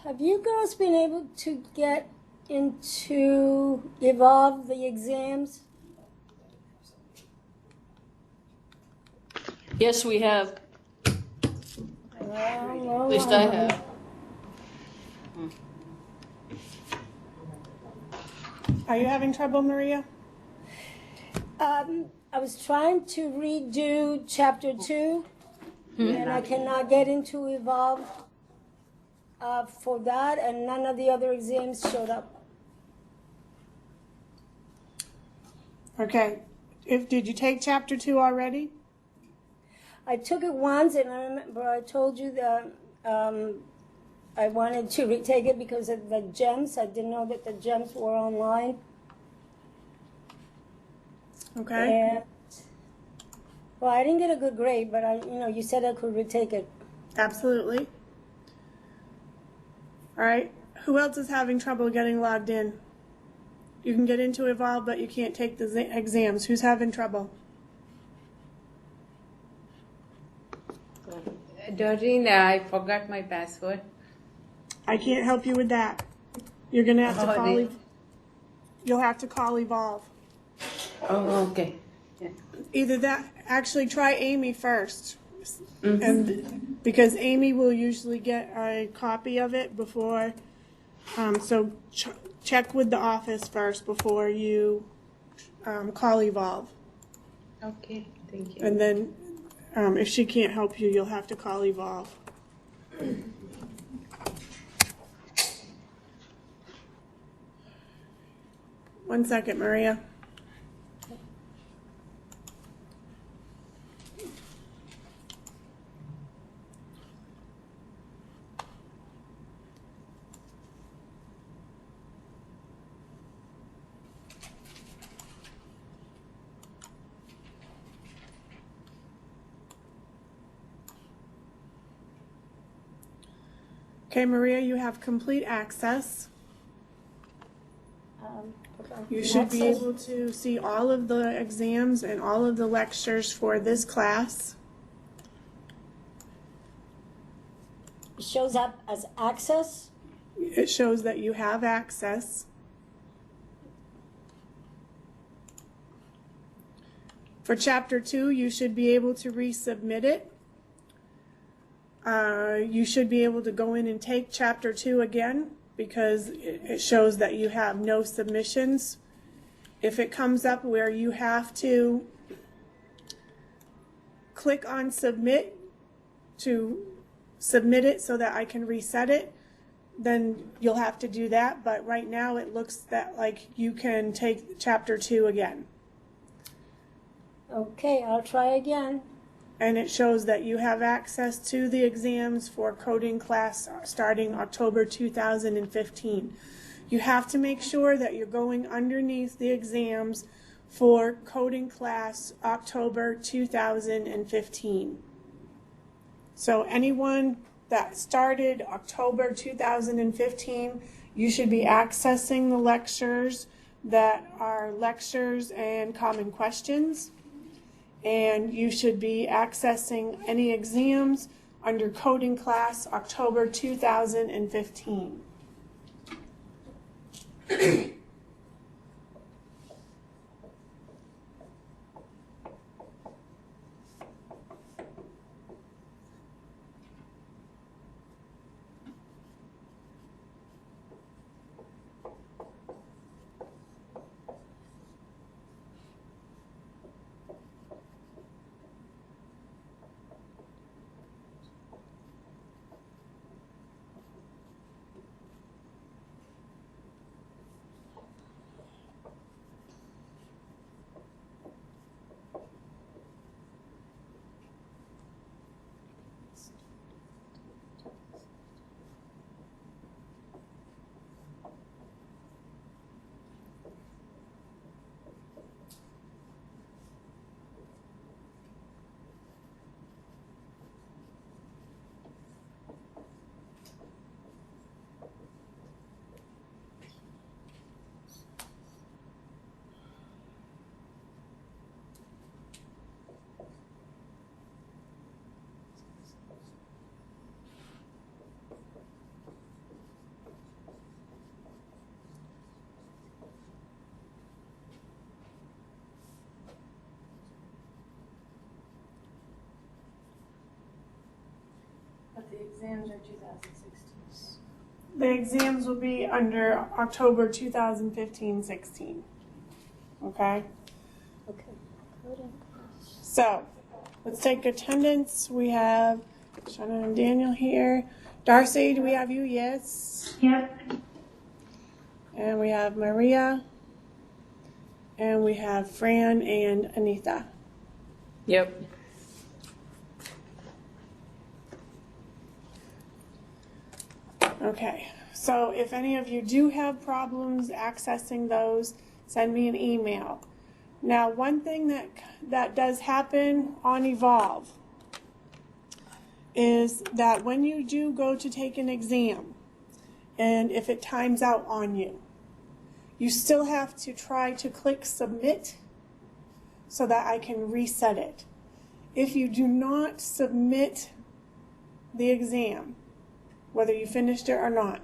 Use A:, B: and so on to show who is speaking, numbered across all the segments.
A: Have you girls been able to get into Evolve the exams?
B: Yes, we have.
A: Well,
B: At least I have.
C: Are you having trouble, Maria?
A: I was trying to redo Chapter 2, and I cannot get into Evolve for that, and none of the other exams showed up.
C: Okay. Did you take Chapter 2 already?
A: I took it once, and I remember I told you that I wanted to retake it because of the gems. I didn't know that the gems were online.
C: Okay.
A: And, well, I didn't get a good grade, but you said I could retake it.
C: Absolutely. All right. Who else is having trouble getting logged in? You can get into Evolve, but you can't take the exams. Who's having trouble?
D: Doreen, I forgot my password.
C: I can't help you with that. You're gonna have to
D: Oh,
C: call.
D: really?
C: You'll have to call Evolve.
D: Oh, okay. Yeah.
C: Either that. Actually, try Amy first, and because Amy will usually get a copy of it before. So check with the office first before you call Evolve.
D: Okay, thank you.
C: And then if she can't help you, you'll have to call Evolve. One second, Maria. Okay, Maria, you have complete access. You should be able to see all of the exams and all of the lectures for this class.
A: It shows up as access.
C: It shows that you have access. For Chapter 2, you should be able to resubmit it. You should be able to go in and take Chapter 2 again because it shows that you have no submissions. If it comes up where you have to click on submit to submit it so that I can reset it, then you'll have to do that. But right now it looks that like you can take Chapter 2 again.
A: Okay, I'll try again.
C: And it shows that you have access to the exams for coding class starting October 2015. You have to make sure that you're going underneath the exams for coding class October 2015. So anyone that started October 2015, you should be accessing the lectures that are lectures and common questions. And you should be accessing any exams under coding class October 2015.
A: exams are 2016.
C: The exams will be under October 2015-16. Okay?
A: Okay.
C: So, let's take attendance. We have Shannon and Daniel here. Darcy, do we have you? Yes.
E: Yep.
C: And we have Maria. And we have Fran and Anita.
B: Yep.
C: Okay, so if any of you do have problems accessing those, send me an email. Now, one thing that does happen on Evolve is that when you do go to take an exam, and if it times out on you, you still have to try to click submit so that I can reset it. If you do not submit the exam, whether you finished it or not,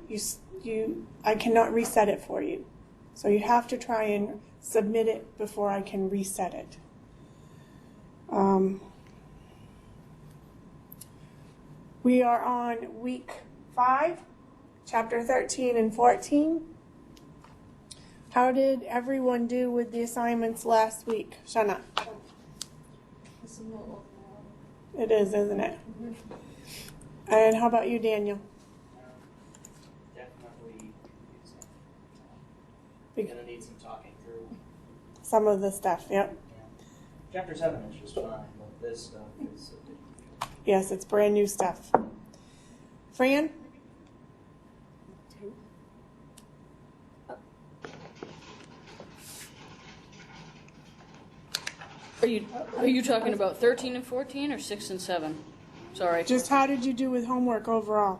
C: I cannot reset it for you. So you have to try and submit it before I can reset it. We are on week 5, chapter 13 and 14. How did everyone do with the assignments last week? Shana? It is, isn't it? Mm-hmm. And how about you, Daniel?
F: Definitely we're gonna need some talking through.
C: Some of the stuff, yep.
F: Yeah. Chapter 7 is just fine, but this stuff is a bit.
C: Yes, it's brand new stuff. Fran?
B: Are you talking about 13 and 14 or 6 and 7? Sorry.
C: Just how did you do with homework overall?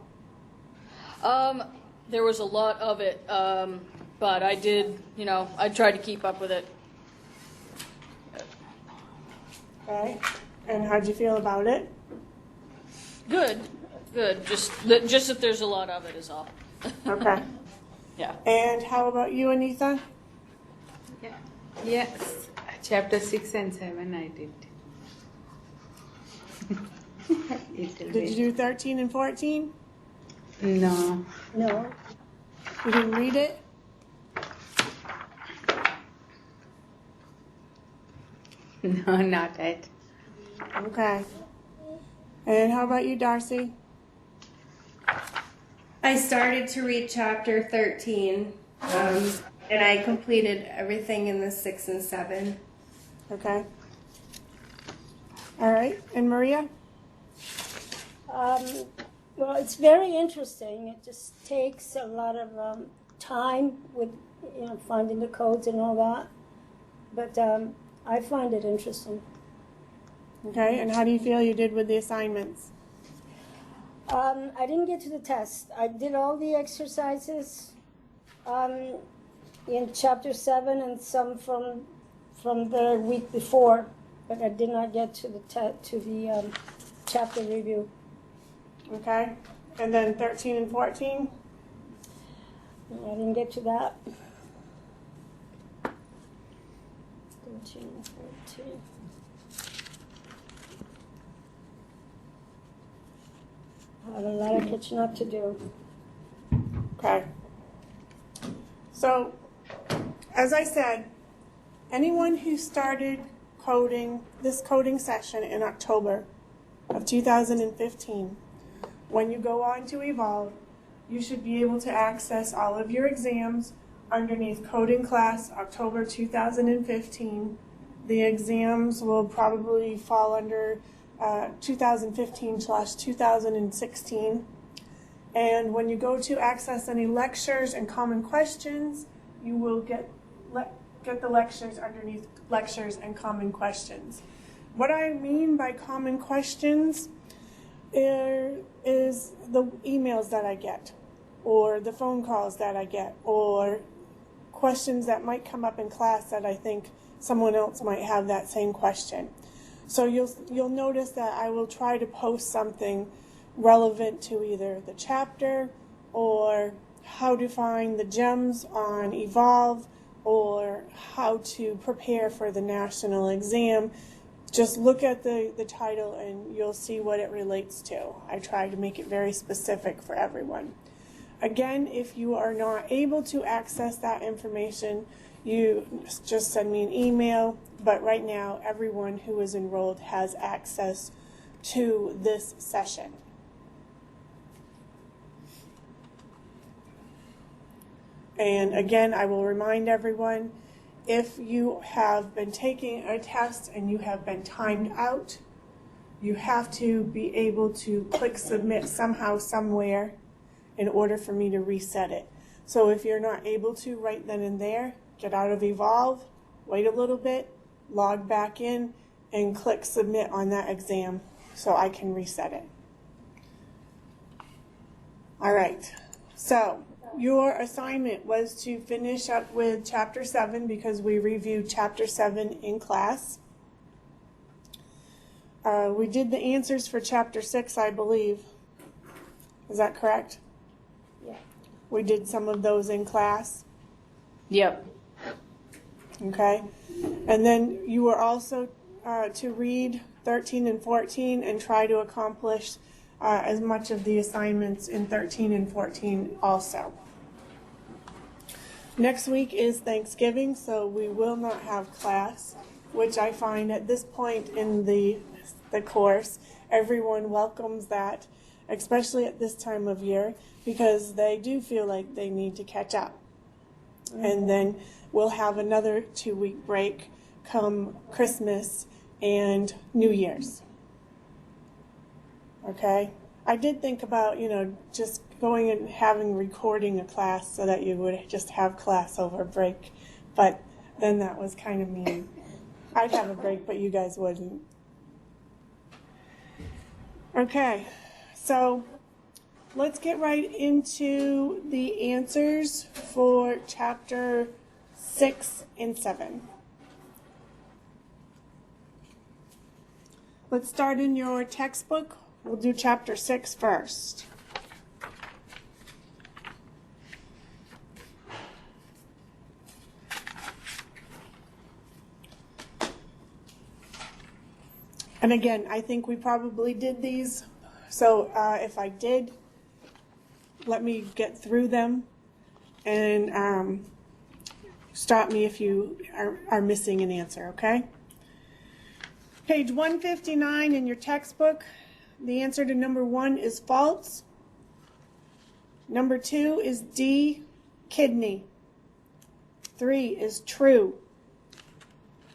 B: There was a lot of it, but I did, I tried to keep up with it.
C: Okay. And how'd you feel about it?
B: Good. Just that there's a lot of it is all.
C: Okay.
B: Yeah.
C: And how about you, Anita?
D: Yeah. Yes. Chapter 6 and 7 I did.
C: Did you do 13 and 14?
D: No.
A: No.
C: You didn't read it?
D: No, not yet.
C: Okay. And how about you, Darcy?
E: I started to read chapter 13, and I completed everything in the 6 and 7.
C: Okay. All right. And Maria?
A: Well, it's very interesting. It just takes a lot of time with finding the codes and all that. But I find it interesting.
C: Okay. And how do you feel you did with the assignments?
A: I didn't get to the test. I did all the exercises in chapter 7 and some from the week before, but I did not get to the chapter review.
C: Okay. And then 13 and 14?
A: I didn't get to that. 13 and 14. I have a lot of catching up to do.
C: Okay. So, as I said, anyone who started this coding session in October of 2015, when you go on to Evolve, you should be able to access all of your exams underneath Coding Class October 2015. The exams will probably fall under 2015/2016. And when you go to access any lectures and common questions, you will get the lectures underneath lectures and common questions. What I mean by common questions is the emails that I get, or the phone calls that I get, or questions that might come up in class that I think someone else might have that same question. So you'll notice that I will try to post something relevant to either the chapter or how to find the gems on Evolve or how to prepare for the national exam just look at the title and you'll see what it relates to. I try to make it very specific for everyone. Again, if you are not able to access that information, you just send me an email. But right now, everyone who is enrolled has access to this session. And again, I will remind everyone, if you have been taking a test and you have been timed out, you have to be able to click submit somehow, somewhere, in order for me to reset it. So if you're not able to right then and there, get out of Evolve, wait a little bit, log back in, and click submit on that exam so I can reset it. All right, so your assignment was to finish up with Chapter 7 because we reviewed Chapter 7 in class. We did the answers for Chapter 6, I believe. Is that correct?
A: Yeah.
C: We did some of those in class.
B: Yep.
C: Okay. And then you were also to read 13 and 14 and try to accomplish as much of the assignments in 13 and 14 also. Next week is Thanksgiving, so we will not have class, which I find at this point in the course, everyone welcomes that, especially at this time of year, because they do feel like they need to catch up. And then we'll have another 2-week break come Christmas and New Year's. Okay? I did think about, just going and having recording a class so that you would just have class over break, but then that was kind of mean. I'd have a break, but you guys wouldn't. Okay, so let's get right into the answers for Chapter 6 and 7. Let's start in your textbook. We'll do Chapter 6 first. And again, I think we probably did these, so if I did, let me get through them and stop me if you are missing an answer, okay? Page 159 in your textbook, the answer to number 1 is false. Number 2 is D, kidney. 3 is true.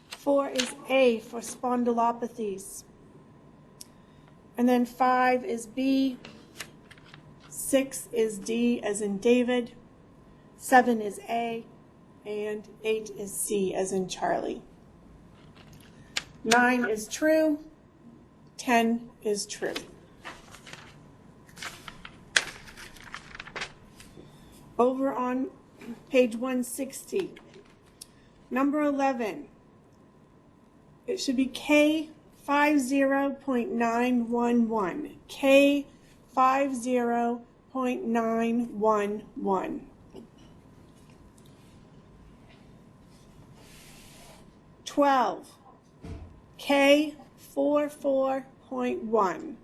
C: 4 is A for spondylopathies. And then 5 is B. 6 is D as in David. 7 is A. And 8 is C as in Charlie. 9 is true. 10 is true. Over on page 160, number 11. It should be K50.911. K50.911. 12. K44.1.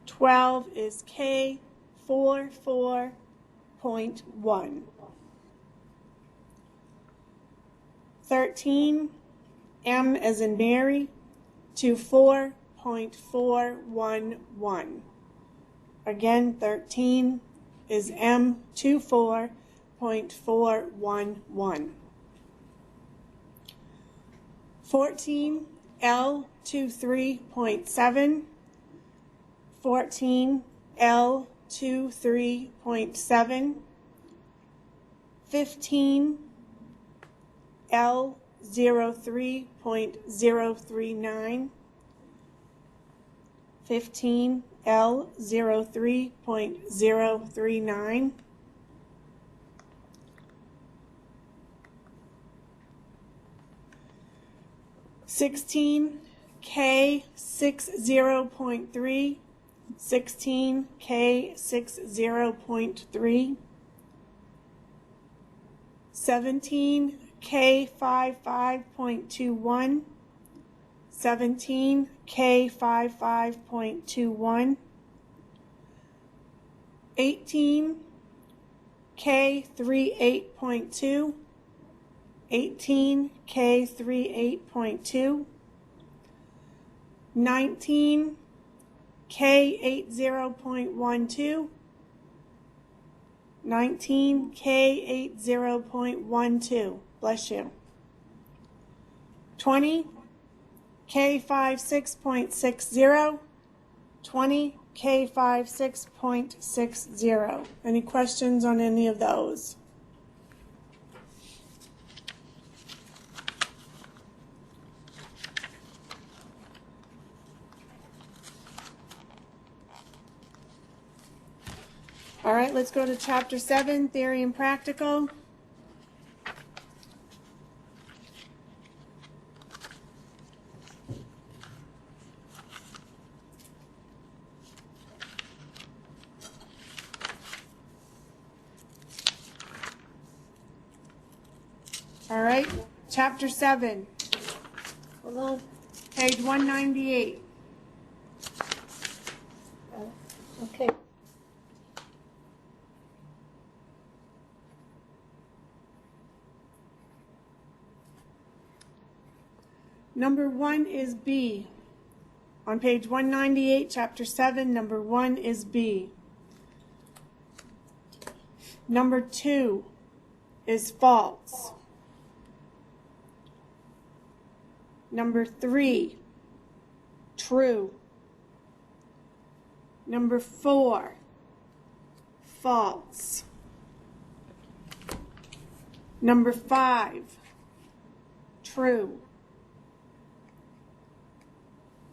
C: 12 is K44.1. 13. M as in Mary, to 4.411. Again, 13 is M to 4.411. 14, L to 3.7. 14, L to 3.7. 15, L 03.039. 15 L 03.039. 16 K 60.3. 16 K 60.3. 17 K 55.21. 17, K55.21, 18, K38.2, 18, K38.2, 19, K80.12, 19, K80.12. Bless you. 20, K56.60, 20, K56.60. Any questions on any of those? All right, let's go to Chapter 7, Theory and Practical. All right, Chapter 7,
A: Hold on.
C: page 198.
A: Okay.
C: Number 1 is B. On page 198, Chapter 7, number 1 is B. Number 2 is false. Number 3, true. Number 4, false. Number 5, true.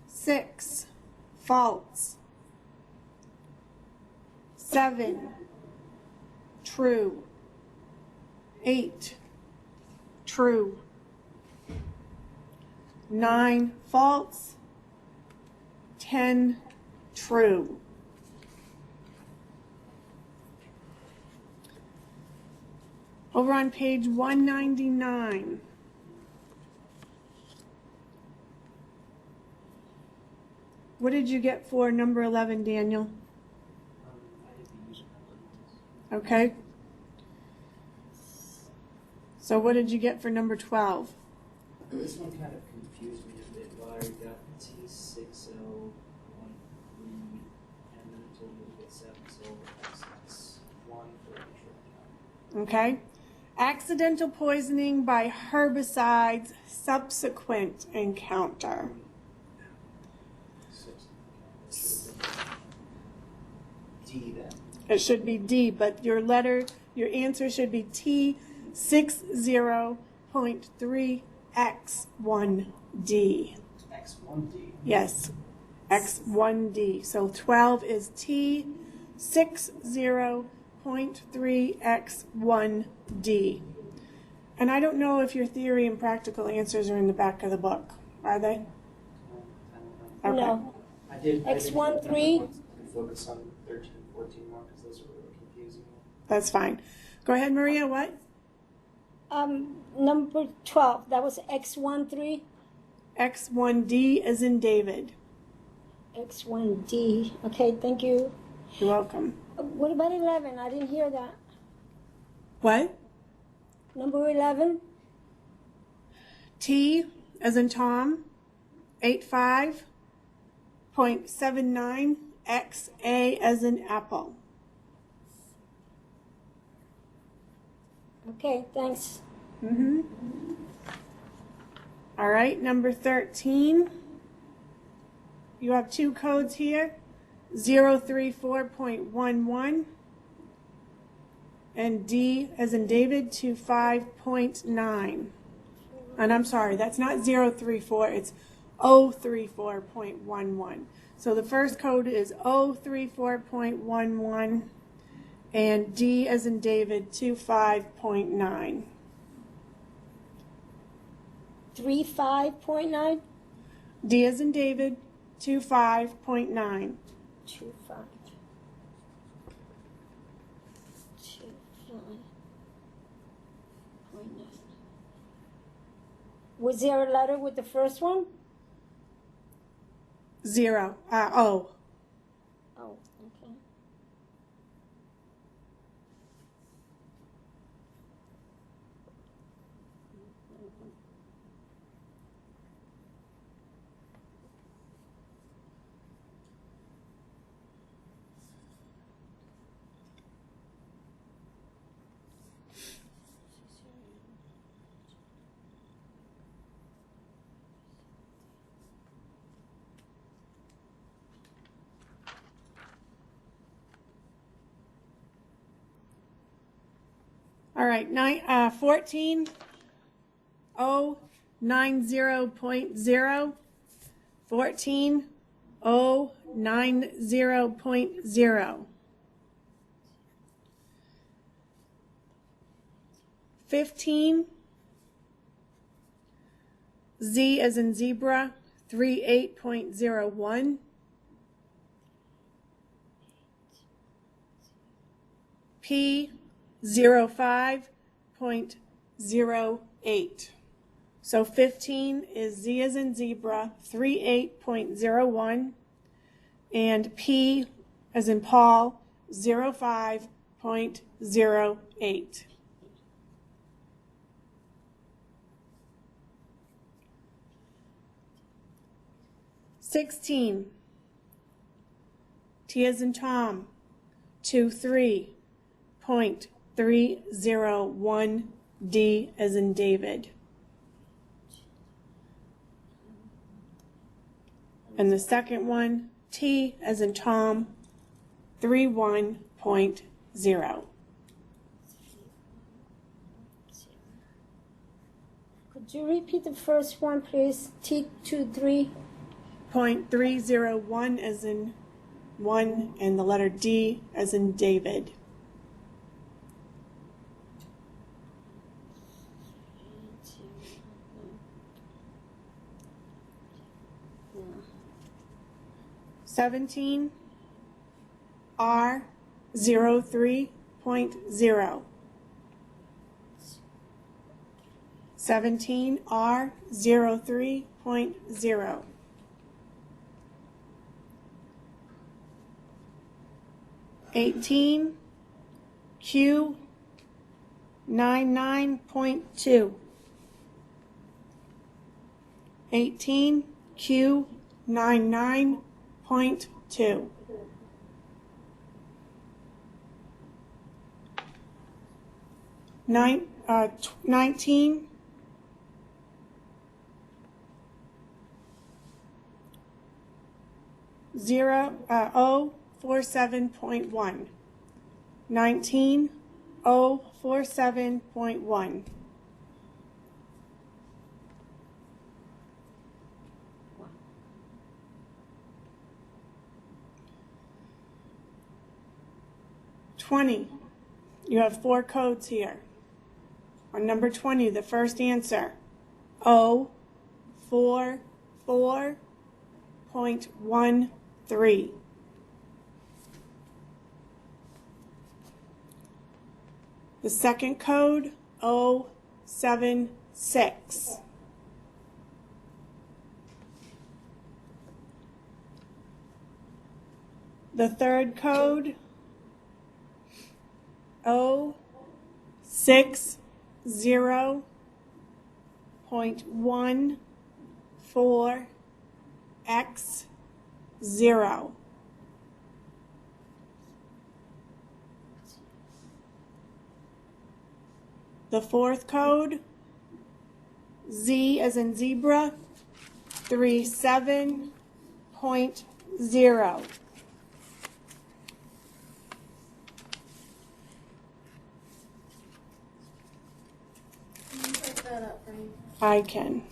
C: 6, false. 7, true. 8, true. 9, false. 10, true. Over on page 199. What did you get for number 11, Daniel?
F: I did the user number.
C: Okay. So what did you get for number 12?
F: This one kind of confused me a bit. Well, I got T60.3, and then it told me to get 7, so that's 1 for each round.
C: Okay. Accidental poisoning by herbicides, subsequent encounter.
F: 6. That should have been D then.
C: It should be D, but your answer should be T60.3X1D.
F: X1D.
C: Yes, X1D. So 12 is T60.3X1D. And I don't know if your theory and practical answers are in the back of the book. Are they? Okay.
A: No.
F: I did.
A: X1, 3.
F: Focus on 13 and 14 more because those are really confusing.
C: That's fine. Go ahead, Maria. What?
A: Number 12. That was X1, 3.
C: X1D as in David.
A: X1D. Okay, thank you.
C: You're welcome.
A: What about 11? I didn't hear that.
C: What?
A: Number 11.
C: T as in Tom. 85.79 XA as in apple.
A: Okay, thanks.
C: All right, number 13. You have two codes here. 034.11 and D as in David 25.9. And I'm sorry, that's not 034, it's 034.11. So the first code is 034.11 and D as in David 25.9.
A: 35.9?
C: D as in David 25.9.
A: 25. 25.9. Was there a letter with the first one?
C: 0. O.
A: Oh, okay.
C: All right, 14 O 90.0, 14 O 90.0, 15 Z as in zebra 38.01, P 05.08. So 15 is Z as in zebra 38.01 and P as in Paul 05.08. T as in Tom 23.301 D as in David. And the second one, T as in Tom, 31.0.
A: Could you repeat the first one, please? T23.
C: 0.301 as in 1 and the letter D as in David.
A: Yeah.
C: 17 R 03.0. 17 R 03.0. 18 Q 99.2. 18 Q 99.2. 19 047.1. 19 047.1. 20. You have 4 codes here. On number 20, the first answer, 044.13. The second code, 076. The third code, 060.14x0. The fourth code, Z as in zebra, 37.0. I can.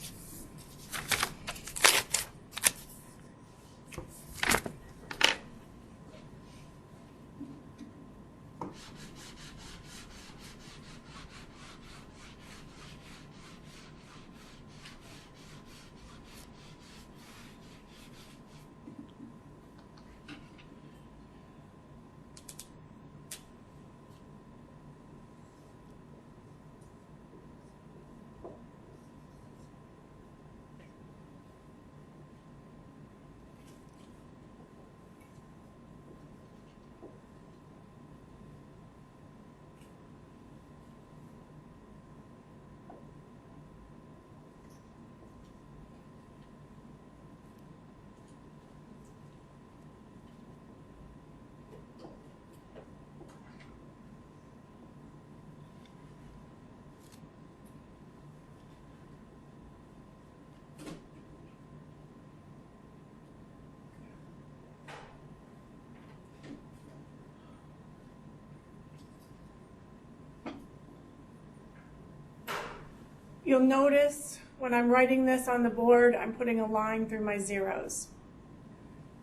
C: You'll notice when I'm writing this on the board, I'm putting a line through my zeros.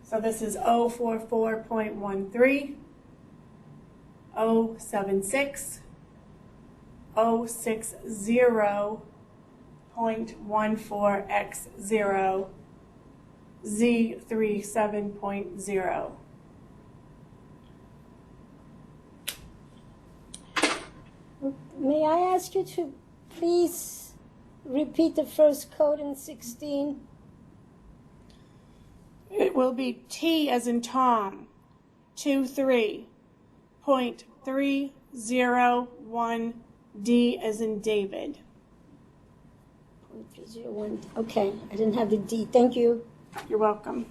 C: So this is 044.13, 076, 060.14x0, Z37.0.
A: May I ask you to please repeat the first code in 16?
C: It will be T as in Tom, 23.301, D as in David.
A: 0.301. Okay, I didn't have the D. Thank you.
C: You're welcome.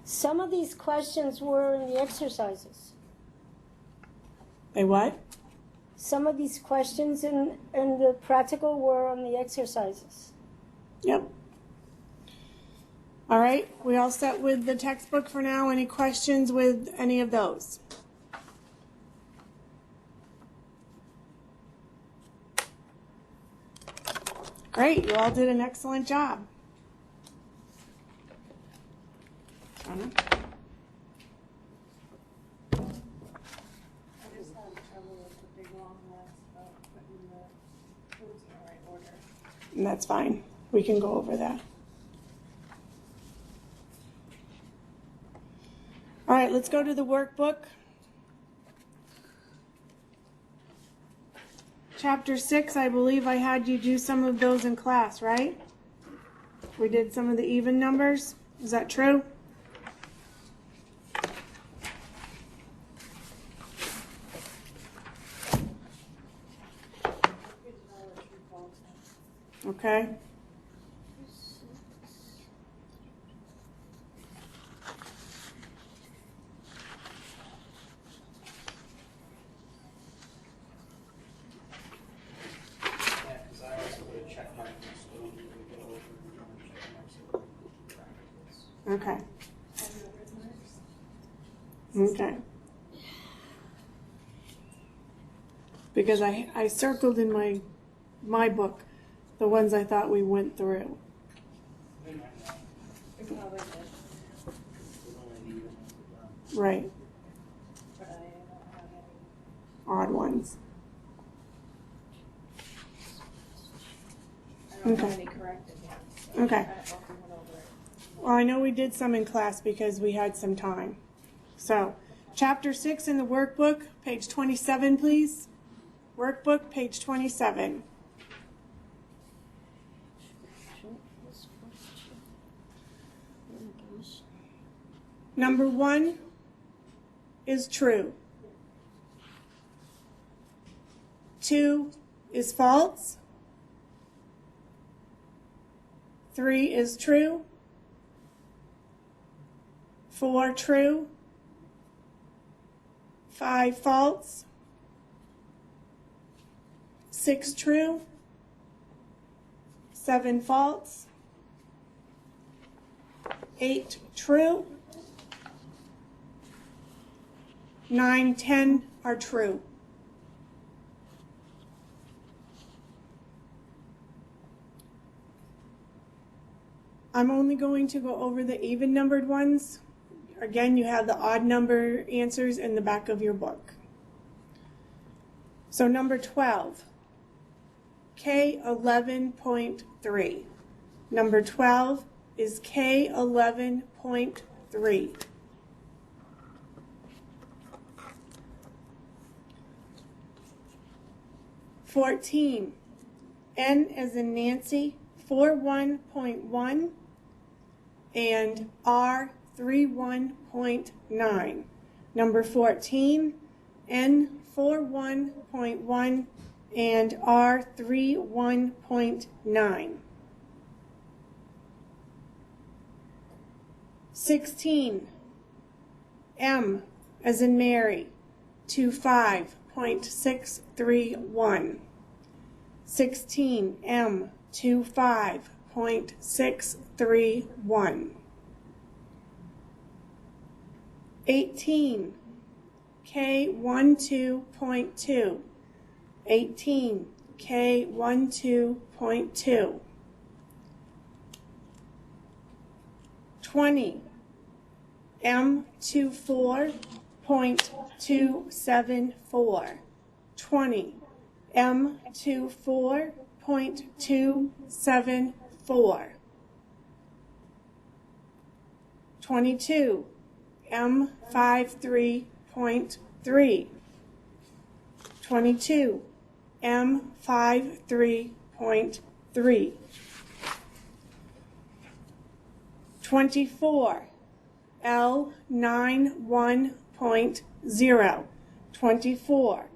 A: Some of these questions were in the exercises.
C: They what?
A: Some of these questions in the practical were on the exercises.
C: Yep. All right, we all set with the textbook for now? Any questions with any of those? Great, you all did an excellent job. And that's fine. We can go over that. All right, let's go to the workbook. Chapter 6, I believe I had you do some of those in class, right? We did some of the even numbers. Is that true? Okay.
F: Yeah, because I also put a check mark next to them when we go over and check marks of practicals.
C: Okay. Okay. Because I circled in my book the ones I thought we went through.
F: We might not.
D: We probably did,
F: There's only the even ones we've done.
C: Right.
D: but I don't have any.
C: Odd ones.
D: I don't
C: Okay.
D: have any corrected ones. So
C: Okay.
D: I don't know if we went over it.
C: Well, I know we did some in class because we had some time. So, chapter 6 in the workbook, page 27, please. Workbook, page 27. Number 1 is true. 2 is false. 3 is true. 4 true. 5 false. 6 true. 7 false. 8 true. 9, 10 are true. I'm only going to go over the even numbered ones. Again, you have the odd number answers in the back of your book. So number 12, K11.3. Number 12 is K11.3. (14) N as in Nancy, 41.1 and R 31.9. Number 14, N 41.1 and R 31.9. 16, M as in Mary, 25.631. 16, M 25.631. 18, K12.2. 18, K12.2. 20, M24.274. 20, M24.274. 22, M53.3. 22, M53.3. 24, L91.0. 24,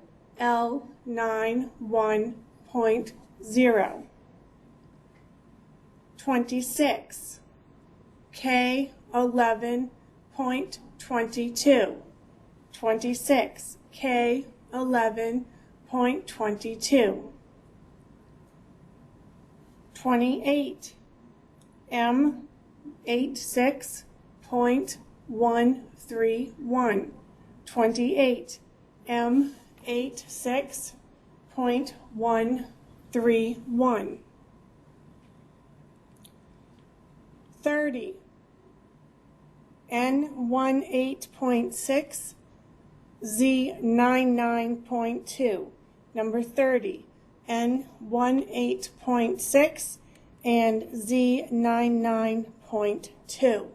C: L91.0. 26, K11.22. 26, K11.22. 28, M86.131. 28, M86.131. 30, N18.6, Z99.2. Number 30, N18.6 and Z99.2.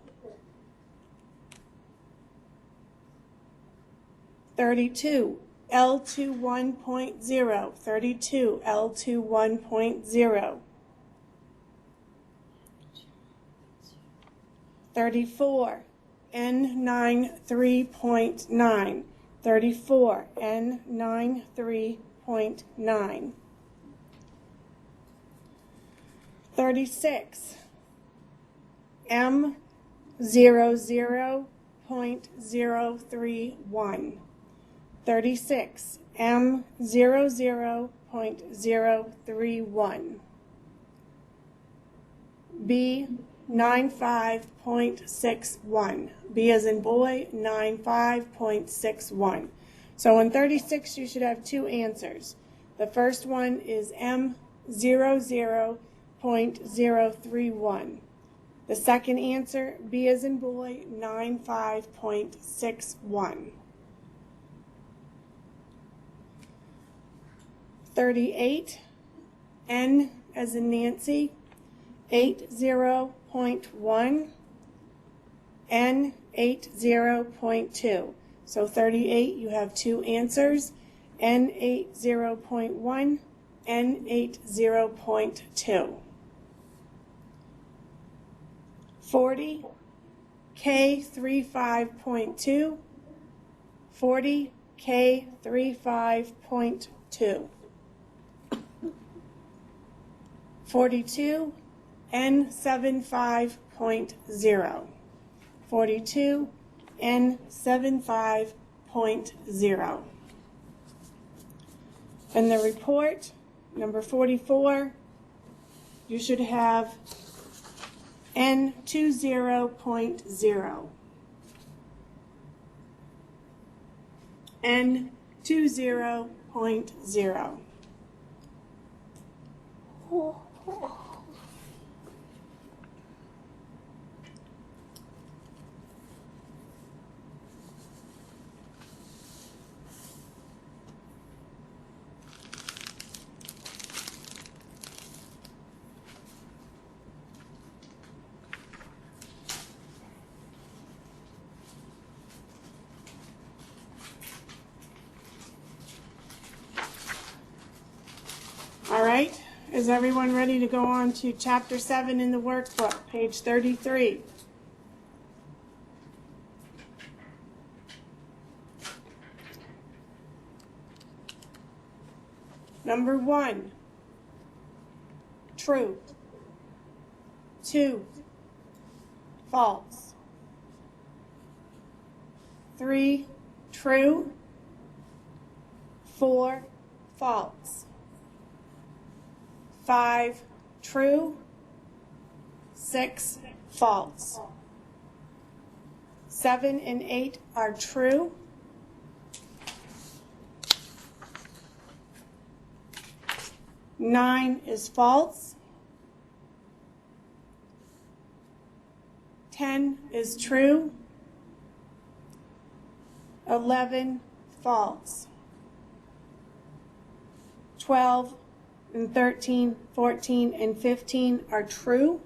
C: 32, L21.0. 32, L21.0. 34, N93.9. 34, N93.9. 36, M00.031. 36, M00.031. B 95.61. B as in boy, 95.61. So in 36, you should have two answers. The first one is M00.031. The second answer, B as in boy, 95.61. 38, N as in Nancy, 80.1, N 80.2. So 38, you have two answers, N 80.1, N 80.2. 40, K 35.2, 40, K 35.2. 42, N75.0. 42, N75.0. And the report, number 44, you should have N20.0. N20.0. All right, is everyone ready to go on to Chapter 7 in the workbook, page 33? Number 1, true. 2, false. 3, true. 4, false. 5, true. 6, false. 7 and 8 are true. 9 is false. 10 is true. 11 false. 12 and 13, 14, and 15 are true.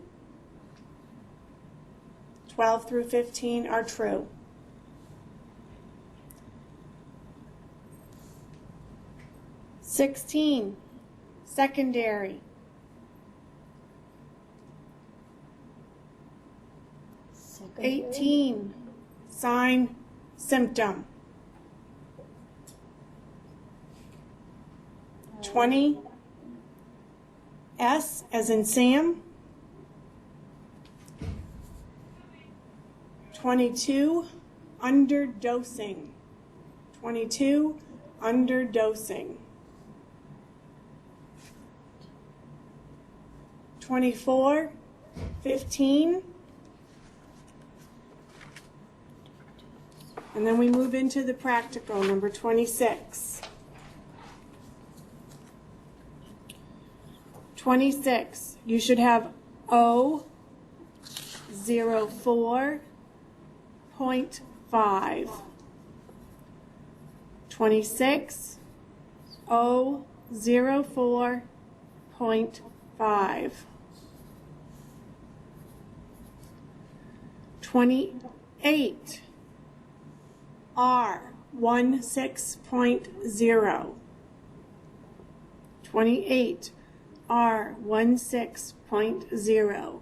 C: 12 through 15 are true. 16, secondary. 18, sign, symptom. 20, S as in Sam. 22, underdosing. 22, underdosing. 24, 15. And then we move into the practical, number 26. 26, you should have O04.5. 26, O04.5. 28, R16.0. 28, R16.0.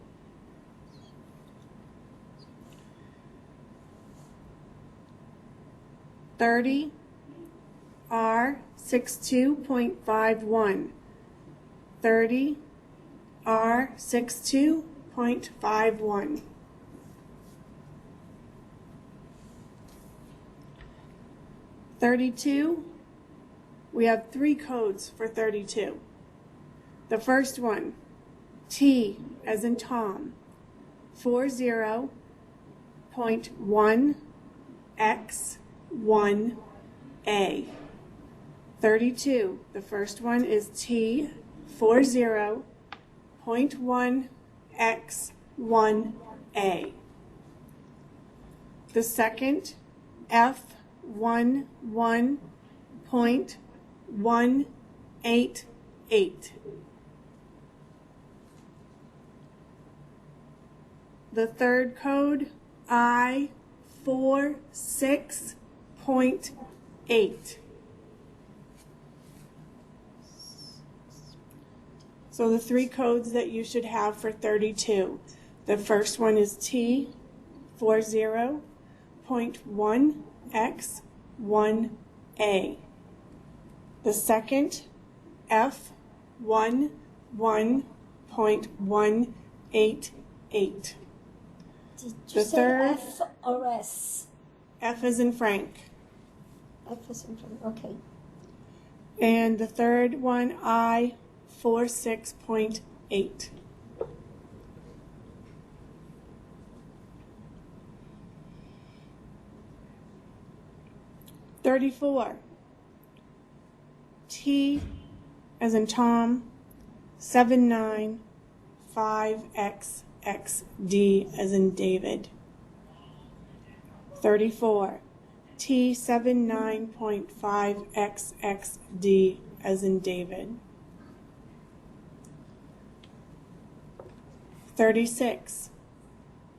C: 30, R62.51. 30, R62.51. 32, we have 3 codes for 32. The first one, T as in Tom, 40.1X1A. 32, the first one is T 40.1X1A. The second, F11.188. The third code, I46.8. So the 3 codes that you should have for 32. The first one is T 40.1X1A. The second, F11.188.
A: Did you
C: The
A: say
C: third-
A: F or S?
C: F is in Frank.
A: F is in front. Okay.
C: And the third one, I46.8. $34. T as in Tom, 795XXD as in David. 34. T 79.5XXD as in David. 36.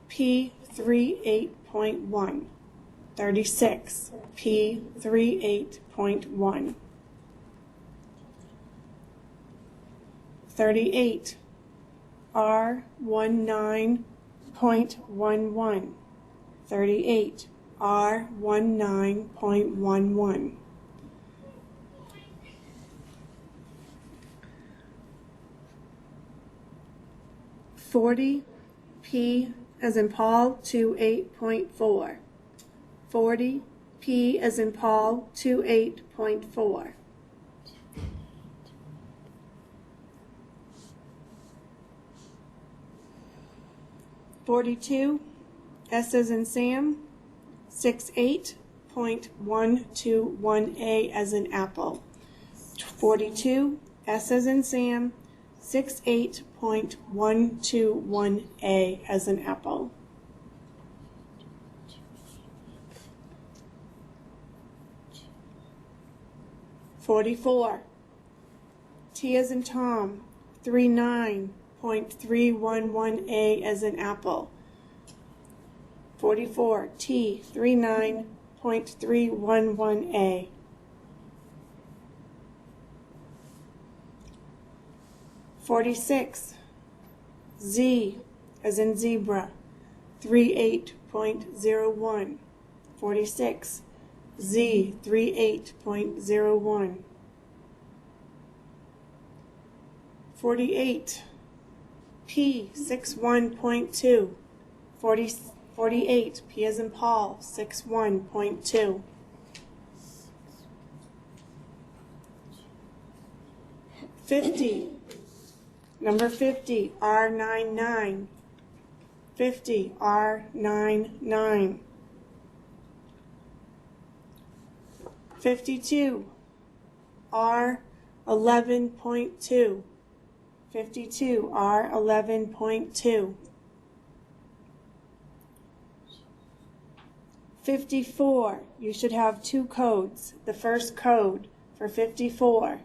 C: P 38.1. 36. P 38.1. 38. R 19.11. 38. R 19.11. 40. P as in Paul 28.4. 40. P as in Paul 28.4. 42. S as in Sam 68.121A as in apple. 42, S as in Sam, 68.121A as in apple. 44, T as in Tom, 39.311A as in apple. 44, T, 39.311A. 46, Z as in zebra, 38.01. 46, Z, 38.01. 48, P, 61.2. 48, P as in Paul, 61.2. 50, number 50, R99. 50, R99. 52, R11.2. 52, R11.2. 54, you should have two codes. The first code for 54,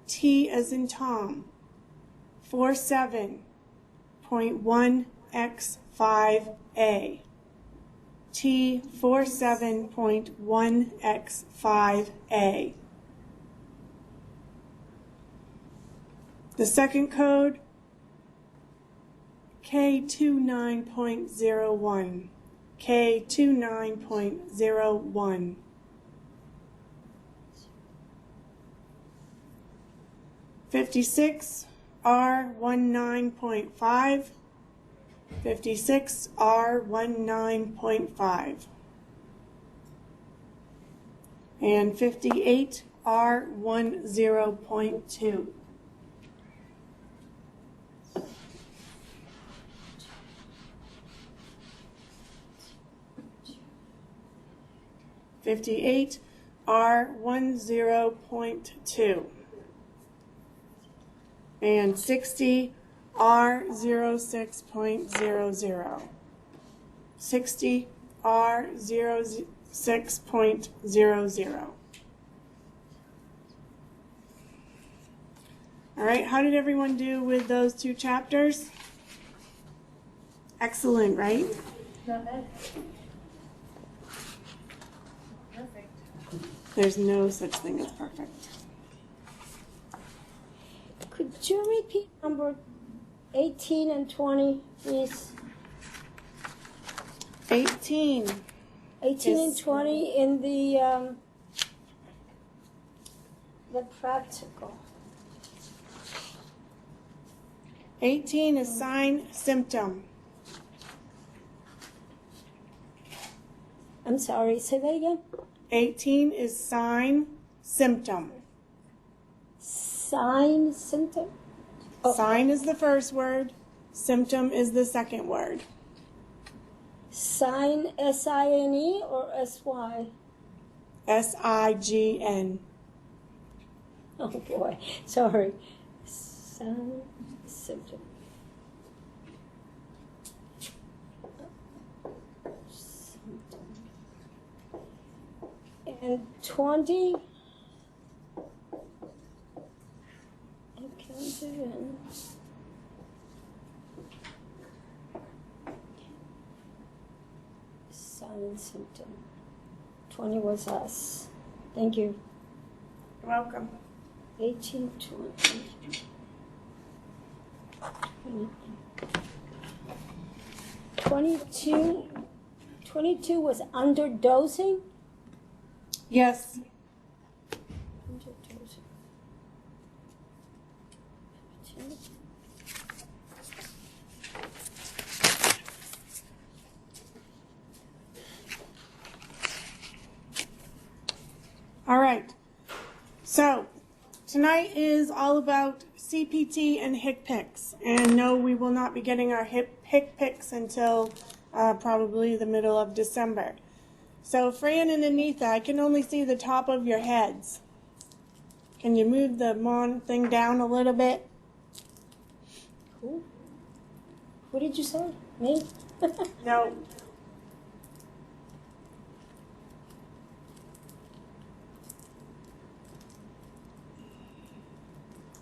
C: T as in Tom, 47.1x5A. T 47.1x5A. The second code, K29.01. K29.01. 56, R19.5. 56, R19.5. And 58, R10.2. $58, R10.2. And 60, R06.00. 60, R06.00. All right, how did everyone do with those two chapters? Excellent, right?
A: Not bad.
C: There's no such thing as perfect.
A: Could you repeat number 18 and 20, please?
C: 18.
A: 18 and
C: Yes.
A: 20 in the practical.
C: 18 is sign, symptom.
A: I'm sorry, say that again.
C: 18 is sign, symptom.
A: Sign, symptom? Oh.
C: Sign is the first word, symptom is the second word.
A: Sign, S-I-N-E or S-Y?
C: S-I-G-N.
A: Oh boy, sorry. Sign, symptom. And 20? I can't do it. Silent symptom. 20 was us. Thank you.
C: You're welcome.
A: 18, 20. 22 was underdosing?
C: Yes.
A: Underdosing.
C: All right. So tonight is all about CPT and HIC picks. And no, we will not be getting our HIC picks until probably the middle of December. So Fran and Anita, I can only see the top of your heads. Can you move the mon thing down a little bit?
A: Who? Who did you say? Me?
C: No.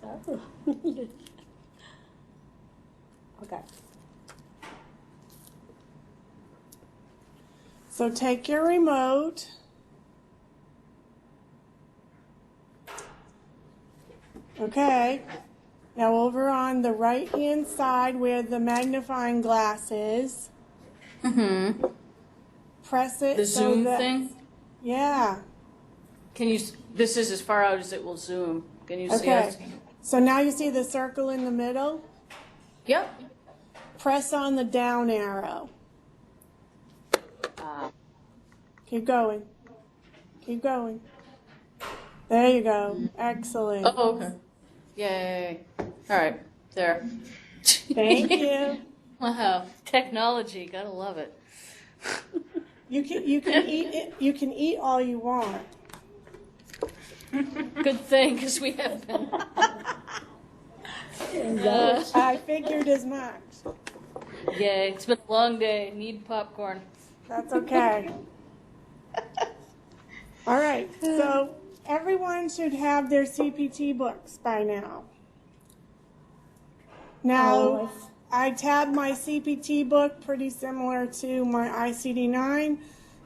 A: Oh. Okay.
C: So take your remote. Okay. Now over on the right hand side where the magnifying glass is, press it.
B: The
C: so
B: zoom
C: that,
B: thing?
C: Yeah.
B: Can you, this is as far out as it will zoom. Can you see
C: Okay.
B: us?
C: So now you see the circle in the middle?
B: Yep.
C: Press on the down arrow. Keep going. Keep going. There you go. Excellent.
B: Oh, okay. Yay. All right, there.
C: Thank you.
B: Wow, technology, gotta love it.
C: You can eat it. You can eat all you want.
B: Good thing, because we have been.
C: I figured as much.
B: Yay, it's been a long day. Need popcorn.
C: That's okay. All right. So everyone should have their CPT books by now. Now, I tabbed my CPT book pretty similar to my ICD-9.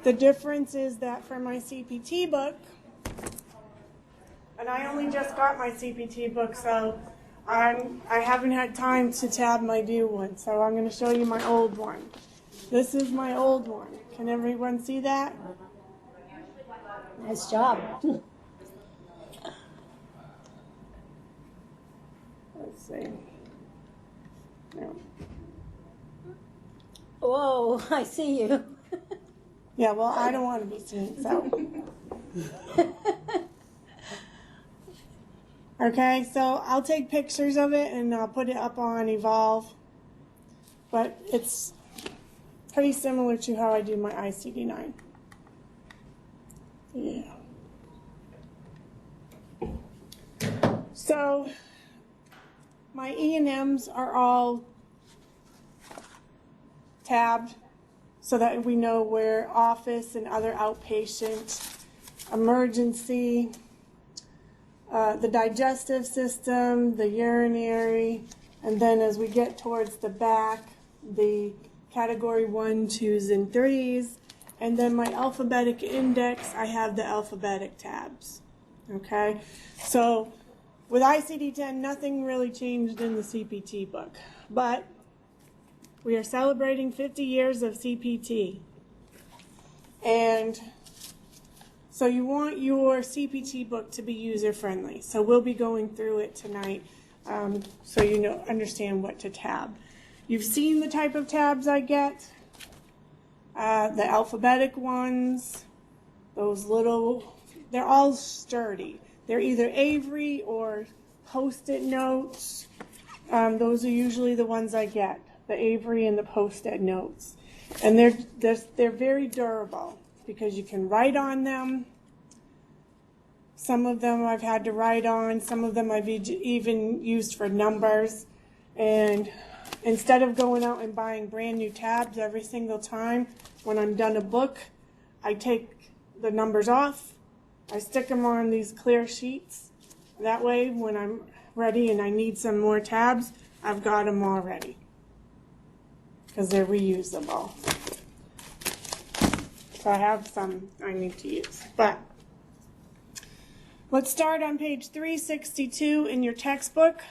C: The difference is that for my CPT book, and I only just got my CPT book, so I haven't had time to tab my new one. So I'm going to show you my old one. This is my old one. Can everyone see that?
A: Nice job.
C: Let's see. No.
A: Whoa, I see you.
C: Yeah, well, I don't want to be seen, so. Okay, so I'll take pictures of it and I'll put it up on Evolve. But it's pretty similar to how I do my ICD-9. Yeah. So my E&Ms are all tabbed so that we know where office and other outpatient, emergency, the digestive system, the urinary, and then as we get towards the back, the category 1, 2s, and 3s, and then my alphabetic index, I have the alphabetic tabs. Okay, so with ICD-10, nothing really changed in the CPT book, but we are celebrating 50 years of CPT, and so you want your CPT book to be user-friendly. So we'll be going through it tonight so you understand what to tab. You've seen the type of tabs I get, the alphabetic ones, those little, they're all sturdy. They're either Avery or Post-it notes. Those are usually the ones I get, the Avery and the Post-it notes. And they're very durable because you can write on them. Some of them I've had to write on. Some of them I've even used for numbers. And instead of going out and buying brand new tabs every single time, when I'm done a book, I take the numbers off. I stick them on these clear sheets. That way, when I'm ready and I need some more tabs, I've got them already because they're reusable. So I have some I need to use. But let's start on page 362 in your textbook.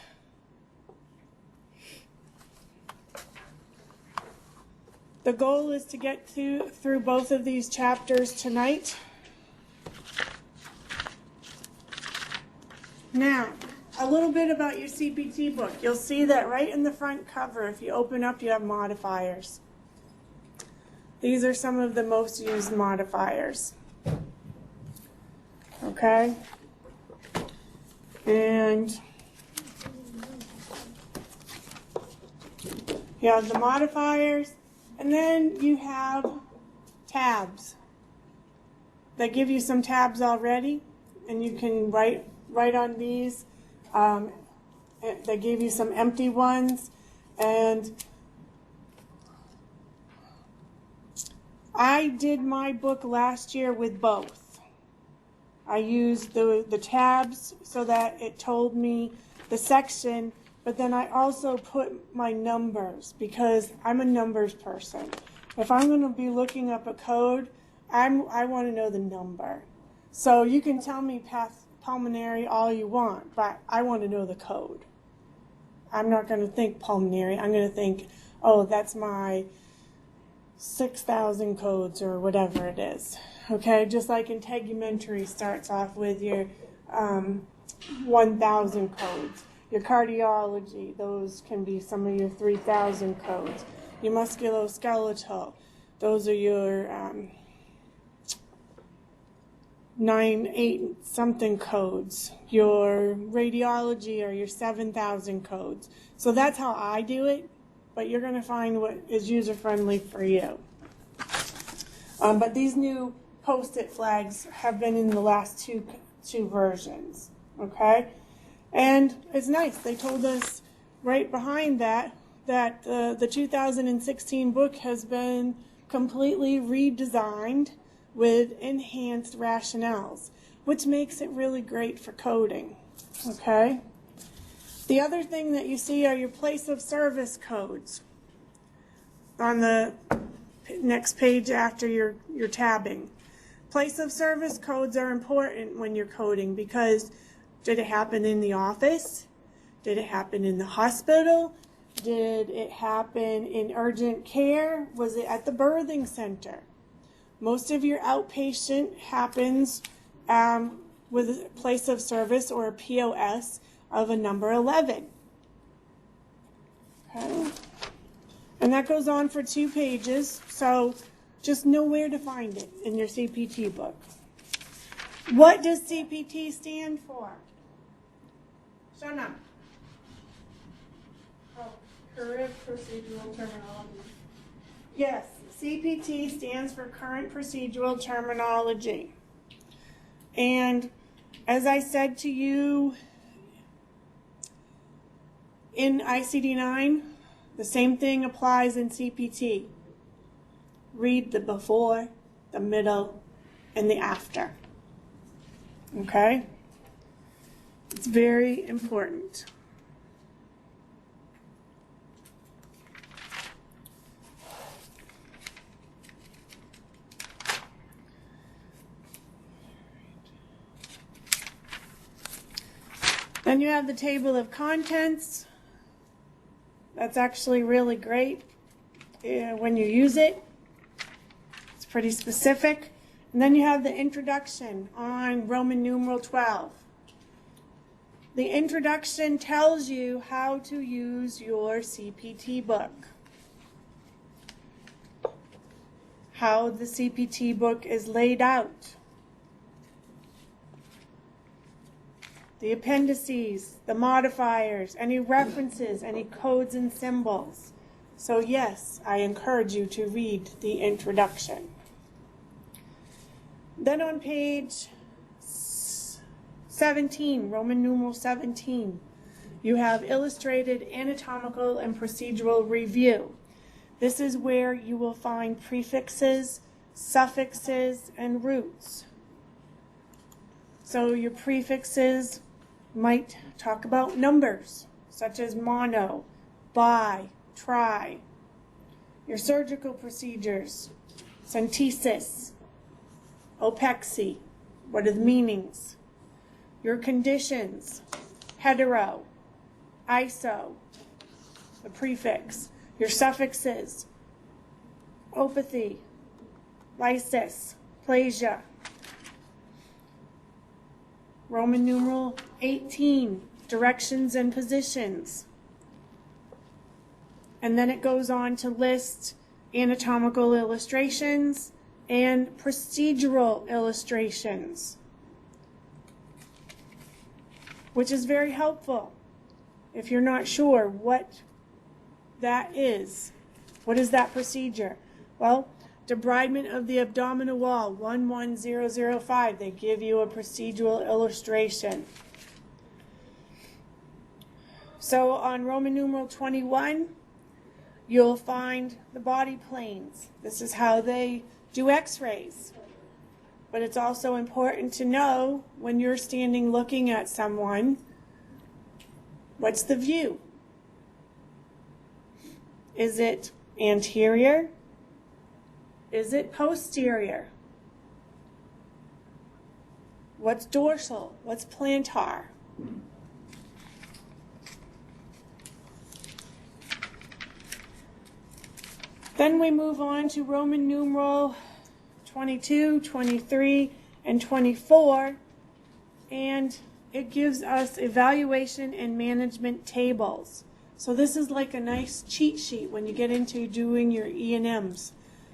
C: The goal is to get through both of these chapters tonight. Now, a little bit about your CPT book. You'll see that right in the front cover, if you open up, you have modifiers. These are some of the most used modifiers. Okay? And you have the modifiers, and then you have tabs. they give you some tabs already, and you can write on these. They gave you some empty ones, and I did my book last year with both. I used the tabs so that it told me the section, but then I also put my numbers because I'm a numbers person. If I'm going to be looking up a code, I want to know the number. So you can tell me pulmonary all you want, but I want to know the code. I'm not going to think pulmonary. I'm going to think, oh, that's my 6,000 codes or whatever it is. Okay, just like integumentary starts off with your 1,000 codes. Your cardiology, those can be some of your 3,000 codes. Your musculoskeletal, those are your 9,8 something codes. Your radiology are your 7,000 codes. So that's how I do it, but you're going to find what is user-friendly for you. But these new Post-it flags have been in the last two versions, okay? And it's nice. They told us right behind that the 2016 book has been completely redesigned with enhanced rationales, which makes it really great for coding, okay? The other thing that you see are your place of service codes on the next page after your tabbing. Place of service codes are important when you're coding because did it happen in the office? Did it happen in the hospital? Did it happen in urgent care? Was it at the birthing center? Most of your outpatient happens with a place of service or a POS of a number 11. Okay. And that goes on for 2 pages, so just know where to find it in your CPT book. What does CPT stand for? Shona.
G: Oh, current procedural terminology.
C: Yes, CPT stands for current procedural terminology. And as I said to you in ICD-9, the same thing applies in CPT. Read the before, the middle, and the after. Okay? It's very important. Then you have the table of contents. That's actually really great when you use it. It's pretty specific. And then you have the introduction on Roman numeral 12. The introduction tells you how to use your CPT book. How the CPT book is laid out. The appendices, the modifiers, any references, any codes and symbols. So yes, I encourage you to read the introduction. Then on page 17, Roman numeral 17, you have illustrated anatomical and procedural review. This is where you will find prefixes, suffixes, and roots. So your prefixes might talk about numbers, such as mono, bi, tri. Your surgical procedures, centesis, opexy, what are the meanings? Your conditions, hetero, iso, the prefix. Your suffixes, opathy, lysis, plasia. Roman numeral 18, directions and positions. And then it goes on to list anatomical illustrations and procedural illustrations, which is very helpful if you're not sure what that is. What is that procedure? Well, Debridement of the abdominal wall, 11005. They give you a procedural illustration. So on Roman numeral 21, you'll find the body planes. This is how they do x-rays. But it's also important to know when you're standing looking at someone, what's the view? Is it anterior? Is it posterior? What's dorsal? What's plantar? Then we move on to Roman numeral 22, 23, and 24, and it gives us evaluation and management tables. So this is like a nice cheat sheet when you get into doing your E&Ms.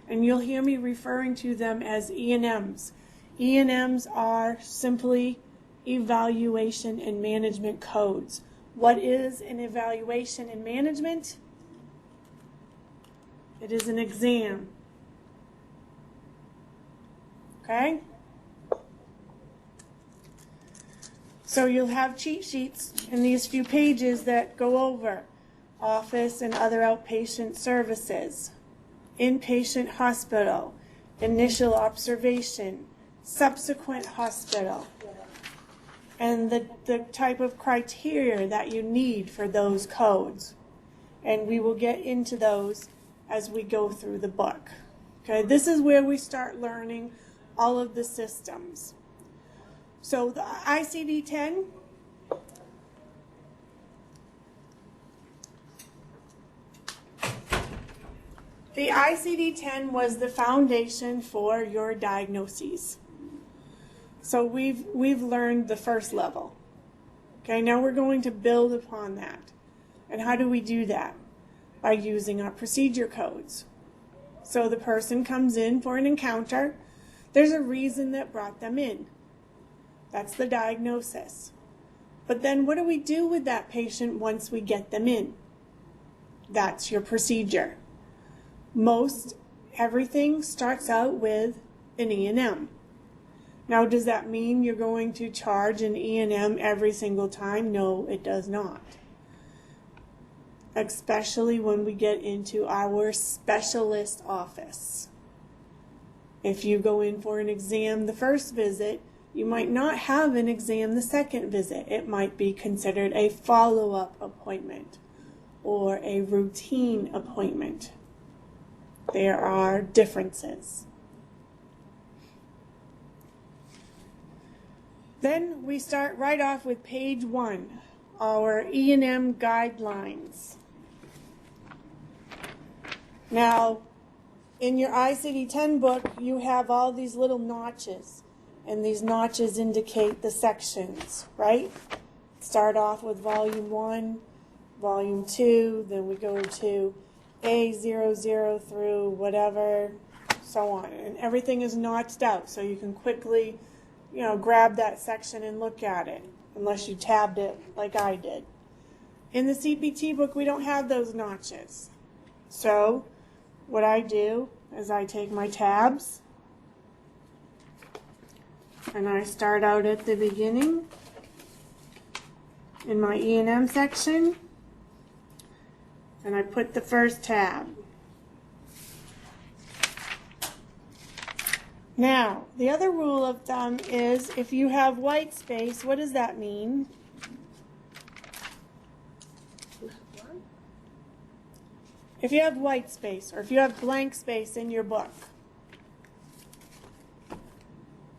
C: And you'll hear me referring to them as E&Ms. E&Ms are simply evaluation and management codes. What is an evaluation and management? It is an exam. Okay? So you'll have cheat sheets in these few pages that go over office and other outpatient services, inpatient hospital, initial observation, subsequent hospital, and the type of criteria that you need for those codes. And we will get into those as we go through the book. Okay, this is where we start learning all of the systems. So the ICD-10, the ICD-10 was the foundation for your diagnoses. So we've learned the first level. Okay, now we're going to build upon that. And how do we do that? By using our procedure codes. So the person comes in for an encounter. There's a reason that brought them in. That's the diagnosis. But then what do we do with that patient once we get them in? That's your procedure. Most everything starts out with an E&M. Now, does that mean you're going to charge an E&M every single time? No, it does not. Especially when we get into our specialist office. If you go in for an exam the first visit, you might not have an exam the second visit. It might be considered a follow-up appointment or a routine appointment. There are differences. Then we start right off with page 1, our E&M guidelines. Now, in your ICD-10 book, you have all these little notches, and these notches indicate the sections, right? Start off with volume 1, volume 2, then we go to A00 through whatever, so on. And everything is notched out, so you can quickly, grab that section and look at it, unless you tabbed it like I did. In the CPT book, we don't have those notches. So what I do is I take my tabs and I start out at the beginning in my E&M section, and I put the first tab. Now, the other rule of thumb is if you have white space, what does that mean? If you have white space, or if you have blank space in your book,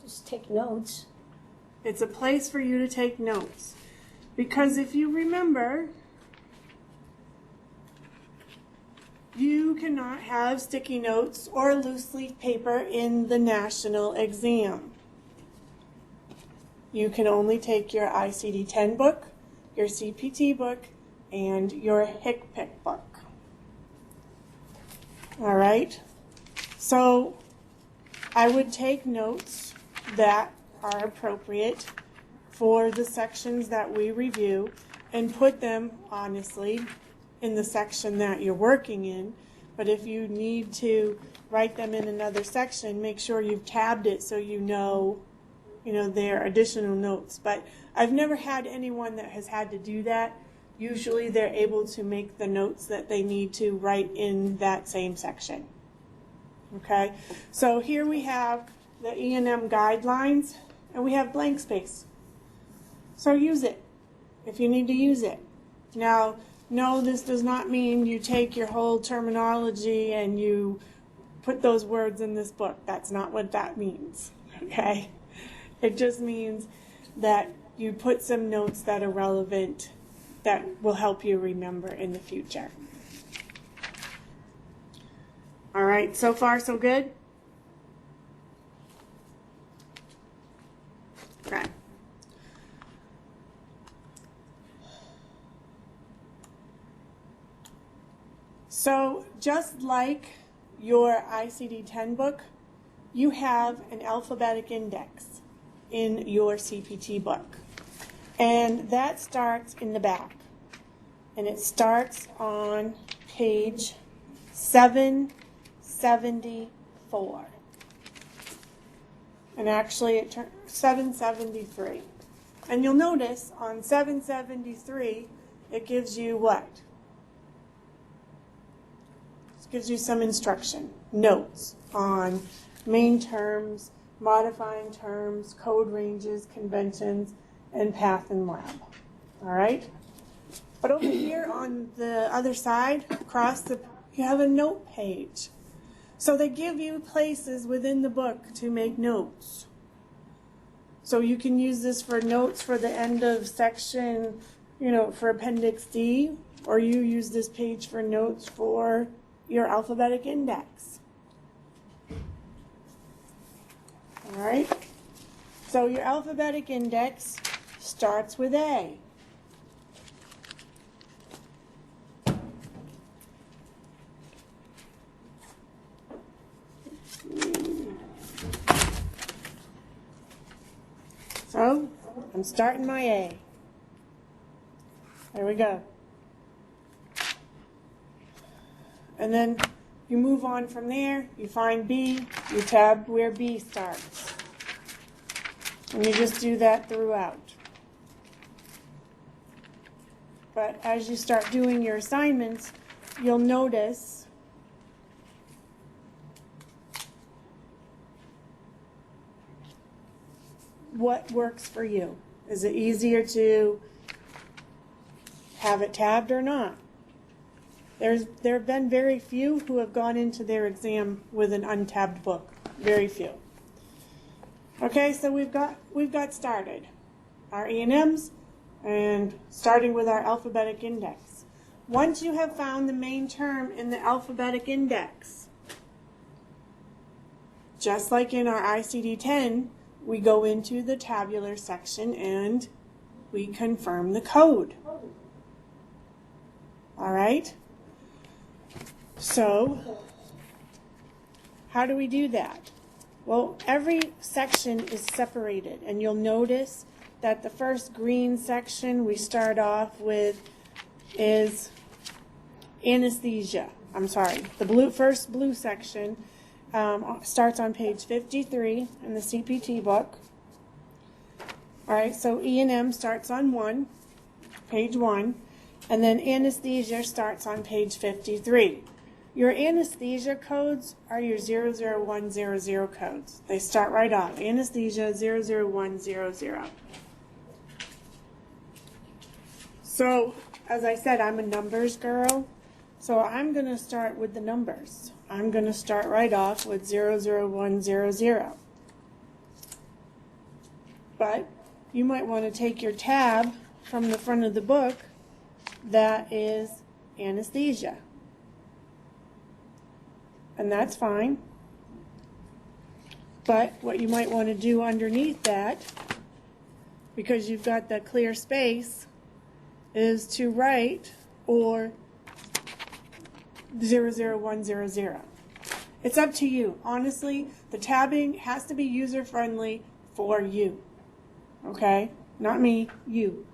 A: Just take notes.
C: it's a place for you to take notes. Because if you remember, you cannot have sticky notes or loose leaf paper in the national exam. You can only take your ICD-10 book, your CPT book, and your HCPC book. All right? So I would take notes that are appropriate for the sections that we review and put them, honestly, in the section that you're working in, But if you need to write them in another section, make sure you've tabbed it so you know their additional notes. But I've never had anyone that has had to do that. Usually they're able to make the notes that they need to write in that same section. Okay, so here we have the E&M guidelines, and we have blank space. So use it if you need to use it. Now, no, this does not mean you take your whole terminology and you put those words in this book. That's not what that means, okay? It just means that you put some notes that are relevant that will help you remember in the future. All right, so far so good? Okay. So just like your ICD-10 book, you have an alphabetic index in your CPT book. And that starts in the back. And it starts on page 774. And actually it turns 773. And you'll notice on 773, it gives you what? It gives you some instruction, notes on main terms, modifying terms, code ranges, conventions, and path and lab. All right? But over here on the other side, you have a note page. So they give you places within the book to make notes. So you can use this for notes for the end of section, for Appendix D, or you use this page for notes for your alphabetic index. All right? So your alphabetic index starts with A. So, I'm starting my A. There we go. And then you move on from there, you find B, you tab where B starts. And you just do that throughout. But as you start doing your assignments, you'll notice what works for you. Is it easier to have it tabbed or not? There have been very few who have gone into their exam with an untabbed book. Very few. Okay, so we've got started. Our E&Ms and starting with our alphabetic index. Once you have found the main term in the alphabetic index, just like in our ICD-10, we go into the tabular section and we confirm the code. All right? So, how do we do that? Well, every section is separated, and you'll notice that the first green section we start off with is anesthesia. The first blue section starts on page 53 in the CPT book. All right, so E&M starts on page 1, and then anesthesia starts on page 53. Your anesthesia codes are your 00100 codes. They start right off. Anesthesia 00100. So, as I said, I'm a numbers girl. So I'm going to start with the numbers. I'm going to start right off with 00100. But you might want to take your tab from the front of the book that is anesthesia. And that's fine. But what you might want to do underneath that, because you've got that clear space, is to write or 00100. It's up to you. Honestly, the tabbing has to be user-friendly for you. Okay? Not me, you.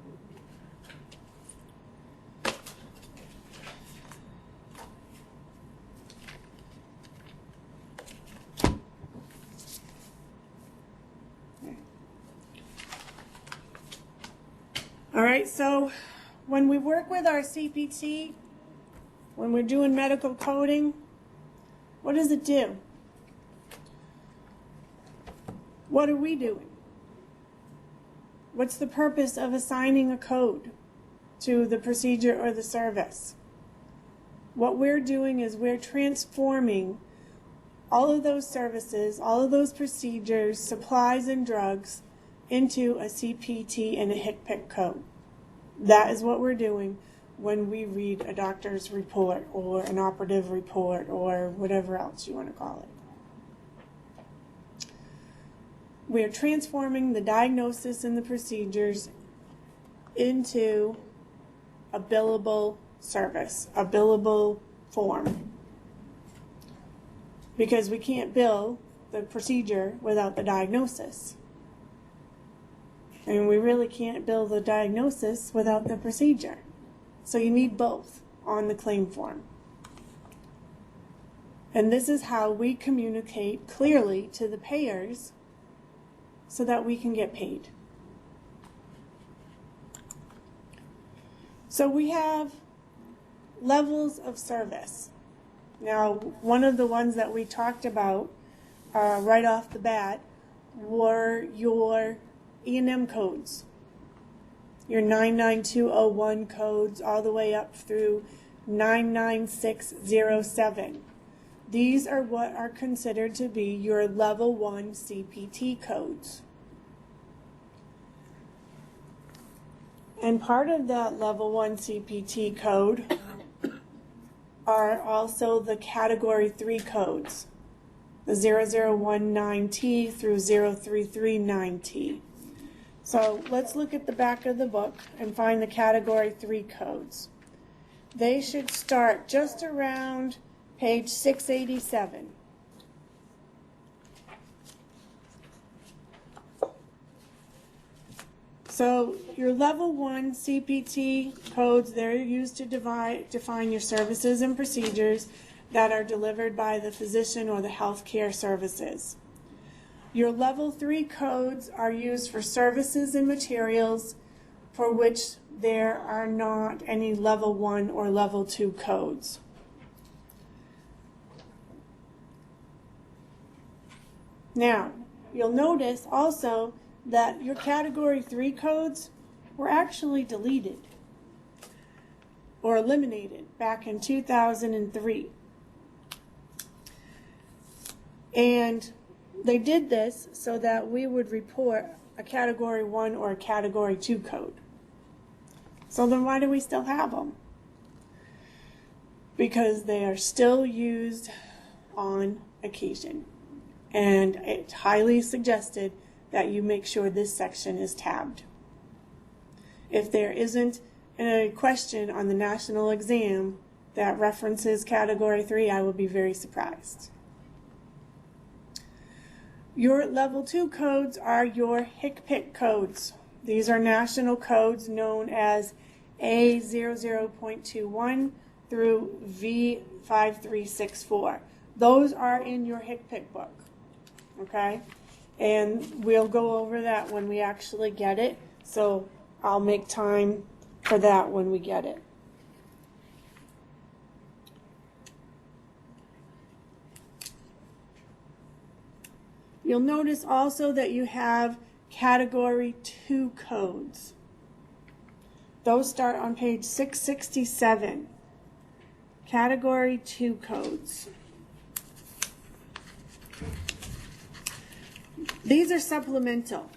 C: All right, so when we work with our CPT, when we're doing medical coding, what does it do? What are we doing? What's the purpose of assigning a code to the procedure or the service? What we're doing is we're transforming all of those services, all of those procedures, supplies, and drugs into a CPT and a HCPC code. That is what we're doing when we read a doctor's report or an operative report or whatever else you want to call it. We are transforming the diagnosis and the procedures into a billable service, a billable form. Because we can't bill the procedure without the diagnosis. And we really can't bill the diagnosis without the procedure. So you need both on the claim form. And this is how we communicate clearly to the payers so that we can get paid. So we have levels of service. Now, one of the ones that we talked about right off the bat were your E&M codes, your 99201 codes all the way up through 99607. These are what are considered to be your level 1 CPT codes. And part of that level 1 CPT code are also the category 3 codes, the 0019T through 0339T. So let's look at the back of the book and find the category 3 codes. They should start just around page 687. So your level 1 CPT codes, they're used to define your services and procedures that are delivered by the physician or the healthcare services. Your level 3 codes are used for services and materials for which there are not any level 1 or level 2 codes. Now, you'll notice also that your category 3 codes were actually deleted or eliminated back in 2003. And they did this so that we would report a category 1 or a category 2 code. So then why do we still have them? Because they are still used on occasion. And it's highly suggested that you make sure this section is tabbed. If there isn't a question on the national exam that references category 3, I will be very surprised. Your level 2 codes are your HCPC codes. These are national codes known as A00.21 through V5364. Those are in your HCPC book, okay? And we'll go over that when we actually get it, so I'll make time for that when we get it. You'll notice also that you have category 2 codes. Those start on page 667. Category 2 codes. These are supplemental.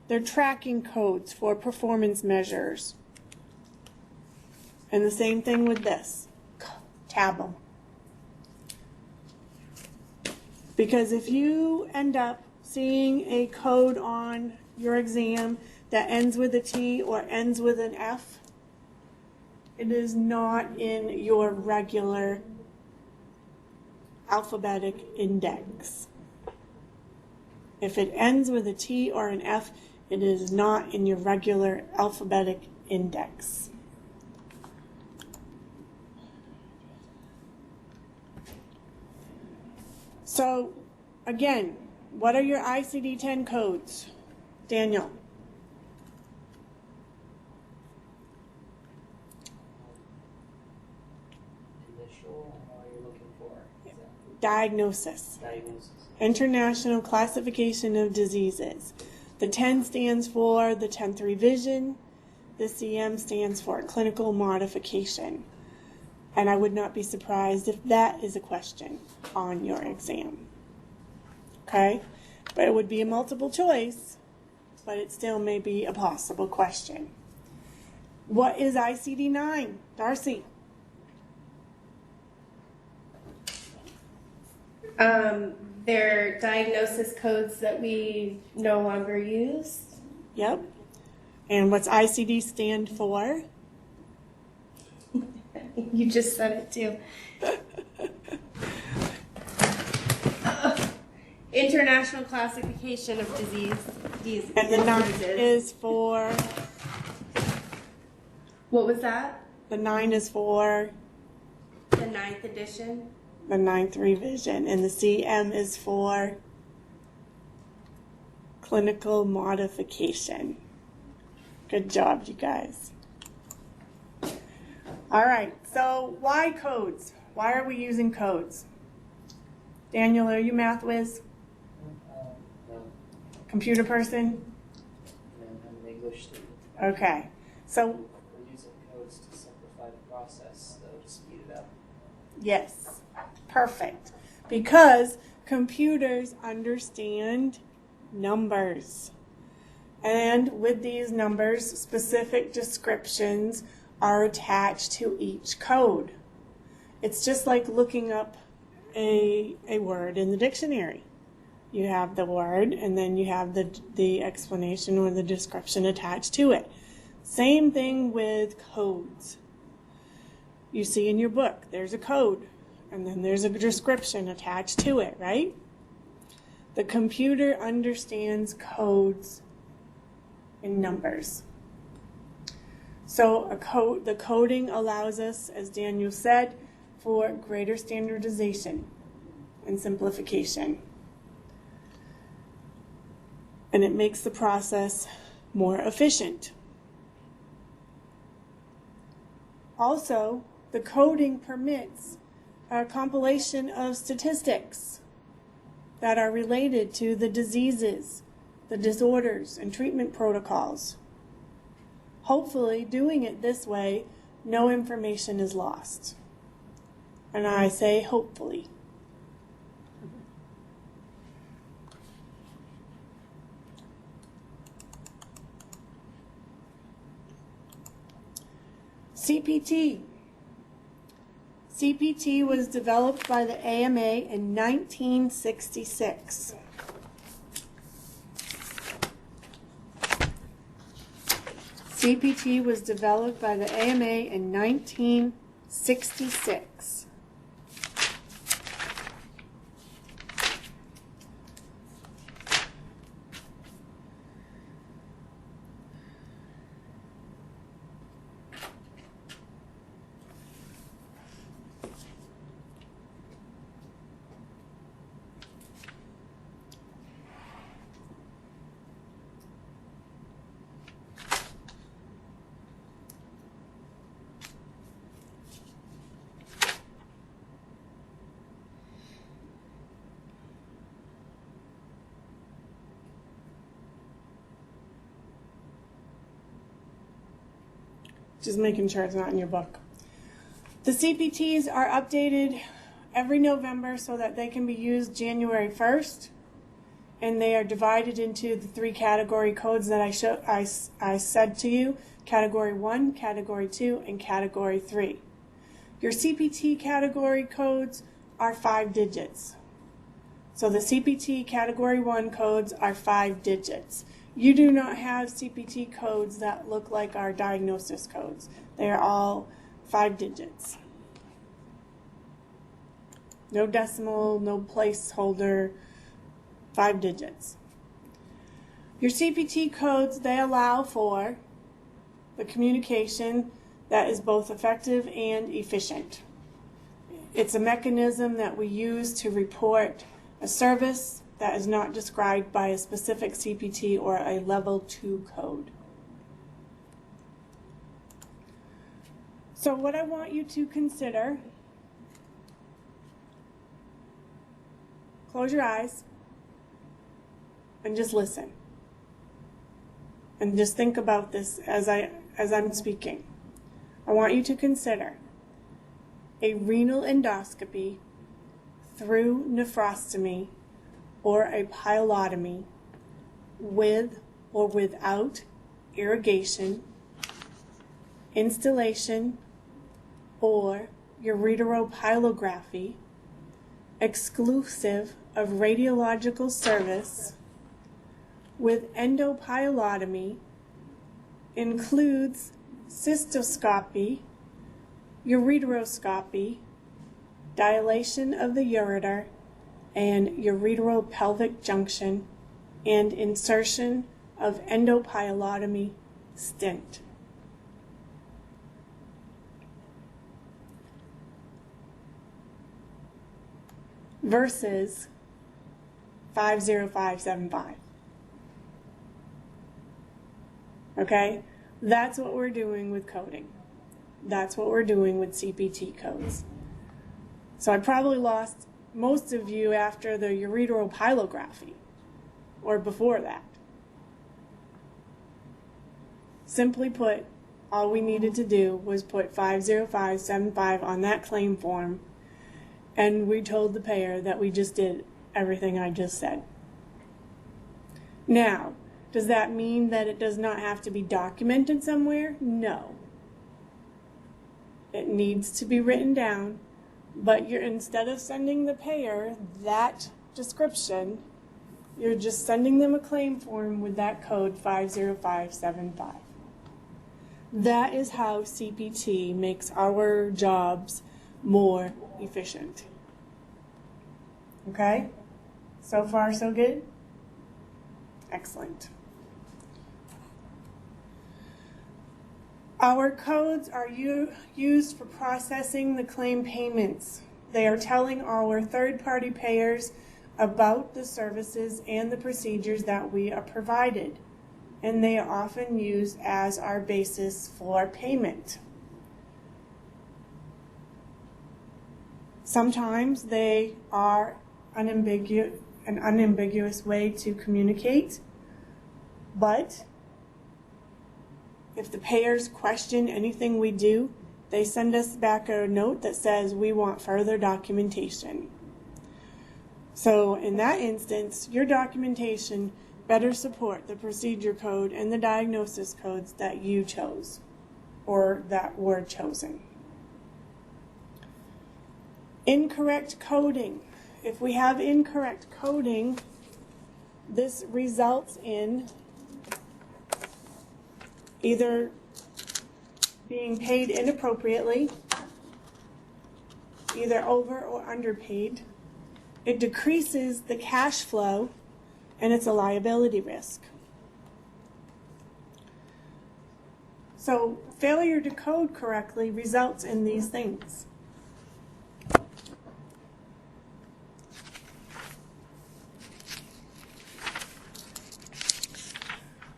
C: They're tracking codes for performance measures. And the same thing with this. Tab them. Because if you end up seeing a code on your exam that ends with a T or ends with an F, it is not in your regular alphabetic index. If it ends with a T or an F, it is not in your regular alphabetic index. So, again, what are your ICD-10 codes? Daniel?
F: are you looking for?
C: Diagnosis.
F: Diagnosis.
C: International Classification of Diseases. The 10 stands for the 10th revision. The CM stands for clinical modification. And I would not be surprised if that is a question on your exam. Okay? But it would be a multiple choice, but it still may be a possible question. What is ICD-9? Darcy?
E: They're diagnosis codes that we no longer use.
C: Yep. And what's ICD stand for?
E: You just said it too. International Classification of Disease.
C: And the 9
E: diseases.
C: is for?
E: What was that?
C: The 9 is for
E: The 9th edition.
C: the 9th revision. And the CM is for clinical modification. Good job, you guys. All right, so why codes? Why are we using codes? Daniel, are you math whiz?
F: No,
C: Computer person?
F: no, I'm an English student.
C: Okay, so
F: We're using codes to simplify the process, though, to speed it up.
C: yes, perfect. Because computers understand numbers. And with these numbers, specific descriptions are attached to each code. It's just like looking up a word in the dictionary. You have the word and then you have the explanation or the description attached to it. Same thing with codes. You see in your book, there's a code and then there's a description attached to it, right? The computer understands codes and numbers. So the coding allows us, as Daniel said, for greater standardization and simplification. And it makes the process more efficient. Also, the coding permits a compilation of statistics that are related to the diseases, the disorders, and treatment protocols. Hopefully, doing it this way, no information is lost. And I say hopefully. CPT. CPT was developed by the AMA in 1966. CPT was developed by the AMA in 1966. Just making sure it's not in your book. The CPTs are updated every November so that they can be used January 1st. And they are divided into the 3 category codes that I said to you. Category 1, Category 2, and Category 3. Your CPT category codes are 5 digits. So the CPT Category 1 codes are 5 digits. You do not have CPT codes that look like our diagnosis codes. They are all 5 digits. No decimal, no placeholder, 5 digits. Your CPT codes, they allow for the communication that is both effective and efficient. It's a mechanism that we use to report a service that is not described by a specific CPT or a level 2 code. So what I want you to consider close your eyes and just listen. And just think about this as I'm speaking. I want you to consider a renal endoscopy through nephrostomy or a pylotomy with or without irrigation, installation, or ureteropylography, exclusive of radiological service, with endopylotomy, includes cystoscopy, ureteroscopy, dilation of the ureter and ureteropelvic junction, and insertion of endopylotomy stent. Versus 50575. Okay? That's what we're doing with coding. That's what we're doing with CPT codes. So I probably lost most of you after the ureteropylography, or before that. Simply put, all we needed to do was put 50575 on that claim form, and we told the payer that we just did everything I just said. Now, does that mean that it does not have to be documented somewhere? No. It needs to be written down, but instead of sending the payer that description, you're just sending them a claim form with that code 50575. That is how CPT makes our jobs more efficient. Okay? So far, so good? Excellent. Our codes are used for processing the claim payments. They are telling our third-party payers about the services and the procedures that we are provided, and they are often used as our basis for payment. Sometimes they are an unambiguous way to communicate, but if the payers question anything we do, they send us back a note that says we want further documentation. So in that instance, your documentation better support the procedure code and the diagnosis codes that you chose or that were chosen. Incorrect coding. If we have incorrect coding, this results in either being paid inappropriately, either over or underpaid. It decreases the cash flow, and it's a liability risk. So failure to code correctly results in these things.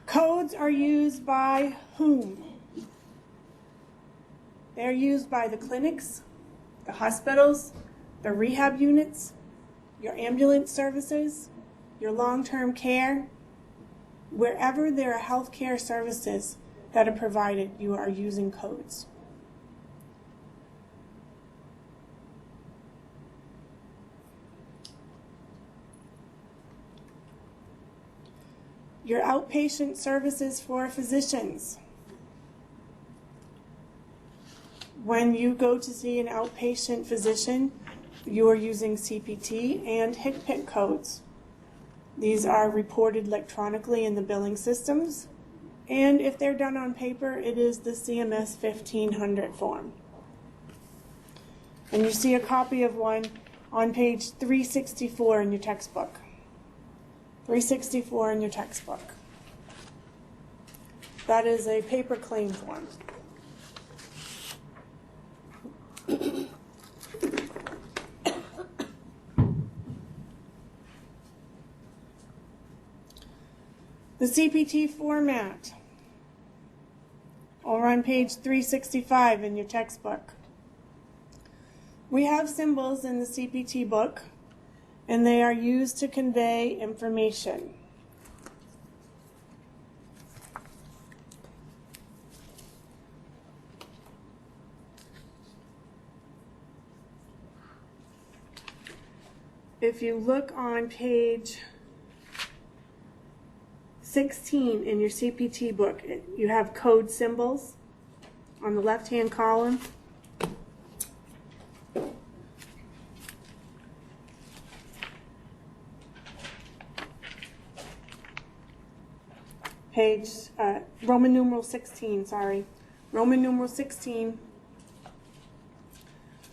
C: Codes are used by whom? They're used by the clinics, the hospitals, the rehab units, your ambulance services, your long-term care. Wherever there are healthcare services that are provided, you are using codes. Your outpatient services for physicians. When you go to see an outpatient physician, you are using CPT and HCPCS codes. These are reported electronically in the billing systems, and if they're done on paper, it is the CMS 1500 form. And you see a copy of one on page 364 in your textbook. 364 in your textbook. That is a paper claim form. The CPT format, over on page 365 in your textbook. We have symbols in the CPT book, and they are used to convey information. If you look on page 16 in your CPT book, you have code symbols on the left-hand column. Page, Roman numeral 16, sorry. Roman numeral 16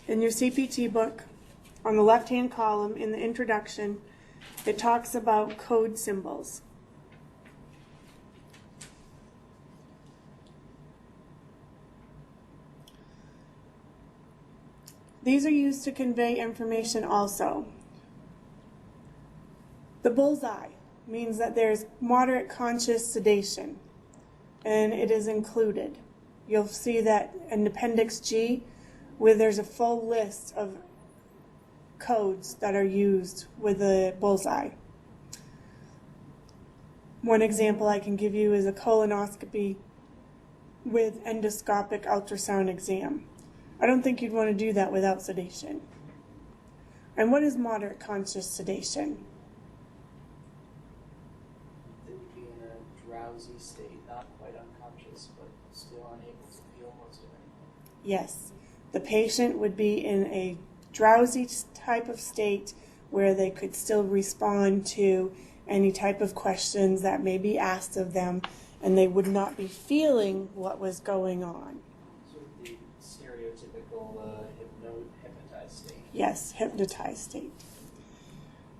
C: in your CPT book, on the left-hand column in the introduction, it talks about code symbols. These are used to convey information also. The bullseye means that there's moderate conscious sedation, and it is included. You'll see that in Appendix G, where there's a full list of codes that are used with the bullseye. One example I can give you is a colonoscopy with endoscopic ultrasound exam. I don't think you'd want to do that without sedation. And what is moderate conscious sedation?
F: That you'd be in a drowsy state, not quite unconscious, but still unable to feel most of anything.
C: Yes, the patient would be in a drowsy type of state where they could still respond to any type of questions that may be asked of them, and they would not be feeling what was going on.
F: Sort of the stereotypical hypnotized state.
C: Yes, hypnotized state.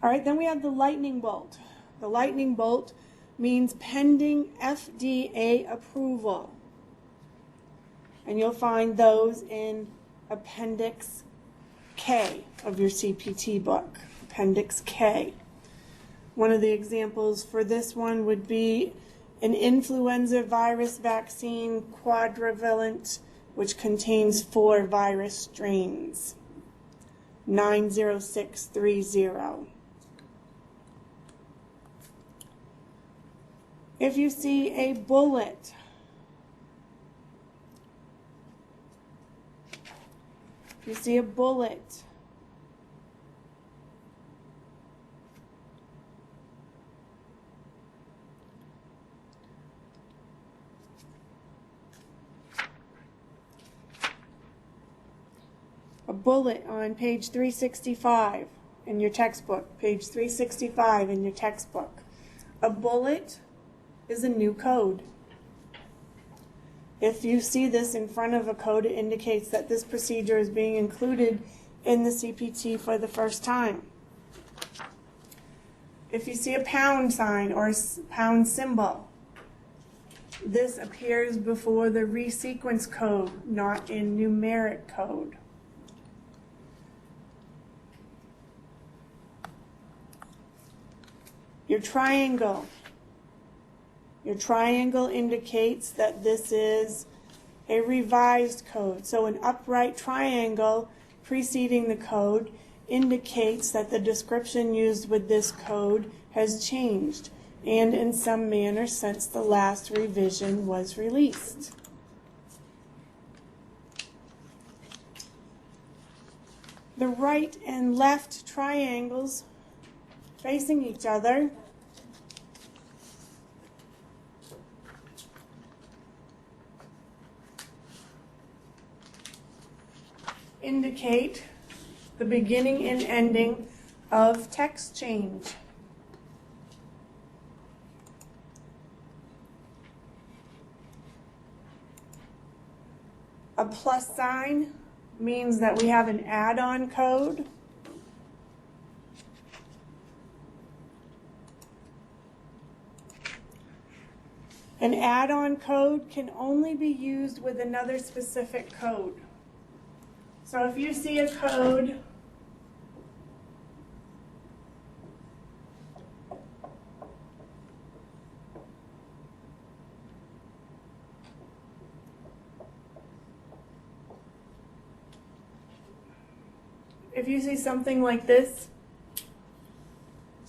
C: All right, then we have the lightning bolt. The lightning bolt means pending FDA approval. And you'll find those in Appendix K of your CPT book, Appendix K. One of the examples for this one would be an influenza virus vaccine quadrivalent, which contains 4 virus strains, 90630. If you see a bullet, a bullet on page 365 in your textbook, page 365 in your textbook. A bullet is a new code. If you see this in front of a code, it indicates that this procedure is being included in the CPT for the first time. If you see a pound sign or a pound symbol, this appears before the resequence code, not in numeric code. Your triangle. Your triangle indicates that this is a revised code. So an upright triangle preceding the code indicates that the description used with this code has changed, and in some manner since the last revision was released. The right and left triangles facing each other indicate the beginning and ending of text change. A plus sign means that we have an add-on code. An add-on code can only be used with another specific code. So if you see a code if you see something like this,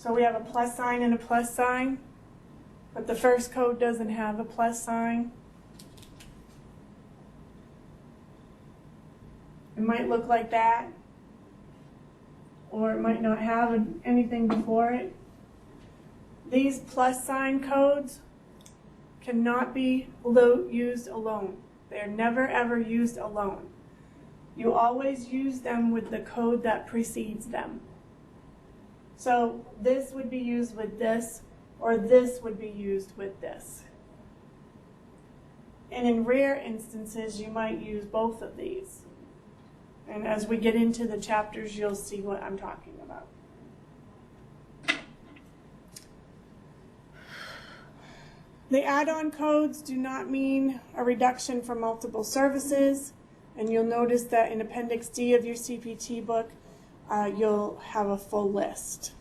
C: So we have a plus sign and a plus sign, but the first code doesn't have a plus sign. It might look like that, or it might not have anything before it. These plus sign codes cannot be used alone. They're never ever used alone. You always use them with the code that precedes them. So this would be used with this, or this would be used with this. And in rare instances, you might use both of these. And as we get into the chapters, you'll see what I'm talking about. The add-on codes do not mean a reduction for multiple services. And you'll notice that in Appendix D of your CPT book, you'll have a full list.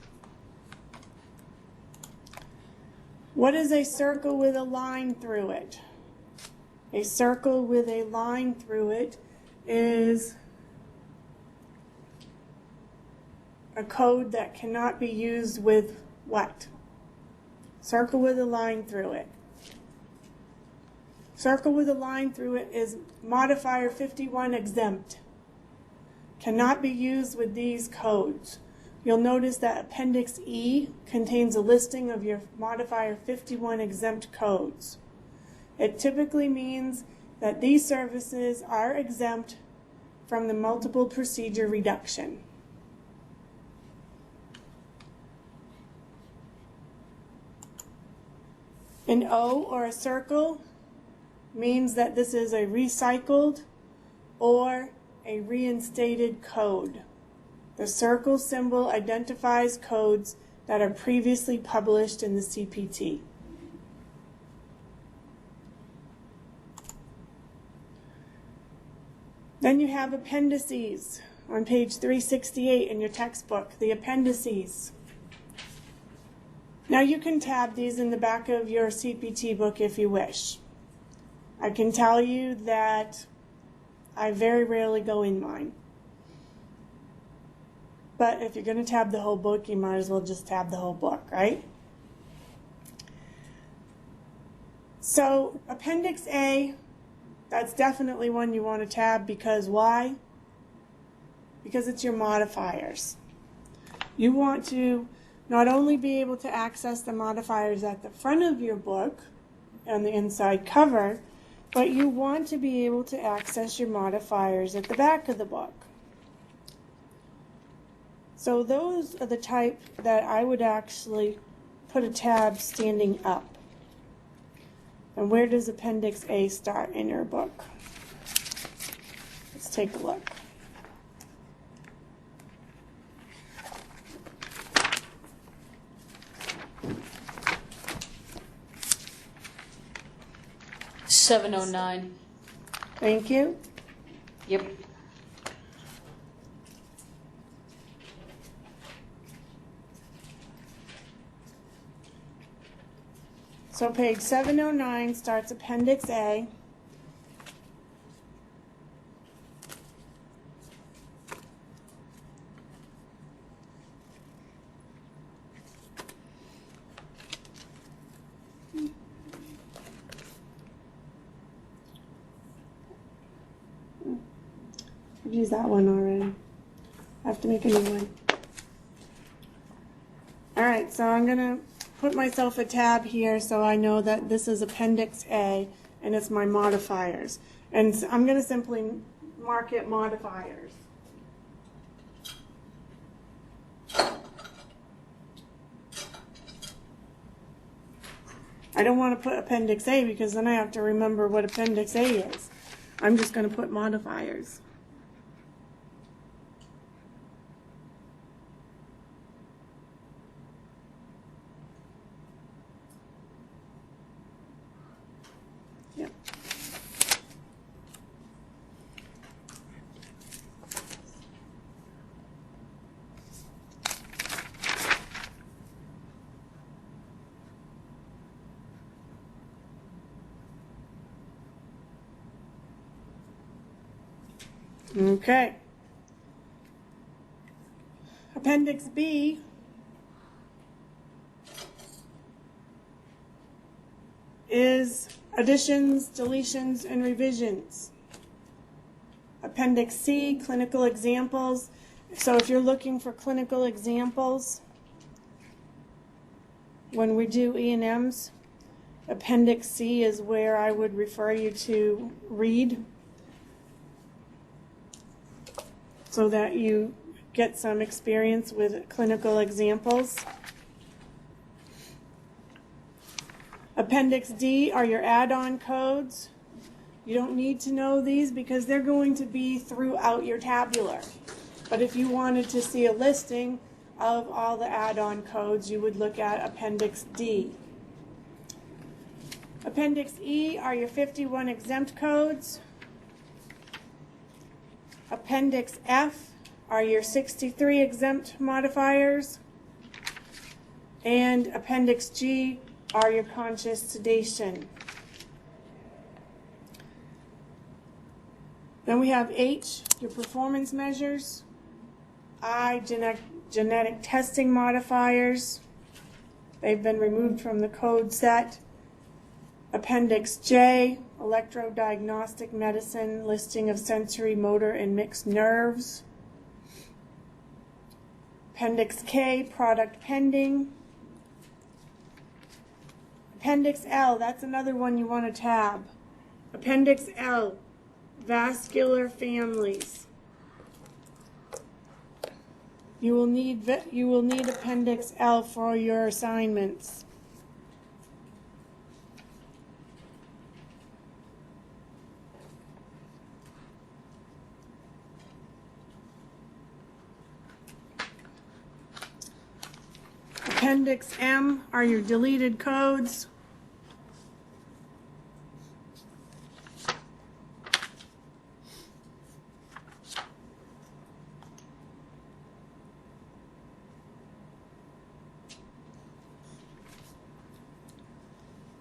C: What is a circle with a line through it? A circle with a line through it is a code that cannot be used with what? Circle with a line through it. Circle with a line through it is modifier 51 exempt. Cannot be used with these codes. You'll notice that Appendix E contains a listing of your modifier 51 exempt codes. It typically means that these services are exempt from the multiple procedure reduction. An O or a circle means that this is a recycled or a reinstated code. The circle symbol identifies codes that are previously published in the CPT. Then you have appendices on page 368 in your textbook, the appendices. Now you can tab these in the back of your CPT book if you wish. I can tell you that I very rarely go in mine. But if you're going to tab the whole book, you might as well just tab the whole book, right? So Appendix A, that's definitely one you want to tab because why? Because it's your modifiers. You want to not only be able to access the modifiers at the front of your book on the inside cover, but you want to be able to access your modifiers at the back of the book. So those are the type that I would actually put a tab standing up. And where does Appendix A start in your book? Let's take a look.
B: $709.
C: Thank you.
B: Yep.
C: So page 709 starts Appendix A. I've used that one already. I have to make a new one. All right, so I'm going to put myself a tab here so I know that this is Appendix A and it's my modifiers. And so I'm going to simply mark it modifiers. I don't want to put Appendix A because then I have to remember what Appendix A is. I'm just going to put modifiers. Yep. Okay. Appendix B is additions, deletions, and revisions. Appendix C, clinical examples. So if you're looking for clinical examples, when we do E&Ms, Appendix C is where I would refer you to read so that you get some experience with clinical examples. Appendix D are your add-on codes. You don't need to know these because they're going to be throughout your tabular. But if you wanted to see a listing of all the add-on codes, you would look at Appendix D. Appendix E are your 51 exempt codes. Appendix F are your 63 exempt modifiers. And Appendix G are your conscious sedation. Then we have H, your performance measures. I, genetic testing modifiers. They've been removed from the code set. Appendix J, electrodiagnostic medicine, listing of sensory, motor, and mixed nerves. Appendix K, product pending. Appendix L, that's another one you want to tab. Appendix L, vascular families. You will need Appendix L for your assignments. Appendix M are your deleted codes.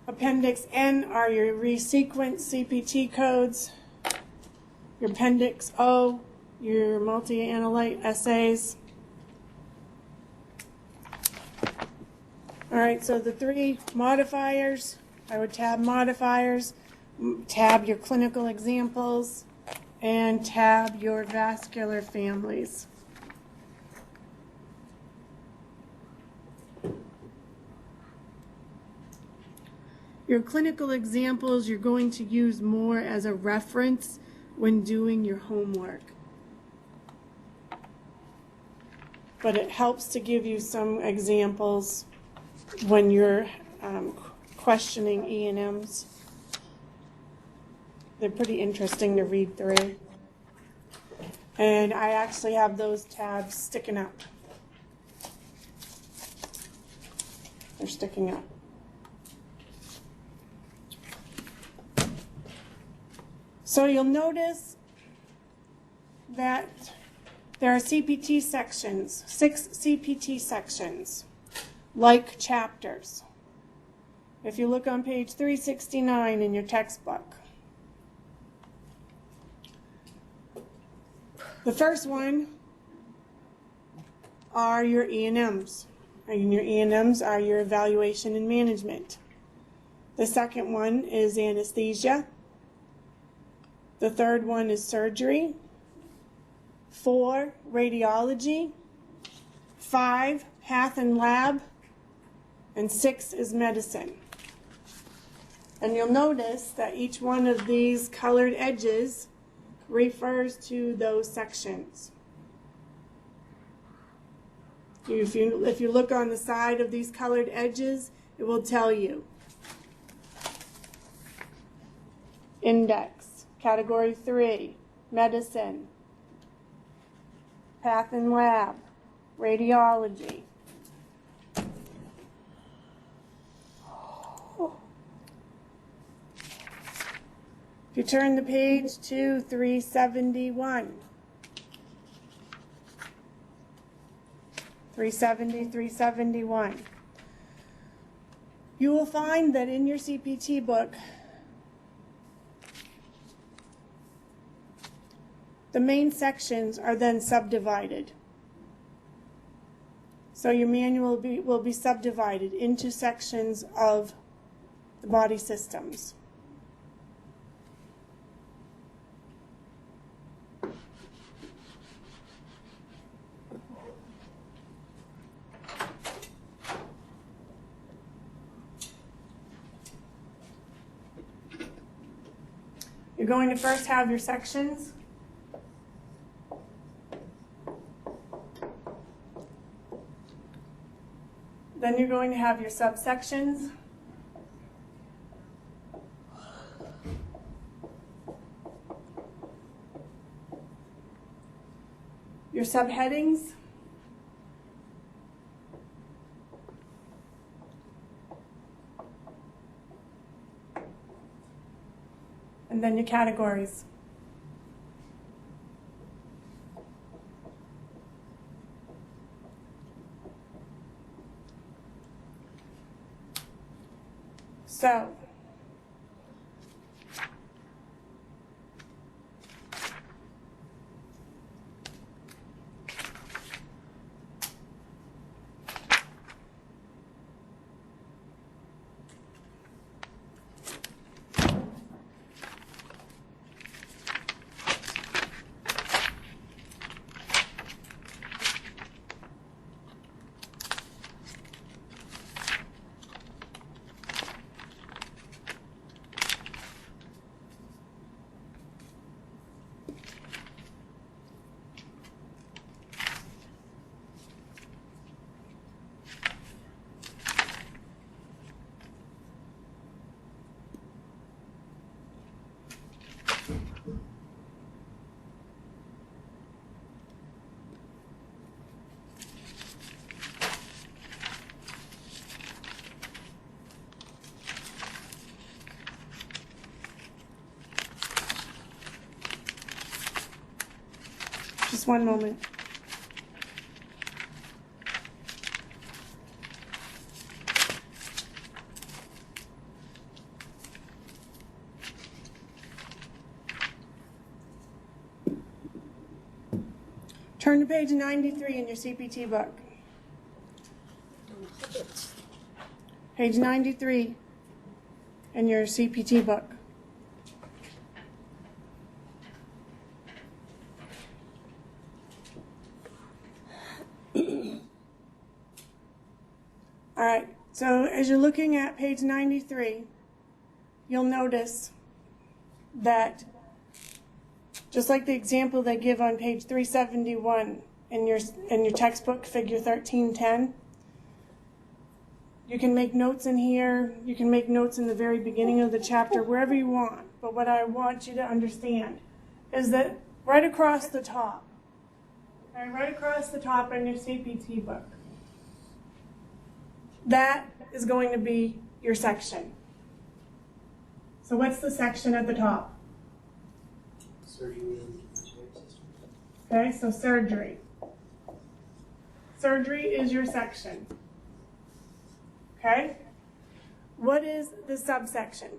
C: Appendix N are your resequenced CPT codes. Your Appendix O, your multi-analyte assays. All right, so the three modifiers, I would tab modifiers, tab your clinical examples, and tab your vascular families. Your clinical examples you're going to use more as a reference when doing your homework. But it helps to give you some examples when you're questioning E&Ms. They're pretty interesting to read through. And I actually have those tabs sticking up. They're sticking up. So you'll notice that there are CPT sections, 6 CPT sections, like chapters. If you look on page 369 in your textbook. The first one are your E&Ms. And your E&Ms are your evaluation and management. The second one is anesthesia. The third one is surgery. 4, radiology. 5, path and lab. And 6 is medicine. And you'll notice that each one of these colored edges refers to those sections. If you look on the side of these colored edges, it will tell you. Index. Category 3, medicine, path and lab, radiology. If you turn the page to 371, 371, you will find that in your CPT book, the main sections are then subdivided. So your manual will be subdivided into sections of the body systems. You're going to first have your sections. Then you're going to have your subsections. Your subheadings. And then your categories. So, just one moment. Turn to page 93 in your CPT book. Page 93 in your CPT book. All right, so as you're looking at page 93, you'll notice that just like the example they give on page 371 in your textbook, figure 1310, you can make notes in here, you can make notes in the very beginning of the chapter, wherever you want. But what I want you to understand is that right across the top, okay, right across the top in your CPT book, that is going to be your section. So what's the section at the top?
F: Surgery and ventilator system.
C: Okay, so surgery. Surgery is your section. Okay? What is the subsection?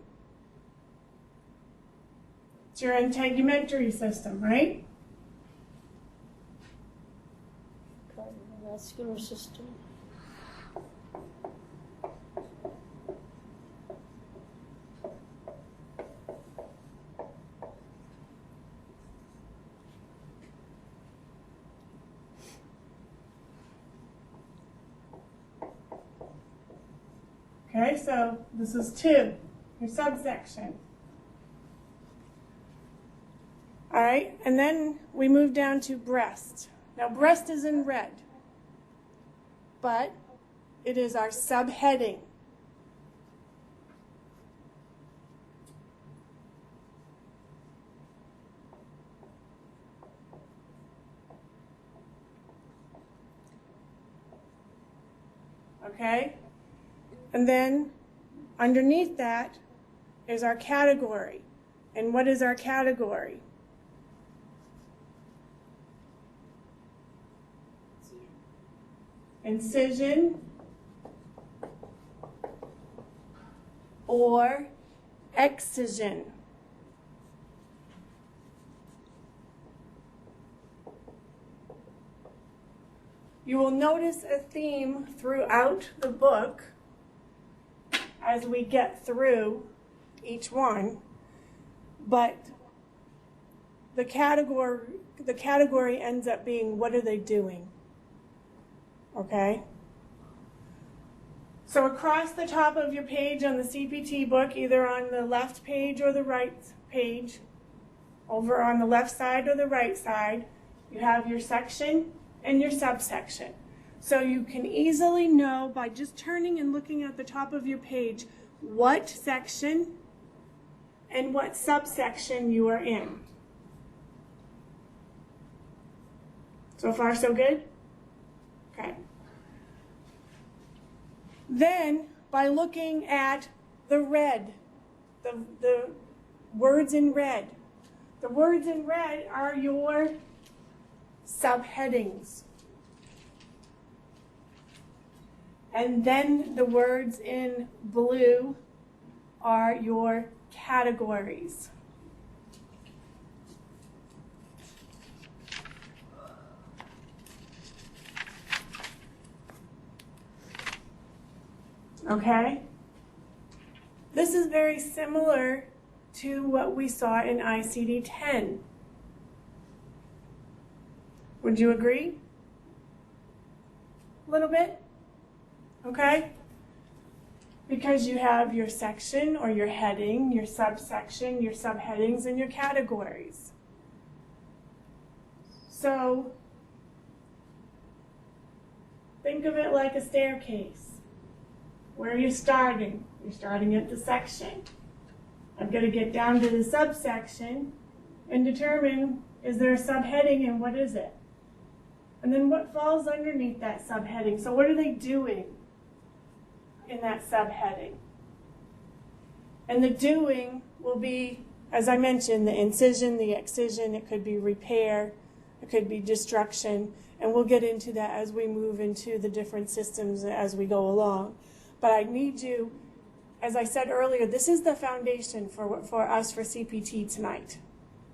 C: It's your integumentary system, right?
A: Cardiovascular system.
C: Okay, so this is 2, your subsection. All right, and then we move down to breast. Now, breast is in red, but it is our subheading. Okay? And then underneath that is our category. And what is our category? Incision or excision. You will notice a theme throughout the book as we get through each one, but the category ends up being, what are they doing? Okay? So across the top of your page on the CPT book, either on the left page or the right page, over on the left side or the right side, you have your section and your subsection. So you can easily know by just turning and looking at the top of your page what section and what subsection you are in. So far, so good? Okay. Then, by looking at the red, the words in red, the words in red are your subheadings. And then the words in blue are your categories. Okay? This is very similar to what we saw in ICD-10. Would you agree? A little bit? Okay? Because you have your section or your heading, your subsection, your subheadings, and your categories. So, think of it like a staircase. Where are you starting? You're starting at the section. I've got to get down to the subsection and determine, is there a subheading and what is it? And then what falls underneath that subheading? So what are they doing in that subheading? And the doing will be, as I mentioned, the incision, the excision, it could be repair, it could be destruction, and we'll get into that as we move into the different systems as we go along. But I need you, as I said earlier, this is the foundation for us for CPT tonight.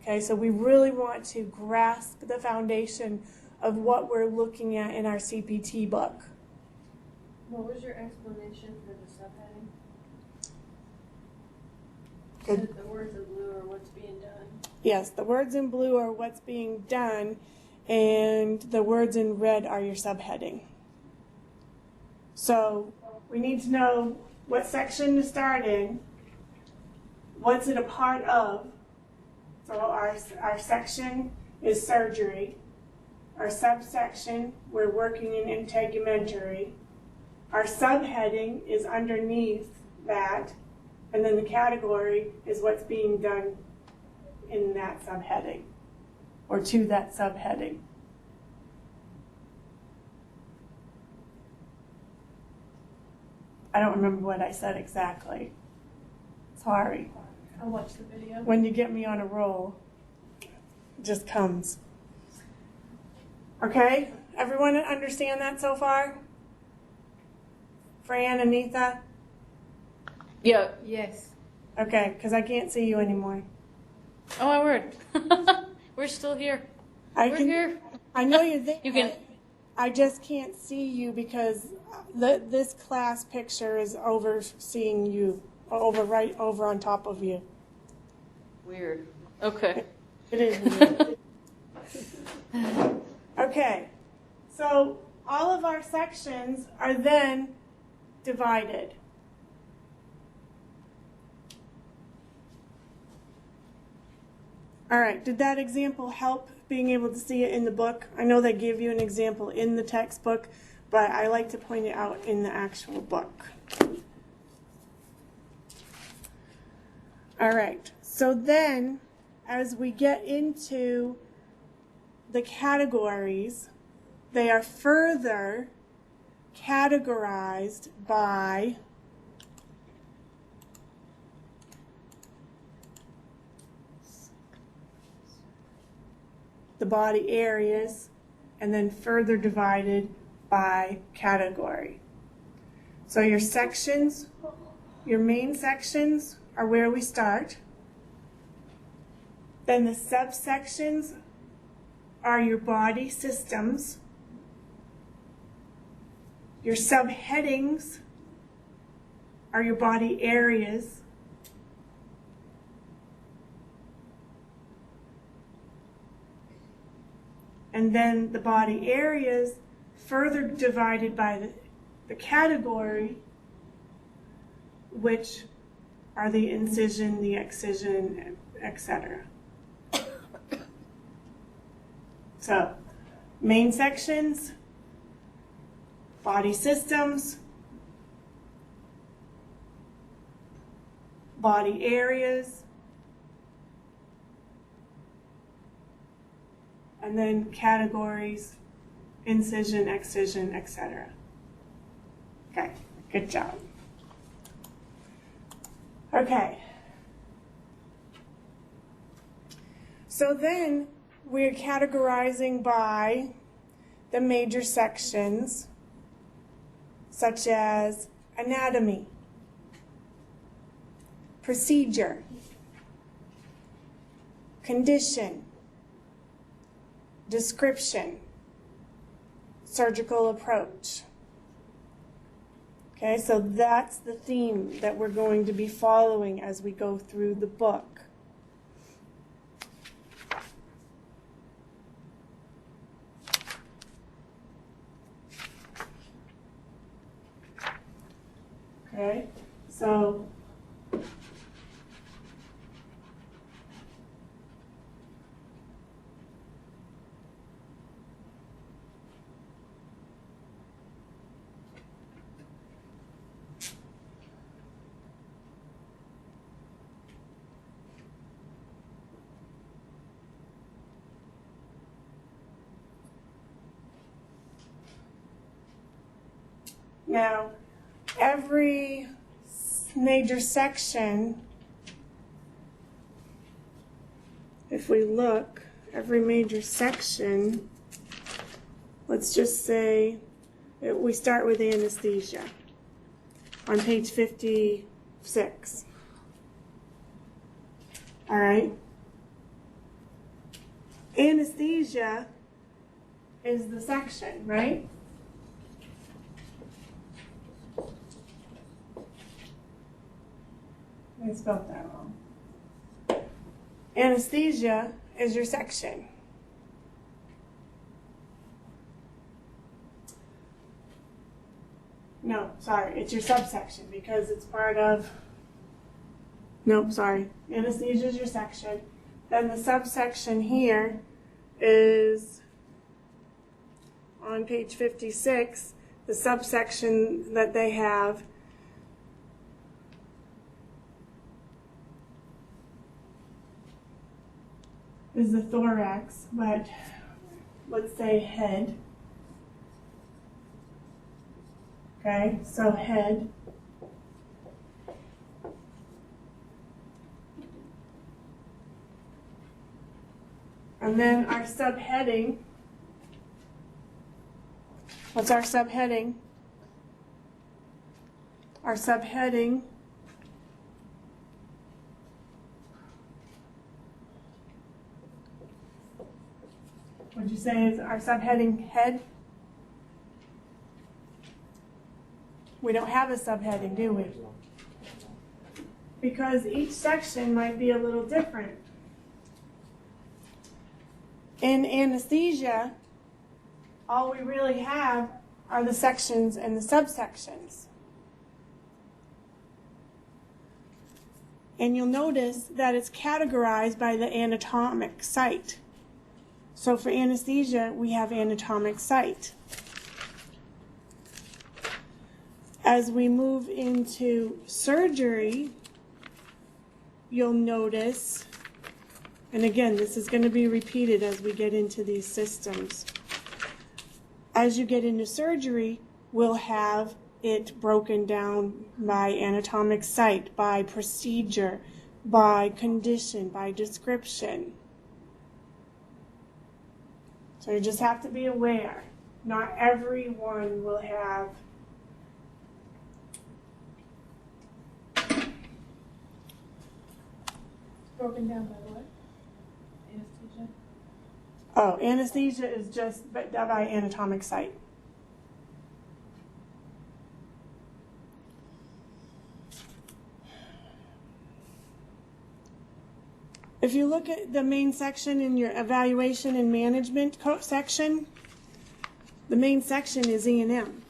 C: Okay, so we really want to grasp the foundation of what we're looking at in our CPT book.
G: What was your explanation for the subheading?
C: Good.
G: Said the words in blue are what's being done.
C: Yes, the words in blue are what's being done, and the words in red are your subheading. So we need to know what section to start in, what's it a part of. So our section is surgery. Our subsection, we're working in integumentary. Our subheading is underneath that, and then the category is what's being done in that subheading, or to that subheading. I don't remember what I said exactly. Sorry.
G: I'll watch the video.
C: When you get me on a roll, it just comes. Okay? Everyone understand that so far? Fran, Anitha?
B: Yeah.
D: Yes.
C: Okay, because I can't see you anymore.
B: Oh, my word. We're still here. We're here.
C: I know you're there.
B: You can.
C: I just can't see you because this class picture is overseeing you, right over on top of you.
B: Weird. Okay.
C: It is weird. Okay, so all of our sections are then divided. All right, did that example help being able to see it in the book? I know they give you an example in the textbook, but I like to point it out in the actual book. All right, so then as we get into the categories, they are further categorized by the body areas and then further divided by category. So your sections, your main sections are where we start. Then the subsections are your body systems. Your subheadings are your body areas. And then the body areas further divided by the category, which are the incision, the excision, etc. So, main sections, body systems, body areas, and then categories, incision, excision, etc. Okay, good job. Okay. So then we're categorizing by the major sections, such as anatomy, procedure, condition, description, surgical approach. Okay, so that's the theme that we're going to be following as we go through the book. Okay, so now, every major section, if we look, every major section, let's just say we start with anesthesia on page 56. All right? Anesthesia is the section, right? I spelled that wrong. Anesthesia is your section. No, sorry, it's your subsection because it's part of, nope, sorry. Anesthesia is your section. Then the subsection here is on page 56, the subsection that they have is the thorax, but let's say head. Okay, so head. And then our subheading. What's our subheading? Our subheading would you say is our subheading head? We don't have a subheading, do we? Because each section might be a little different. In anesthesia, all we really have are the sections and the subsections. And you'll notice that it's categorized by the anatomic site. So for anesthesia, we have anatomic site. As we move into surgery, you'll notice, and again, this is going to be repeated as we get into these systems. As you get into surgery, we'll have it broken down by anatomic site, by procedure, by condition, by description. So you just have to be aware. Not everyone will have
G: Broken down by what? Anesthesia?
C: Oh, anesthesia is just by anatomic site. If you look at the main section in your evaluation and management section, the main section is E&M.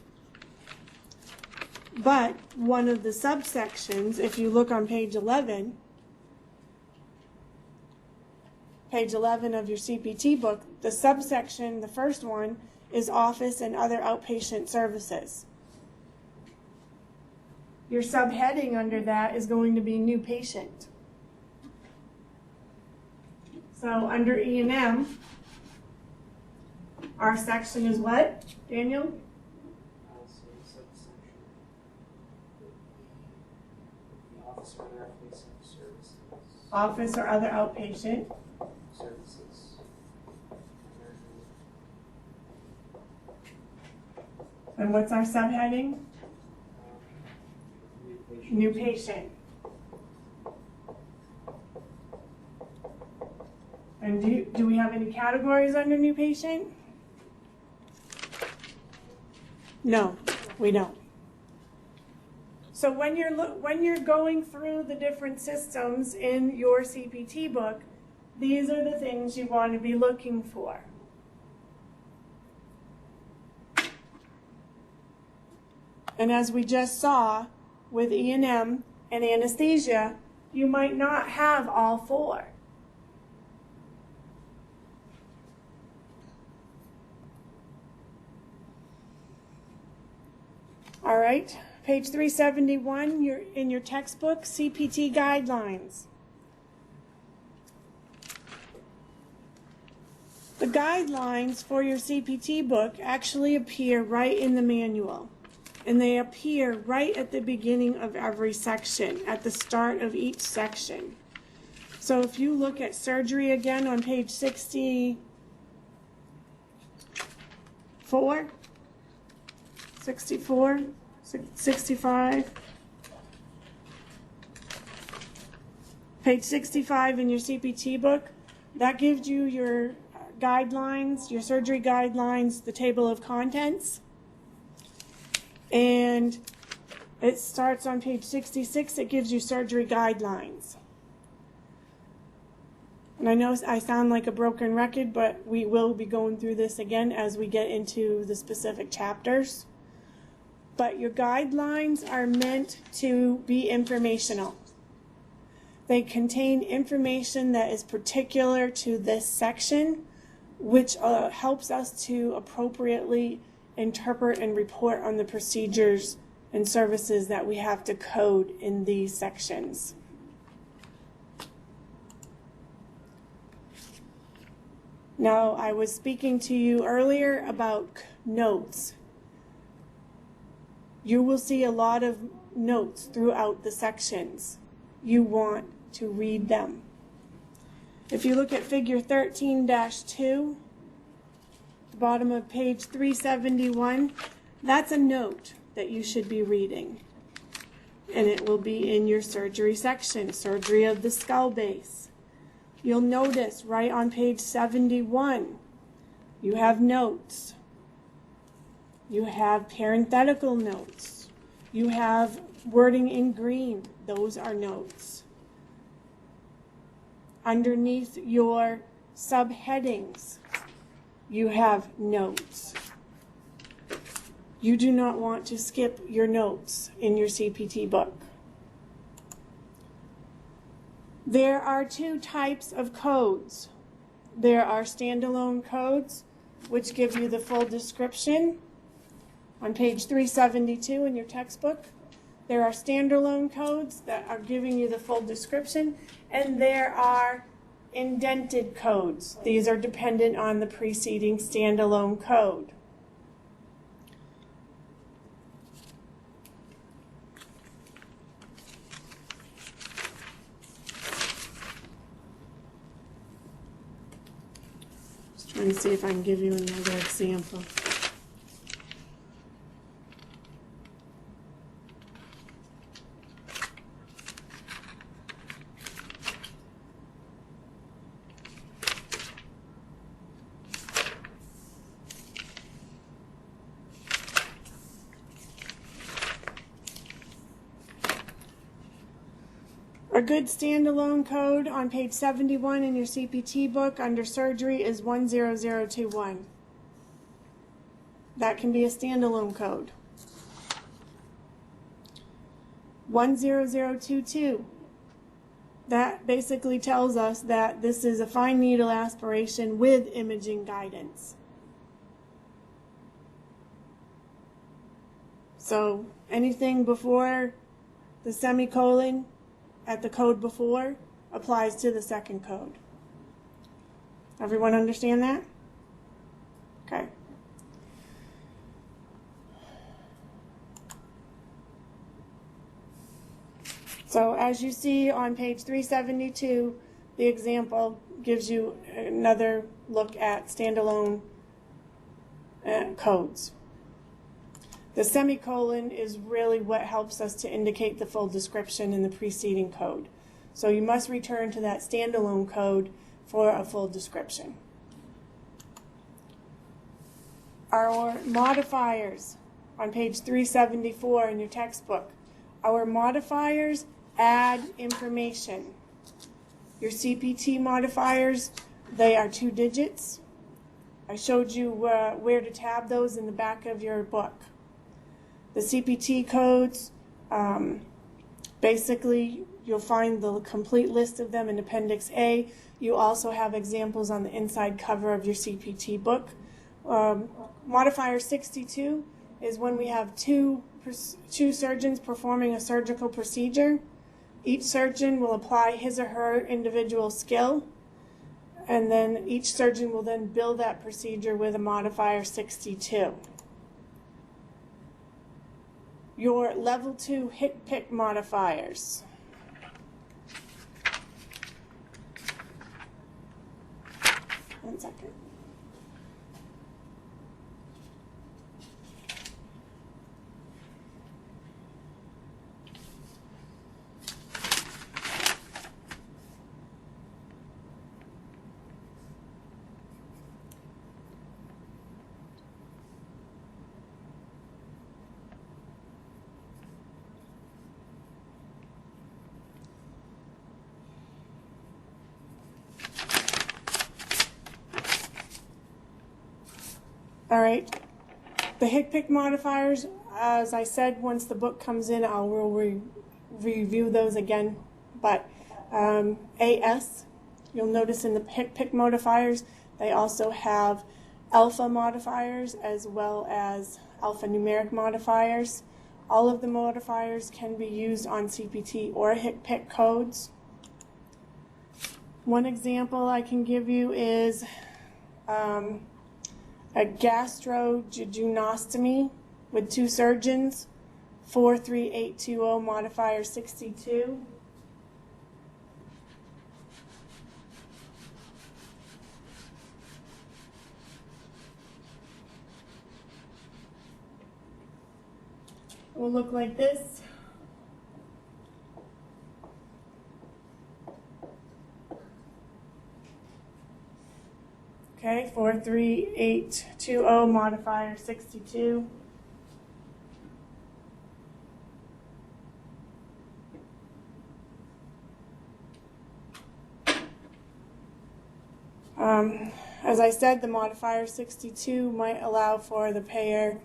C: But one of the subsections, if you look on page 11 of your CPT book, the subsection, the first one, is office and other outpatient services. Your subheading under that is going to be new patient. So under E&M, our section is what, Daniel?
F: Also, subsection the office or other outpatient services.
C: Office or other outpatient.
F: Services.
C: And what's our subheading?
F: New patient.
C: New patient. And do we have any categories under new patient? No, we don't. So when you're going through the different systems in your CPT book, these are the things you want to be looking for. And as we just saw with E&M and anesthesia, you might not have all four. All right, page 371, you're in your textbook, CPT guidelines. The guidelines for your CPT book actually appear right in the manual, and they appear right at the beginning of every section, at the start of each section. So if you look at surgery again on page 64, 65, page 65 in your CPT book, that gives you your guidelines, your surgery guidelines, the table of contents. And it starts on page 66, it gives you surgery guidelines. And I know I sound like a broken record, but we will be going through this again as we get into the specific chapters. But your guidelines are meant to be informational. They contain information that is particular to this section, which helps us to appropriately interpret and report on the procedures and services that we have to code in these sections. Now, I was speaking to you earlier about notes. You will see a lot of notes throughout the sections. You want to read them. If you look at figure 13-2, the bottom of page 371, that's a note that you should be reading. And it will be in your surgery section, surgery of the skull base. You'll notice right on page 71, you have notes. You have parenthetical notes. You have wording in green. Those are notes. Underneath your subheadings, you have notes. You do not want to skip your notes in your CPT book. There are two types of codes. There are standalone codes, which give you the full description on page 372 in your textbook. There are standalone codes that are giving you the full description, and there are indented codes. These are dependent on the preceding standalone code. Just trying to see if I can give you another example. A good standalone code on page 71 in your CPT book under surgery is 10021. That can be a standalone code. 10022. That basically tells us that this is a fine needle aspiration with imaging guidance. So anything before the semicolon at the code before applies to the second code. Everyone understand that? Okay. So as you see on page 372, the example gives you another look at standalone codes. The semicolon is really what helps us to indicate the full description in the preceding code. So you must return to that standalone code for a full description. Our modifiers on page 374 in your textbook. Our modifiers add information. Your CPT modifiers, they are 2 digits. I showed you where to tab those in the back of your book. The CPT codes, basically you'll find the complete list of them in Appendix A. You also have examples on the inside cover of your CPT book. Modifier 62 is when we have two surgeons performing a surgical procedure. Each surgeon will apply his or her individual skill, and then each surgeon will then bill that procedure with a modifier 62. Your level 2 HCPC modifiers. One second. All right, the HCPC modifiers, as I said, once the book comes in, I will review those again. But AS, you'll notice in the HCPC modifiers, they also have alpha modifiers as well as alphanumeric modifiers. All of the modifiers can be used on CPT or HCPC codes. One example I can give you is a gastrojejunostomy with 2 surgeons, 43820 modifier 62. It will look like this. Okay, 43820 modifier 62. As I said, the modifier 62 might allow for the payer,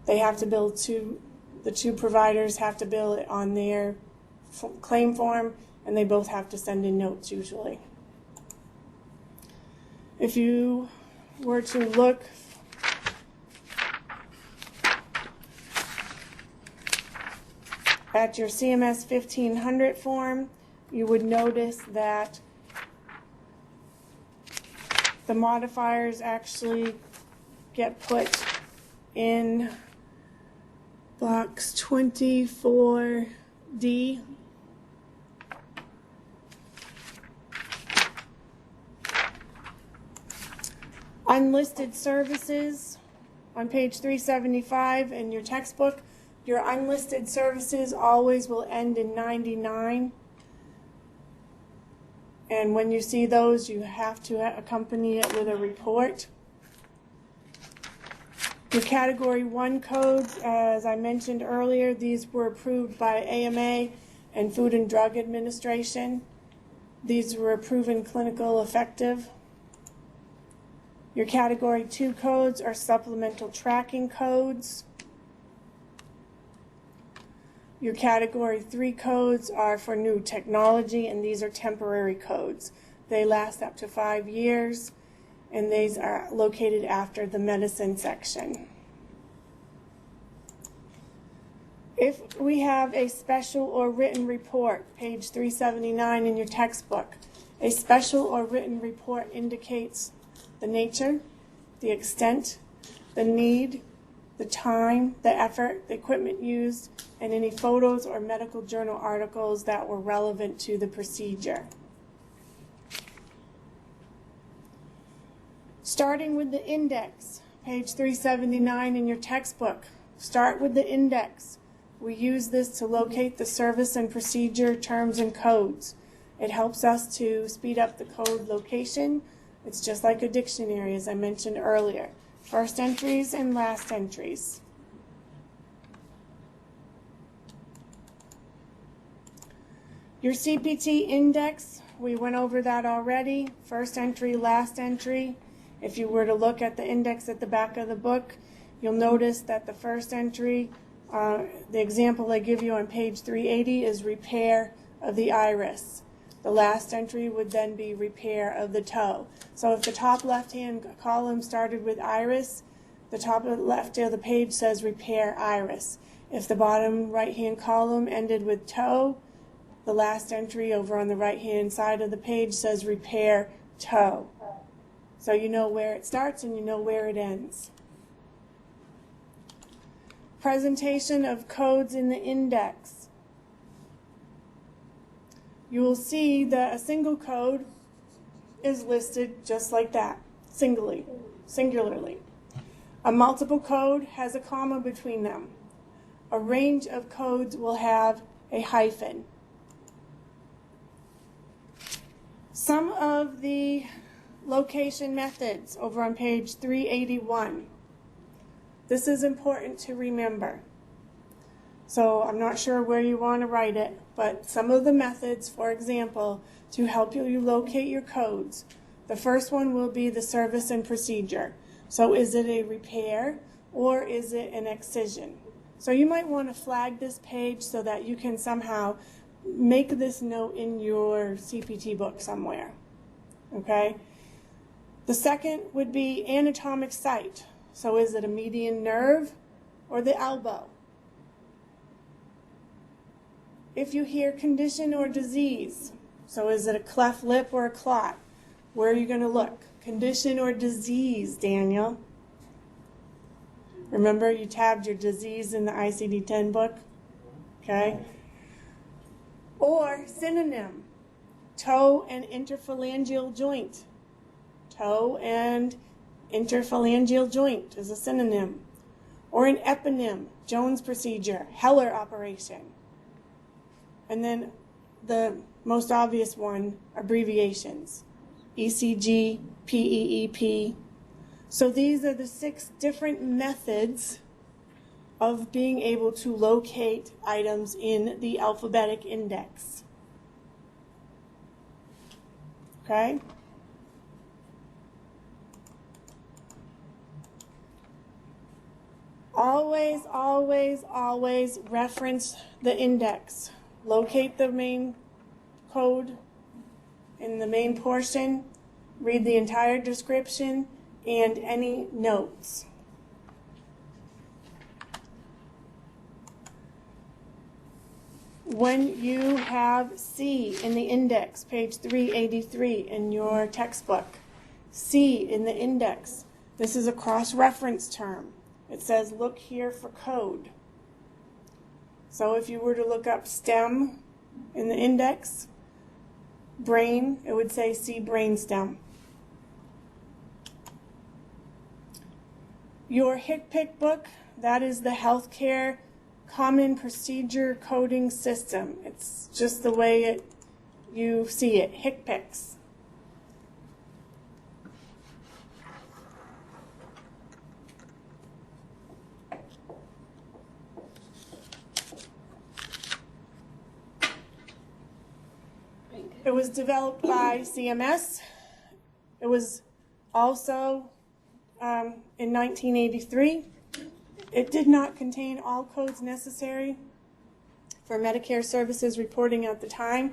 C: they have to bill the two providers have to bill it on their claim form, and they both have to send in notes usually. If you were to look at your CMS 1500 form, you would notice that the modifiers actually get put in box 24D. Unlisted services on page 375 in your textbook. Your unlisted services always will end in 99. And when you see those, you have to accompany it with a report. Your Category 1 codes, as I mentioned earlier, these were approved by AMA and Food and Drug Administration. These were proven clinical effective. Your Category 2 codes are supplemental tracking codes. Your Category 3 codes are for new technology, and these are temporary codes. They last up to 5 years, and these are located after the medicine section. If we have a special or written report, page 379 in your textbook, a special or written report indicates the nature, the extent, the need, the time, the effort, the equipment used, and any photos or medical journal articles that were relevant to the procedure. Starting with the index, page 379 in your textbook. Start with the index. We use this to locate the service and procedure terms and codes. It helps us to speed up the code location. It's just like a dictionary, as I mentioned earlier. First entries and last entries. Your CPT index, we went over that already. First entry, last entry. If you were to look at the index at the back of the book, you'll notice that the first entry, the example I give you on page 380 is repair of the iris. The last entry would then be repair of the toe. So if the top left-hand column started with iris, the top left of the page says repair iris. If the bottom right-hand column ended with toe, the last entry over on the right-hand side of the page says repair toe. So you know where it starts and you know where it ends. Presentation of codes in the index. You will see that a single code is listed just like that, singularly. A multiple code has a comma between them. A range of codes will have a hyphen. Some of the location methods over on page 381. This is important to remember. So I'm not sure where you want to write it, but some of the methods, for example, to help you locate your codes. The first one will be the service and procedure. So is it a repair or is it an excision? So you might want to flag this page so that you can somehow make this note in your CPT book somewhere. Okay? The second would be anatomic site. So is it a median nerve or the elbow? If you hear condition or disease, so is it a cleft lip or a clot? Where are you going to look? Condition or disease, Daniel? Remember you tabbed your disease in the ICD-10 book? Okay? Or synonym, toe and interphalangeal joint. Toe and interphalangeal joint is a synonym. Or an eponym, Jones procedure, Heller operation. And then the most obvious one, abbreviations, ECG, PEEP. So these are the 6 different methods of being able to locate items in the alphabetic index. Okay? Always, always, always reference the index. Locate the main code in the main portion, read the entire description, and any notes. When you have C in the index, page 383 in your textbook, C in the index, this is a cross-reference term. It says look here for code. So if you were to look up STEM in the index, brain, it would say see brainstem. Your HCPC book, that is the Healthcare Common Procedure Coding System. It's just the way you see it, HCPCs. It was developed by CMS. It was also in 1983. It did not contain all codes necessary for Medicare services reporting at the time.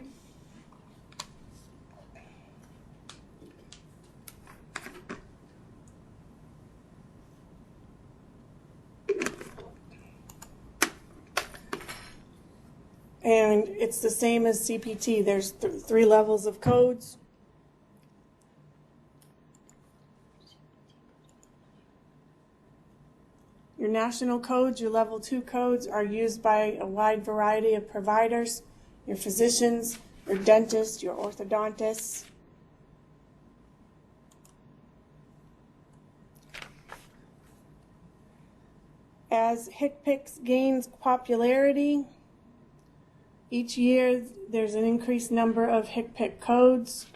C: And it's the same as CPT. There's three levels of codes. Your national codes, your level 2 codes, are used by a wide variety of providers, your physicians, your dentists, your orthodontists. As HCPCS gains popularity, each year there's an increased number of HCPCS codes.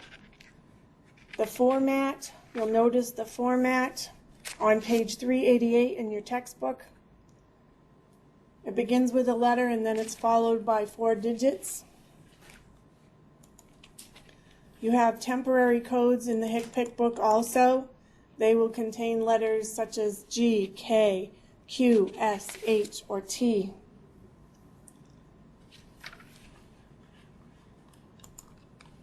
C: The format, you'll notice the format on page 388 in your textbook. It begins with a letter and then it's followed by 4 digits. You have temporary codes in the HCPCS book also. They will contain letters such as G, K, Q, S, H, or T.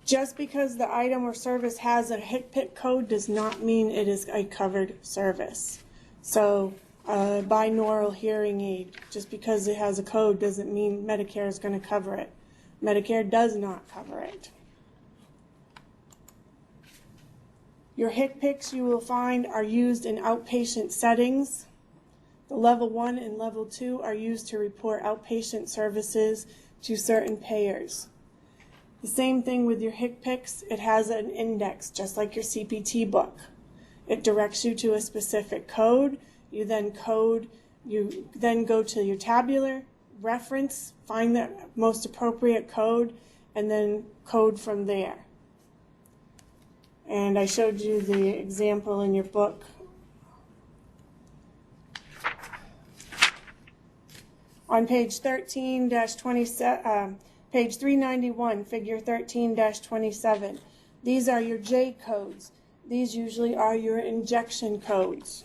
C: Just because the item or service has a HCPCS code does not mean it is a covered service. So a binaural hearing aid, just because it has a code doesn't mean Medicare is going to cover it. Medicare does not cover it. Your HCPCS you will find are used in outpatient settings. The level 1 and level 2 are used to report outpatient services to certain payers. The same thing with your HCPCS, it has an index, just like your CPT book. It directs you to a specific code. You then go to your tabular, reference, find the most appropriate code, and then code from there. And I showed you the example in your book. On page 13-27, page 391, figure 13-27. These are your J codes. These usually are your injection codes.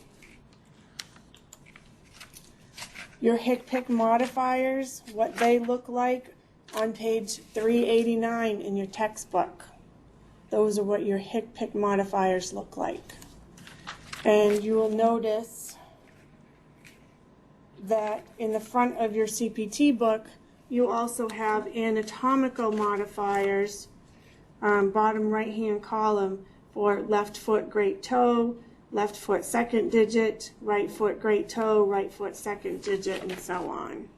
C: Your HCPCS modifiers, what they look like on page 389 in your textbook. Those are what your HCPCS modifiers look like. And you will notice that in the front of your CPT book, you also have anatomical modifiers, bottom right-hand column, for left foot, great toe, left foot, second digit, right foot, great toe, right foot, second digit, and so on.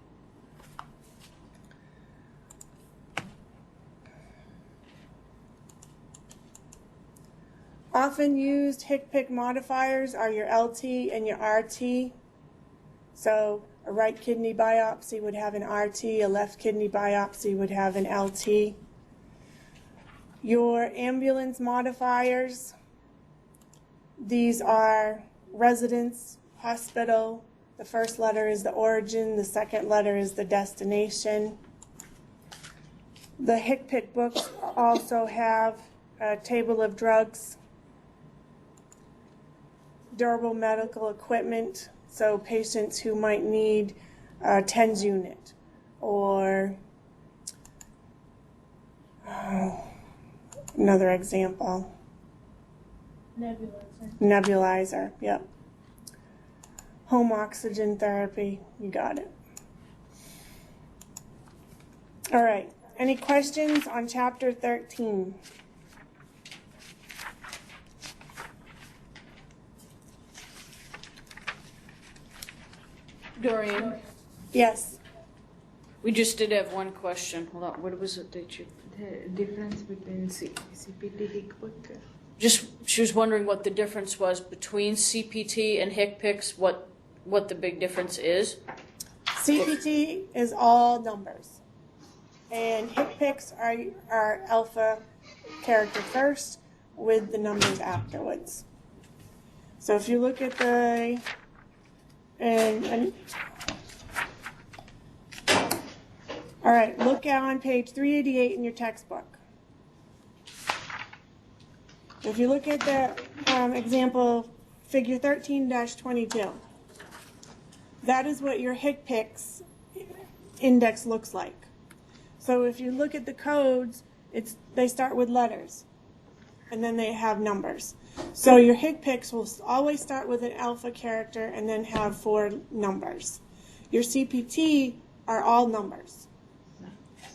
C: Often used HCPCS modifiers are your LT and your RT. So a right kidney biopsy would have an RT, a left kidney biopsy would have an LT. Your ambulance modifiers, these are residence, hospital. The first letter is the origin, the second letter is the destination. The HCPCS books also have a table of drugs, durable medical equipment, so patients who might need a TENS unit or another example. Nebulizer, yep. Home oxygen therapy, you got it. All right, any questions on chapter 13?
B: Dorian,
C: Yes.
B: we just did have one question. Hold on, what was it that you...
D: The difference between CPT HCPCS.
B: Just, she was wondering what the difference was between CPT and HCPCS, what the big difference is.
C: CPT is all numbers, and HCPCS are alpha character first with the numbers afterwards. So if you look at the all right, look on page 388 in your textbook. If you look at the example, figure 13-22, that is what your HCPCS index looks like. So if you look at the codes, they start with letters, and then they have numbers. So your HCPCS will always start with an alpha character and then have 4 numbers. Your CPT are all numbers.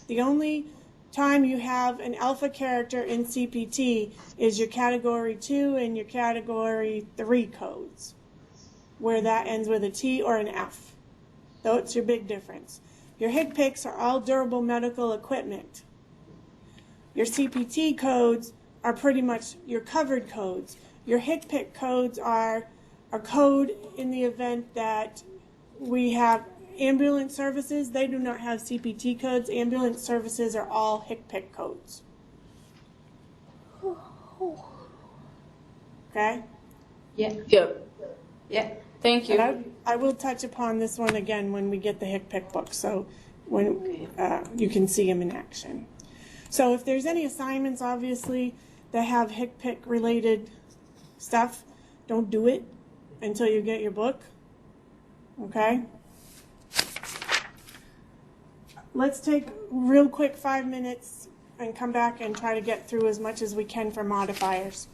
C: The only time you have an alpha character in CPT is your category 2 and your category 3 codes, where that ends with a T or an F. That's your big difference. Your HCPCS are all durable medical equipment. Your CPT codes are pretty much your covered codes. Your HCPCS codes are a code in the event that we have ambulance services. They do not have CPT codes. Ambulance services are all HCPCS codes. Okay?
D: Yeah.
B: Yep.
D: Yeah.
B: Thank you.
C: And I will touch upon this one again when we get the HCPCS book, so when you can see them in action. So if there's any assignments, obviously, that have HCPCS related stuff, don't do it until you get your book. Okay? Let's take real quick 5 minutes and come back and try to get through as much as we can for modifiers.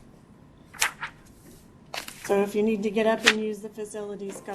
C: So if you need to get up and use the facilities, go.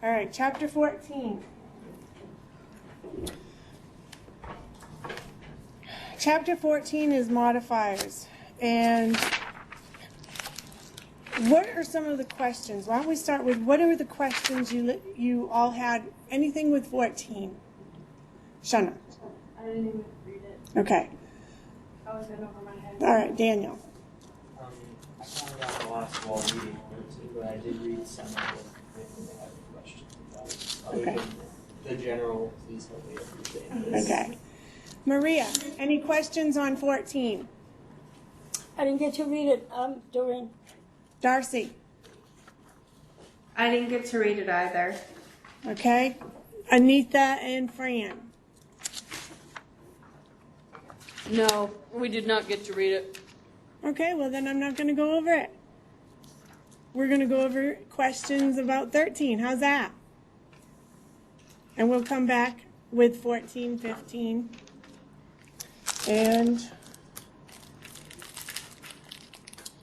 C: All right, chapter 14. Chapter 14 is modifiers. And what are some of the questions? Why don't we start with what are the questions you all had? Anything with 14? Shana.
G: I didn't even read it.
C: Okay.
G: I was in over my head.
C: All right, Daniel.
F: I found out the last wall reading or two, but I did read some of it. If they have any questions about it. Other
C: Okay.
F: than the general, please help me understand this.
C: Okay. Maria, any questions on 14?
A: I didn't get to read it, Doreen.
C: Darcy.
E: I didn't get to read it either.
C: Okay. Anita and Fran.
B: No, we did not get to read it.
C: Okay, well then I'm not going to go over it. We're going to go over questions about 13. How's that? And we'll come back with 14, 15, and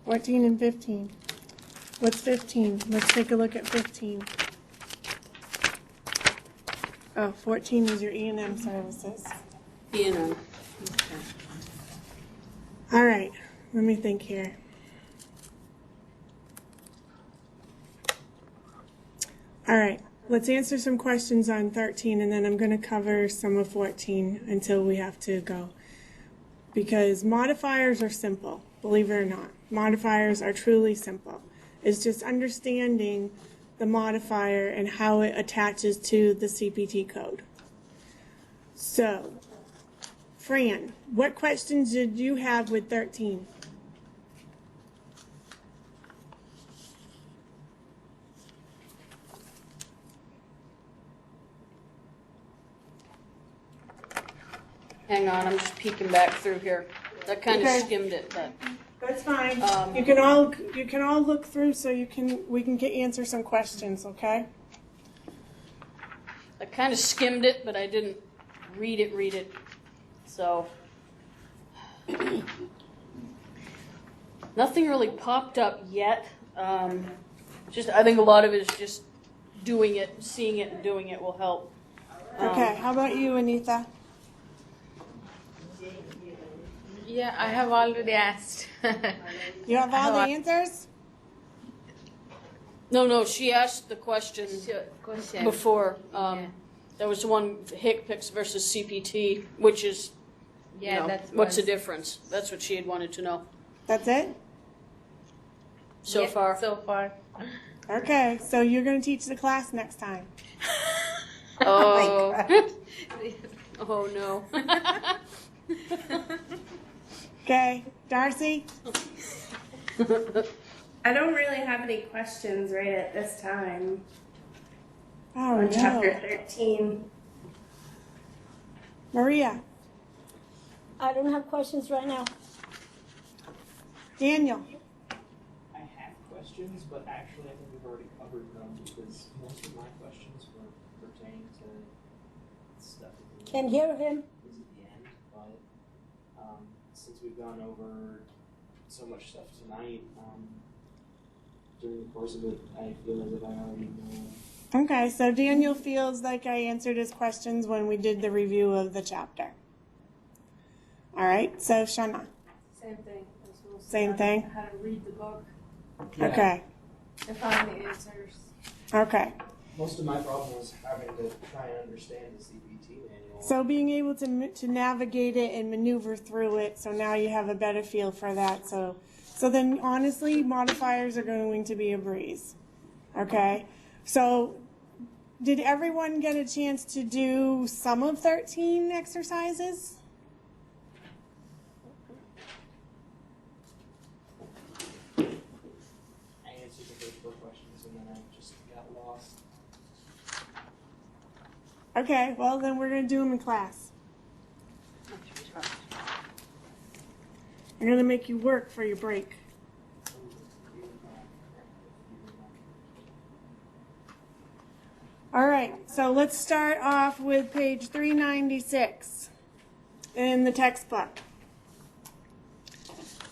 C: 14 and 15. What's 15? Let's take a look at 15. Oh, 14 is your E&M services.
B: E&M.
C: All right, let me think here. All right, let's answer some questions on 13, and then I'm going to cover some of 14 until we have to go. Because modifiers are simple, believe it or not. Modifiers are truly simple. It's just understanding the modifier and how it attaches to the CPT code. So, Fran, what questions did you have with 13?
B: Hang on, I'm just peeking back through here. I kind of
C: Okay.
B: skimmed it, but
C: That's fine.
B: Um,
C: you can all look through so we can answer some questions, okay?
B: I kind of skimmed it, but I didn't read it. So nothing really popped up yet. Just I think a lot of it is just doing it, seeing it, and doing it will help.
C: Okay, how about you, Anita?
D: Yeah, I have already asked.
C: You have all the
D: I
C: answers?
B: No, she asked the question
D: Sure, question.
B: before.
D: Yeah.
B: There was the one HICPICS versus CPT, which is,
D: Yeah,
B: you know,
D: that's
B: what's the difference? That's what she had wanted to know
C: That's it?
B: so
D: Yes,
B: far.
D: So far.
C: Okay, so you're going to teach the class next time.
B: Oh, oh no.
C: Okay, Darcy?
E: I don't really have any questions right at this time
C: Oh,
E: on chapter
C: no.
E: 13.
C: Maria?
A: I don't have questions right now.
C: Daniel?
F: I have questions, but actually I think we've already covered them because most of my questions were pertaining to stuff at the
A: Can't hear him.
F: is at the end, but since we've gone over so much stuff tonight, during the course of it, I feel as if I already know.
C: Okay, so Daniel feels like I answered his questions when we did the review of the chapter. All right, so Shana.
G: Same thing. I was supposed to
C: Same
G: learn
C: thing?
G: How to read the book
C: Okay,
G: and find the answers.
C: okay.
F: Most of my problem was having to try and understand the CPT manual.
C: So being able to navigate it and maneuver through it, so now you have a better feel for that. So then honestly, modifiers are going to be a breeze. Okay? So did everyone get a chance to do some of 13 exercises?
F: I answered the first four questions and then I just got lost.
C: Okay, well then we're going to do them in class. I'm going to make you work for your break. All right, so let's start off with page 396 in the textbook.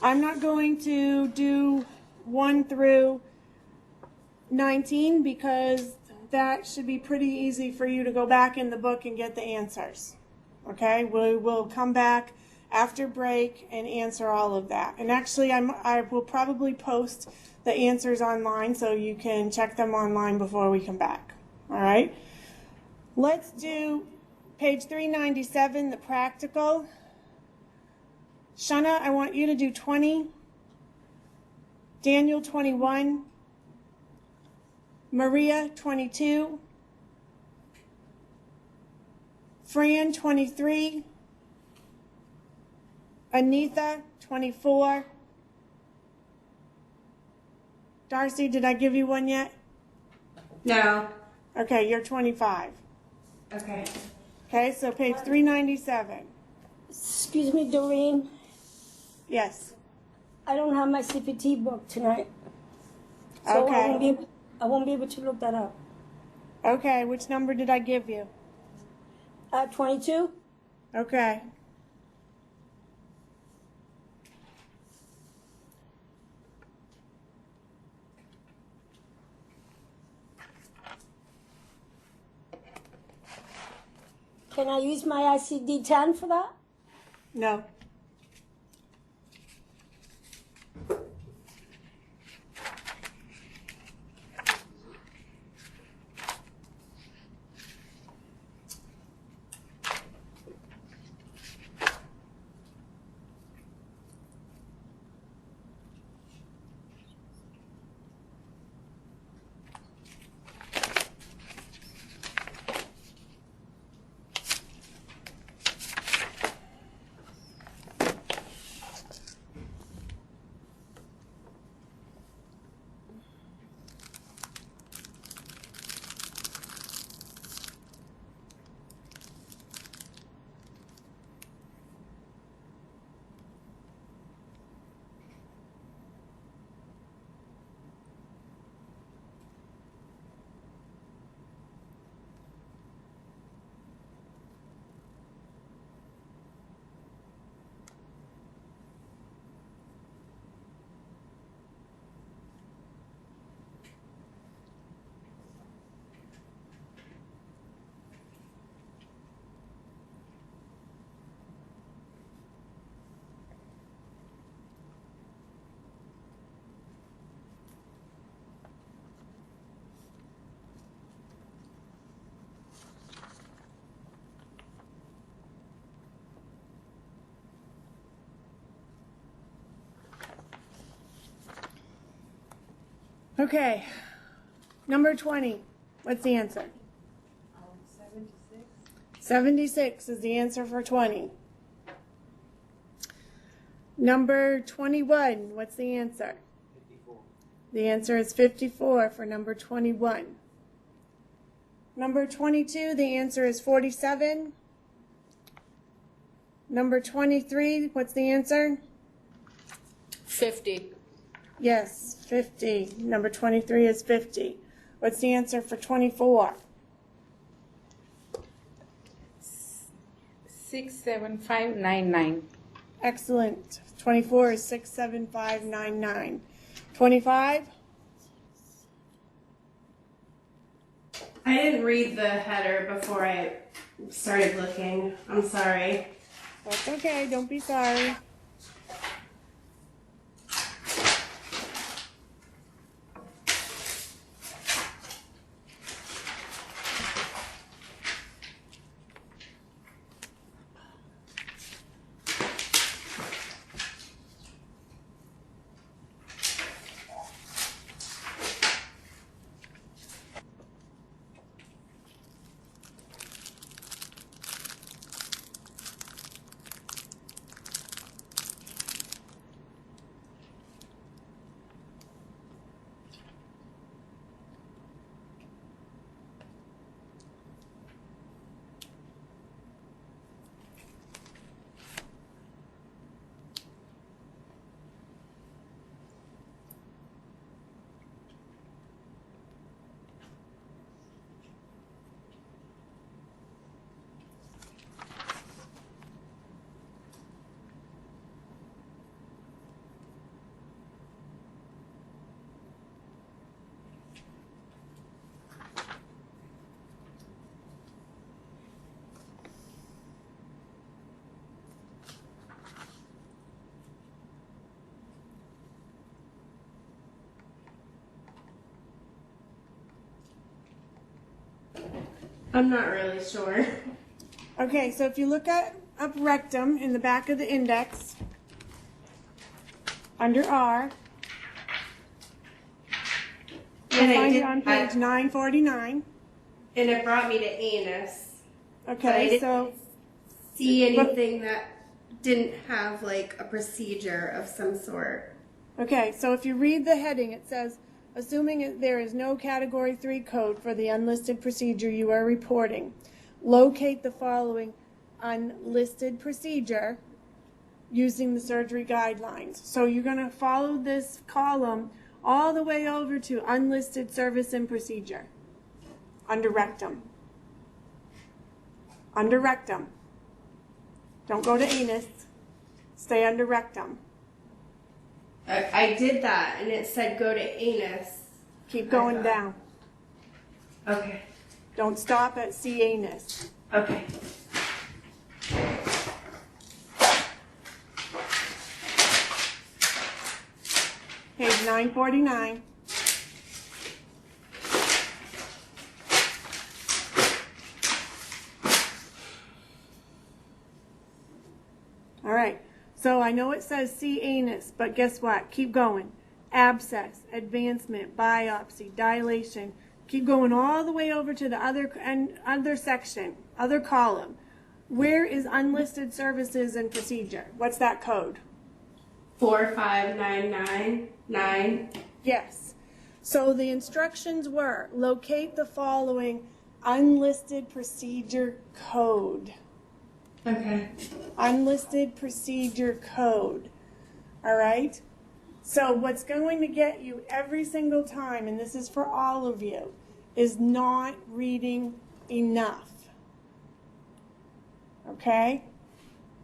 C: I'm not going to do 1 through 19 because that should be pretty easy for you to go back in the book and get the answers. Okay, we will come back after break and answer all of that. And actually, I will probably post the answers online so you can check them online before we come back. All right, let's do page 397, the practical. Shana, I want you to do 20, Daniel 21, Maria 22, Fran 23, Anitha 24. Darcy, did I give you one yet?
E: No.
C: Okay, you're 25.
E: Okay.
C: Okay, so page 397.
A: Excuse me, Doreen.
C: Yes.
A: I don't have my CPT book tonight. So
C: Okay.
A: I won't be able to look that up.
C: Okay, which number did I give you?
A: 22?
C: Okay.
A: Can I use my ICD-10 for that?
C: No. Okay. Number 20. What's the answer?
D: 76.
C: 76 is the answer for 20. Number 21. What's the answer?
F: 54.
C: The answer is 54 for number 21. Number 22, the answer is 47. Number 23, what's the answer?
B: 50.
C: Yes, 50. Number 23 is 50. What's the answer for 24?
D: 67599.
C: Excellent. 24 is 67599. 25?
E: I didn't read the header before I started looking. I'm sorry.
C: That's okay. Don't be sorry.
E: I'm not really sure.
C: Okay, so if you look up rectum in the back of the index, under R, you'll
E: And I
C: find
E: did
C: it on
E: that.
C: page 949.
E: And it brought me to anus. I
C: Okay,
E: didn't
C: so
E: see anything that didn't have like a procedure of some sort.
C: okay, so if you read the heading, it says, assuming there is no Category 3 code for the unlisted procedure you are reporting, locate the following unlisted procedure using the surgery guidelines. So you're going to follow this column all the way over to unlisted service and procedure under rectum. Under rectum. Don't go to anus. Stay under rectum.
E: I did that and it said go to anus.
C: Keep going down.
E: Okay.
C: Don't stop at C anus.
E: Okay.
C: Page 949. All right, so I know it says C anus, but guess what? Keep going. Abscess, advancement, biopsy, dilation. Keep going all the way over to the other section, other column. Where is unlisted services and procedure? What's that code?
E: 45999.
C: Yes. So the instructions were locate the following unlisted procedure code.
E: Okay.
C: Unlisted procedure code. All right? So what's going to get you every single time, and this is for all of you, is not reading enough. Okay?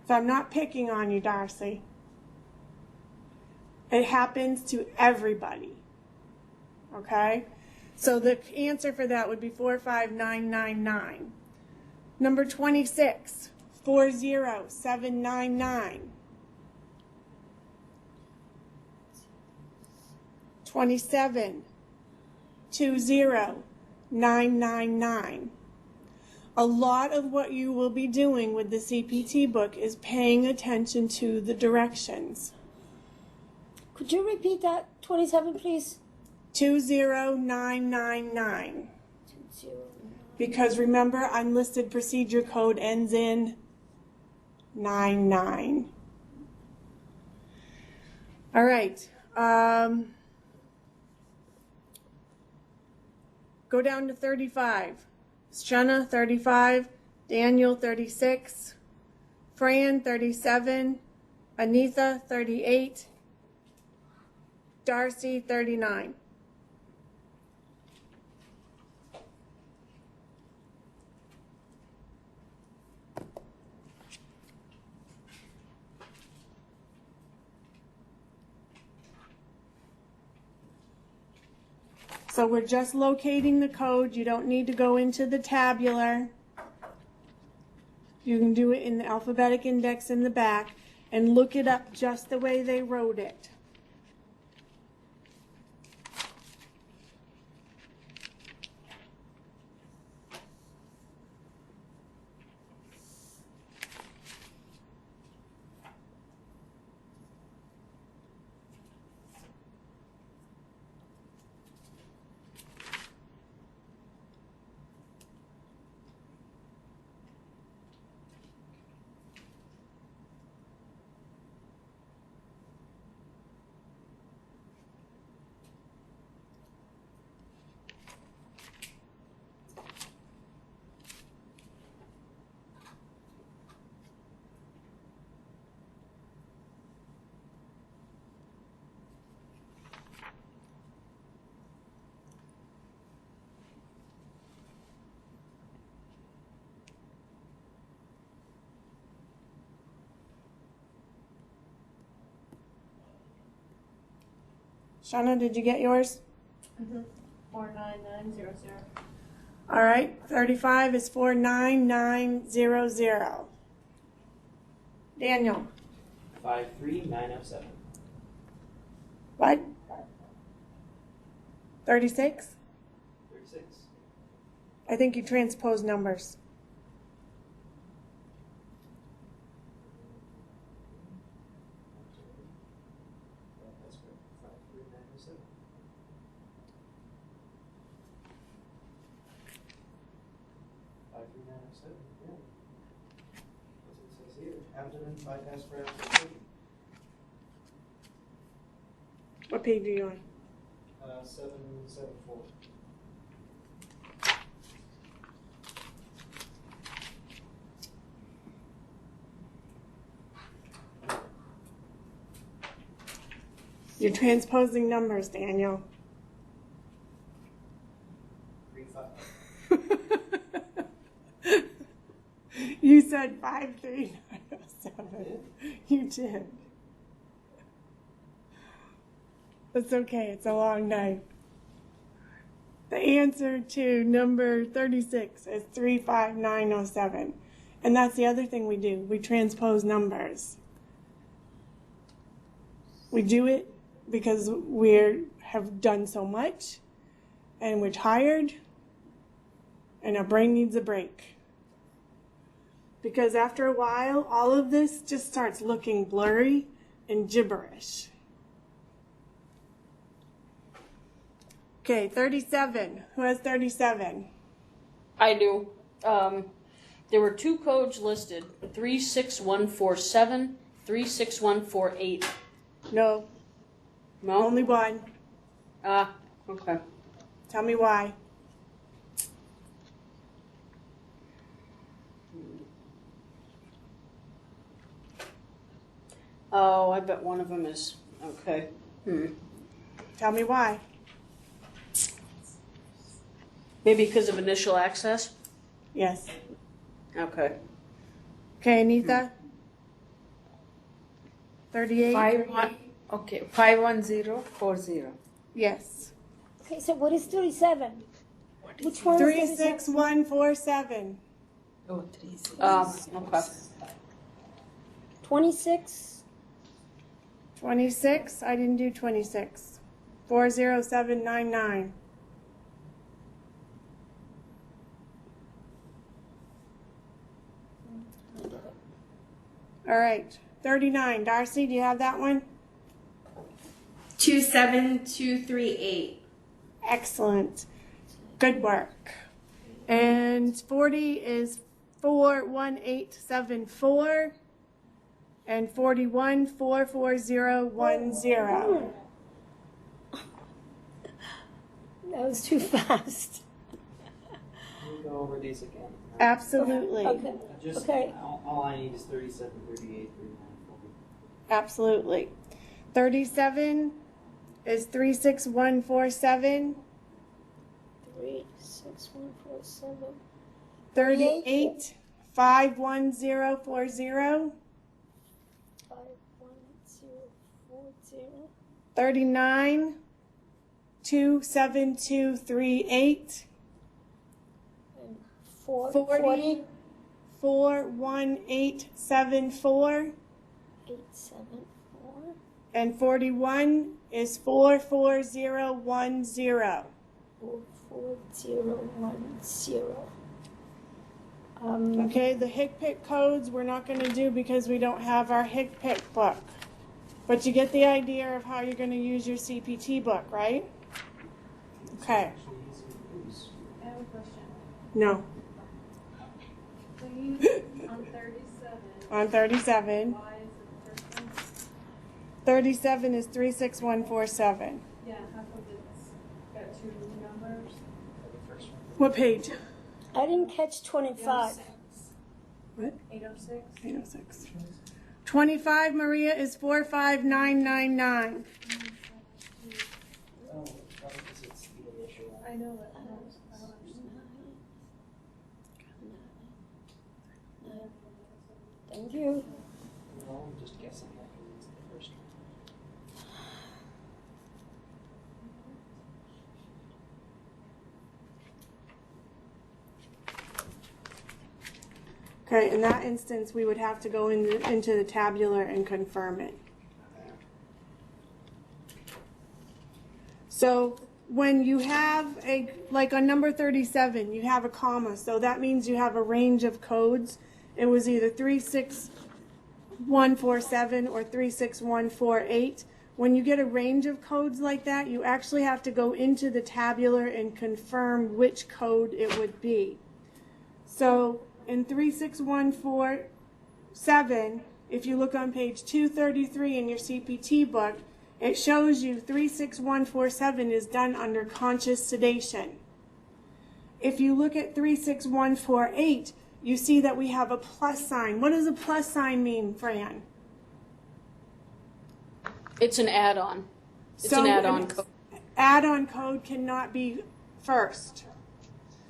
C: So I'm not picking on you, Darcy. It happens to everybody. Okay? So the answer for that would be 45999. Number 26, 40799. 27, 20999. A lot of what you will be doing with the CPT book is paying attention to the directions.
A: Could you repeat that 27, please?
C: 20999. Because remember, unlisted procedure code ends in 99. All right. Go down to 35. Shanna, 35. Daniel, 36. Fran, 37. Anitha, 38. Darcy, 39. So we're just locating the code. You don't need to go into the tabular. You can do it in the alphabetic index in the back and look it up just the way they wrote it. Shauna, did you get yours?
G: 49900.
C: All right, 35 is 49900. Daniel,
F: 53907.
C: what? 36?
F: 36.
C: I think you transpose numbers.
F: That's right. 53907. Yeah. That's what it says here. Abdomen bypass for abdomen.
C: What page are you on?
F: 774.
C: You're transposing numbers, Daniel.
F: 35.
C: You said 53907. You did. That's okay. It's a long night. The answer to number 36 is 35907. And that's the other thing we do. We transpose numbers. We do it because we have done so much and we're tired and our brain needs a break. Because after a while, all of this just starts looking blurry and gibberish. Okay, 37. Who has 37?
B: I do. There were two codes listed, 36147, 36148.
C: No,
B: No?
C: only one.
B: Okay.
C: Tell me why.
B: Oh, I bet one of them is, okay.
C: Tell me why.
B: Maybe because of initial access?
C: Yes.
B: Okay.
C: Okay, Anita? 38?
D: 51040.
C: Yes.
A: Okay, so what is 37? Which one is 37?
C: 36147.
D: Oh, 36.
B: Okay.
A: 26?
C: 26? I didn't do 26. 40799. All right. 39. Darcy, do you have that one?
E: 27238.
C: Excellent. Good work. And 40 is 41874. And 41, 44010.
A: That was too fast.
F: Can we go over these again?
C: Absolutely.
A: Okay.
F: Just,
A: Okay.
F: all I need is 37, 38, 39, 40.
C: Absolutely. 37 is 36147.
A: 36147.
C: 38, 51040.
A: 51040.
C: 39, 27238.
A: And
C: 40, 41874.
A: 874.
C: And 41 is 44010.
A: 44010.
C: Okay, the HICPIC codes we're not going to do because we don't have our HICPIC book. But you get the idea of how you're going to use your CPT book, right? Okay.
F: Actually, easy to use.
G: I have a question.
C: No.
G: Please, on 37.
C: On 37.
G: Why is it the first one?
C: 37 is 36147.
G: Yeah, how come it's got two numbers?
F: The first one.
C: What page?
A: I didn't catch 25.
C: What?
G: 806.
C: 806. 25, Maria, is 45999.
F: Oh, because it's the initial one.
G: I know that. I don't understand.
A: Thank you.
F: No, I'm just guessing that because it's the first one.
C: Okay, in that instance, we would have to go into the tabular and confirm it. So when you have like on number 37, you have a comma, so that means you have a range of codes. It was either 36147 or 36148. When you get a range of codes like that, you actually have to go into the tabular and confirm which code it would be. So in 36147, if you look on page 233 in your CPT book, it shows you 36147 is done under conscious sedation. If you look at 36148, you see that we have a plus sign. What does a plus sign mean, Fran?
B: It's an add-on. It's an add-on code.
C: Add-on code cannot be first.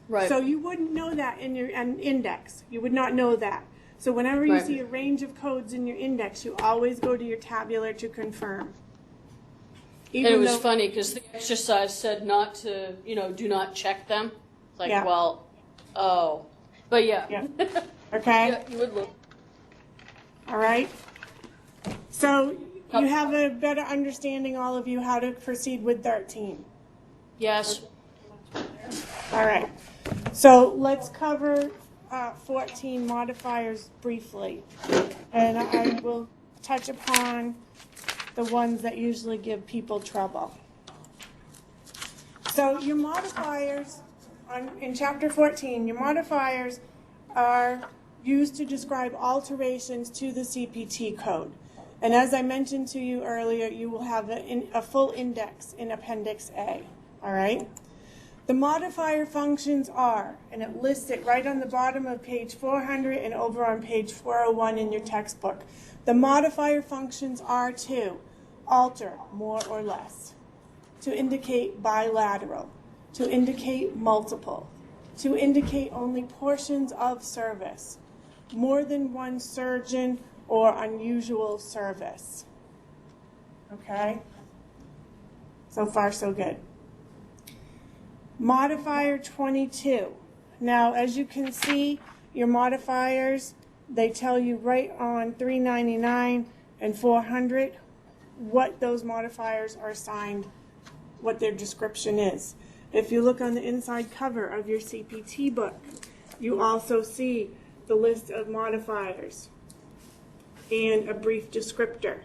B: Right.
C: So you wouldn't know that in your index. You would not know that. So whenever you see a range of codes in your index, you always go to your tabular to confirm.
B: And it was funny because the exercise said not to, do not check them. It's like,
C: Yeah.
B: well, oh. But yeah.
C: Okay?
B: Yeah, you would look.
C: All right. So you have a better understanding, all of you, how to proceed with 13.
B: Yes.
C: All right. So let's cover 14 modifiers briefly. And I will touch upon the ones that usually give people trouble. So your modifiers, in chapter 14, your modifiers are used to describe alterations to the CPT code. And as I mentioned to you earlier, you will have a full index in Appendix A. All right? The modifier functions are, and it lists it right on the bottom of page 400 and over on page 401 in your textbook. The modifier functions are to alter more or less, to indicate bilateral, to indicate multiple, to indicate only portions of service, more than one surgeon, or unusual service. Okay? So far, so good. Modifier 22. Now, as you can see, your modifiers, they tell you right on 399 and 400 what those modifiers are assigned, what their description is. If you look on the inside cover of your CPT book, you also see the list of modifiers and a brief descriptor.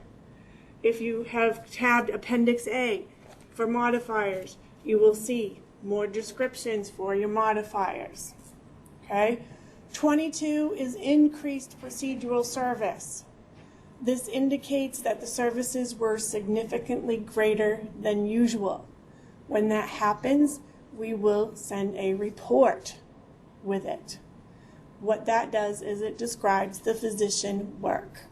C: If you have tabbed Appendix A for modifiers, you will see more descriptions for your modifiers. Okay? 22 is increased procedural service. This indicates that the services were significantly greater than usual. When that happens, we will send a report with it. What that does is it describes the physician work.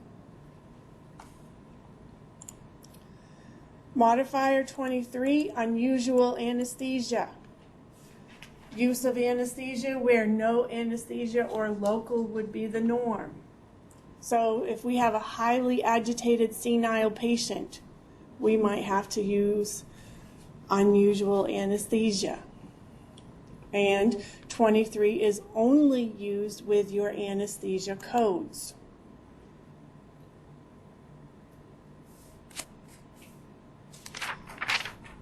C: Modifier 23, unusual anesthesia. Use of anesthesia where no anesthesia or local would be the norm. So if we have a highly agitated senile patient, we might have to use unusual anesthesia. And 23 is only used with your anesthesia codes.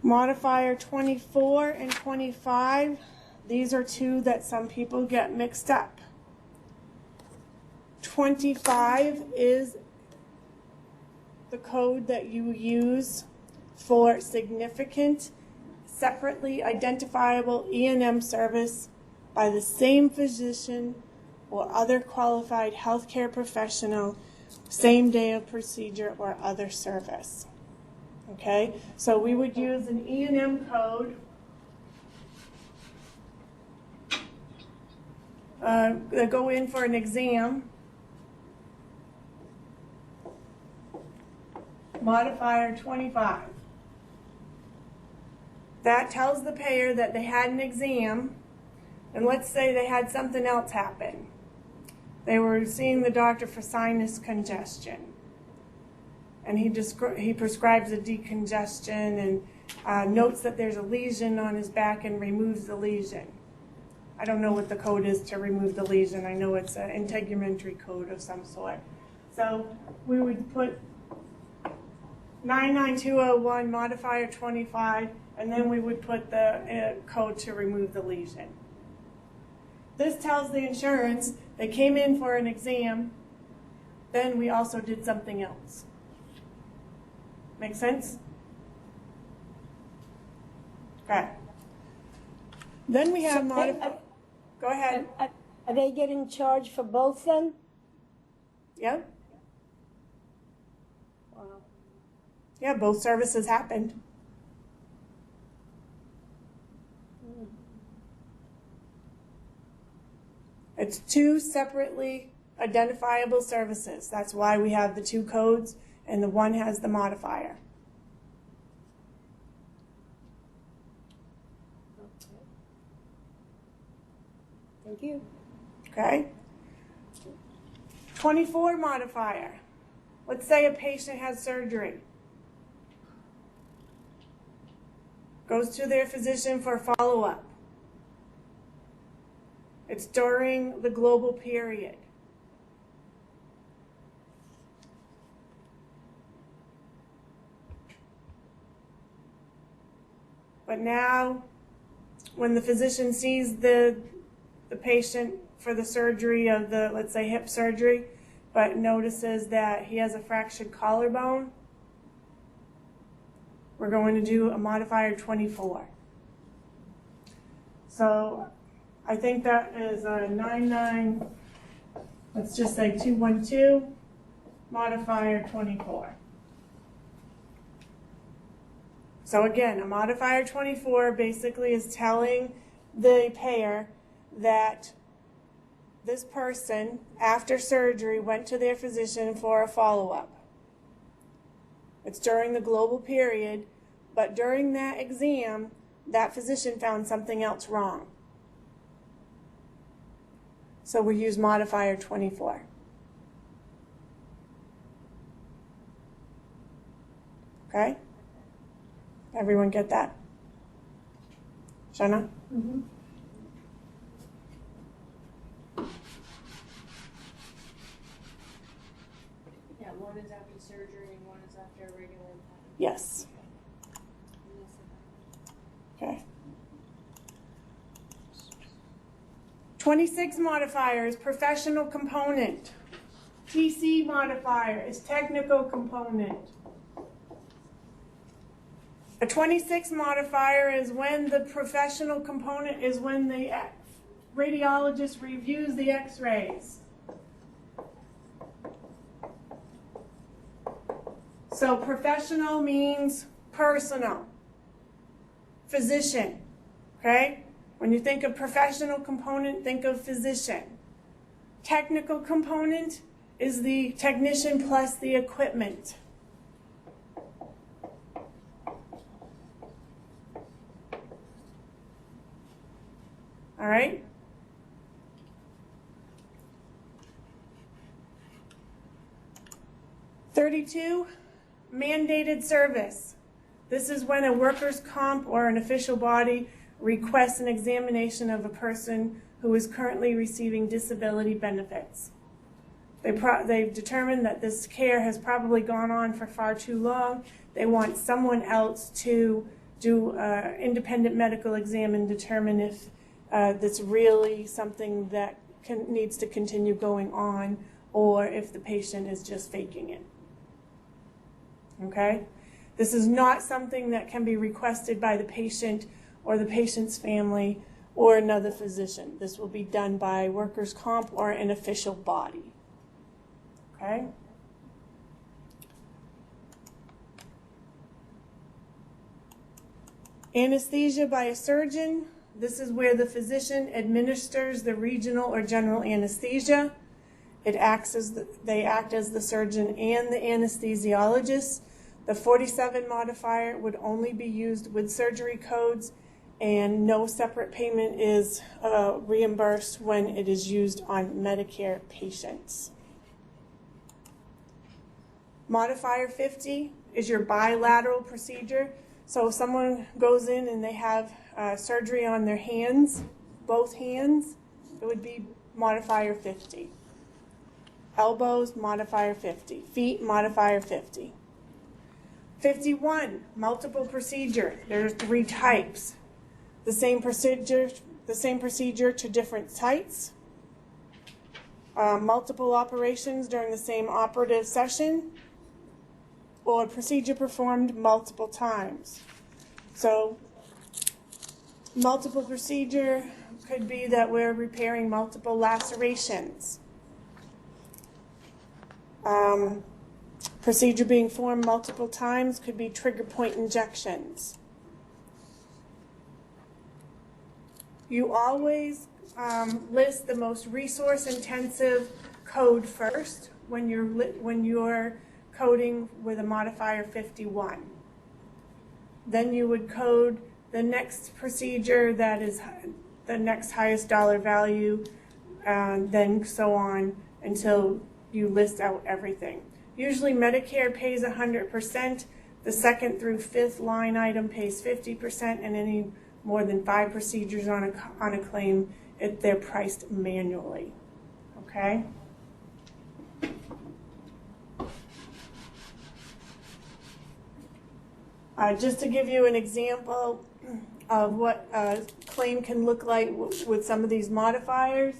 C: Modifier 24 and 25, these are two that some people get mixed up. 25 is the code that you use for significant, separately identifiable E&M service by the same physician or other qualified healthcare professional, same day of procedure or other service. Okay, so we would use an E&M code that go in for an exam. Modifier 25. That tells the payer that they had an exam, and let's say they had something else happen. They were seeing the doctor for sinus congestion. And he prescribes a decongestion and notes that there's a lesion on his back and removes the lesion. I don't know what the code is to remove the lesion. I know it's an integumentary code of some sort. So we would put 99201 modifier 25 and then we would put the code to remove the lesion. This tells the insurance they came in for an exam, then we also did something else. Make sense? Okay. Then we have Go ahead.
A: Are they getting charged for both then?
C: Yep.
A: Wow.
C: Yeah, both services happened. It's two separately identifiable services. That's why we have the two codes, and the one has the modifier.
A: Thank you.
C: Okay? 24 modifier. Let's say a patient has surgery. Goes to their physician for follow-up. It's during the global period. But now, when the physician sees the patient for the surgery of the, let's say, hip surgery, but notices that he has a fractured collarbone, we're going to do a modifier 24. So I think that is a 99, let's just say 212, modifier 24. So again, a modifier 24 basically is telling the payer that this person, after surgery, went to their physician for a follow-up. It's during the global period, but during that exam, that physician found something else wrong. So we use modifier 24. Okay? Everyone get that? Shanna?
A: Mm-hmm.
G: Yeah, one is after surgery and one is after a regular time.
C: Yes. Okay. 26 modifier is professional component. TC modifier is technical component. A 26 modifier is when the professional component is when the radiologist reviews the x-rays. So professional means personal. Physician, okay? When you think of professional component, think of physician. Technical component is the technician plus the equipment. All right? (32) Mandated service. This is when a workers' comp or an official body requests an examination of a person who is currently receiving disability benefits. They've determined that this care has probably gone on for far too long. They want someone else to do an independent medical exam and determine if that's really something that needs to continue going on, or if the patient is just faking it. Okay? This is not something that can be requested by the patient or the patient's family or another physician. This will be done by workers' comp or an official body. Okay? Anesthesia by a surgeon. This is where the physician administers the regional or general anesthesia. They act as the surgeon and the anesthesiologist. The 47 modifier would only be used with surgery codes, and no separate payment is reimbursed when it is used on Medicare patients. Modifier 50 is your bilateral procedure. So if someone goes in and they have surgery on their hands, both hands, it would be modifier 50. Elbows, modifier 50. Feet, modifier 50. 51, multiple procedure. There are 3 types. The same procedure to different sites. Multiple operations during the same operative session, or procedure performed multiple times. So multiple procedure could be that we're repairing multiple lacerations. Procedure being formed multiple times could be trigger point injections. You always list the most resource-intensive code first when you're coding with a modifier 51. Then you would code the next procedure that is the next highest dollar value, and then so on until you list out everything. Usually Medicare pays 100%. The 2nd through 5th line item pays 50%, and any more than 5 procedures on a claim, they're priced manually. Okay? Just to give you an example of what a claim can look like with some of these modifiers.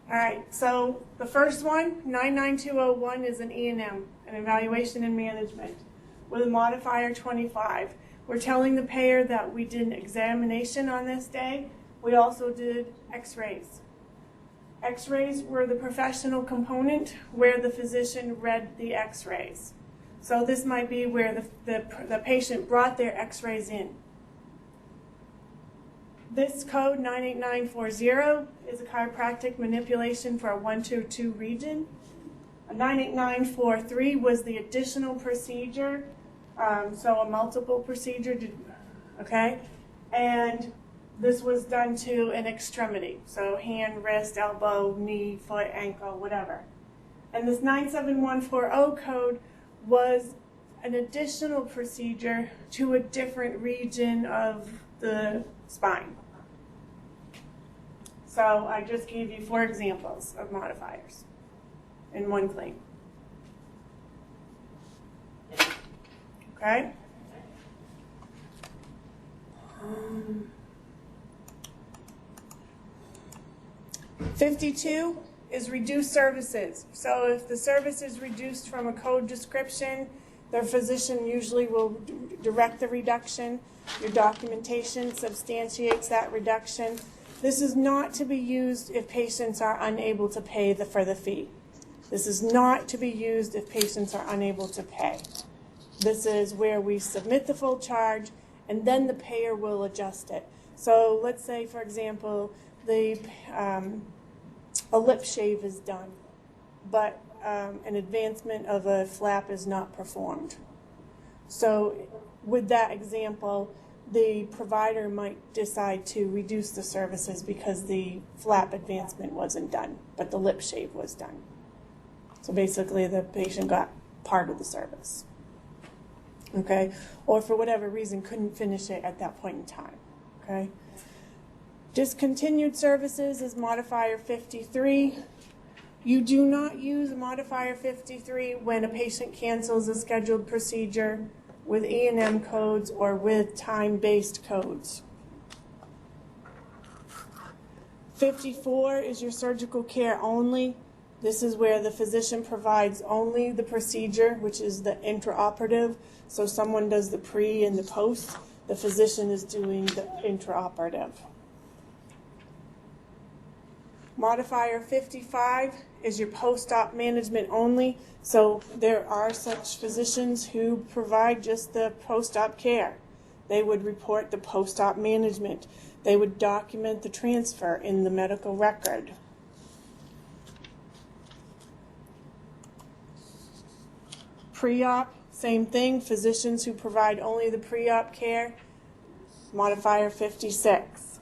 C: All right, so the first one, 99201, is an E&M, an evaluation and management, with a modifier 25. We're telling the payer that we did an examination on this day. We also did x-rays. X-rays were the professional component where the physician read the x-rays. So this might be where the patient brought their x-rays in. This code, 98940, is a chiropractic manipulation for a 122 region. A 98943 was the additional procedure, so a multiple procedure, okay? And this was done to an extremity, so hand, wrist, elbow, knee, foot, ankle, whatever. And this 97140 code was an additional procedure to a different region of the spine. So I just gave you 4 examples of modifiers in one claim. Okay? 52 is reduced services. So if the service is reduced from a code description, the physician usually will direct the reduction. Your documentation substantiates that reduction. This is not to be used if patients are unable to pay for the fee. This is not to be used if patients are unable to pay. This is where we submit the full charge, and then the payer will adjust it. So let's say, for example, a lip shave is done, but an advancement of a flap is not performed. So with that example, the provider might decide to reduce the services because the flap advancement wasn't done, but the lip shave was done. So basically the patient got part of the service. Okay? Or for whatever reason couldn't finish it at that point in time. Okay? Discontinued services is modifier 53. You do not use modifier 53 when a patient cancels a scheduled procedure with E&M codes or with time-based codes. 54 is your surgical care only. This is where the physician provides only the procedure, which is the intraoperative. So someone does the pre and the post. The physician is doing the intraoperative. Modifier 55 is your post-op management only. So there are such physicians who provide just the post-op care. They would report the post-op management. They would document the transfer in the medical record. Pre-op, same thing, physicians who provide only the pre-op care, modifier 56.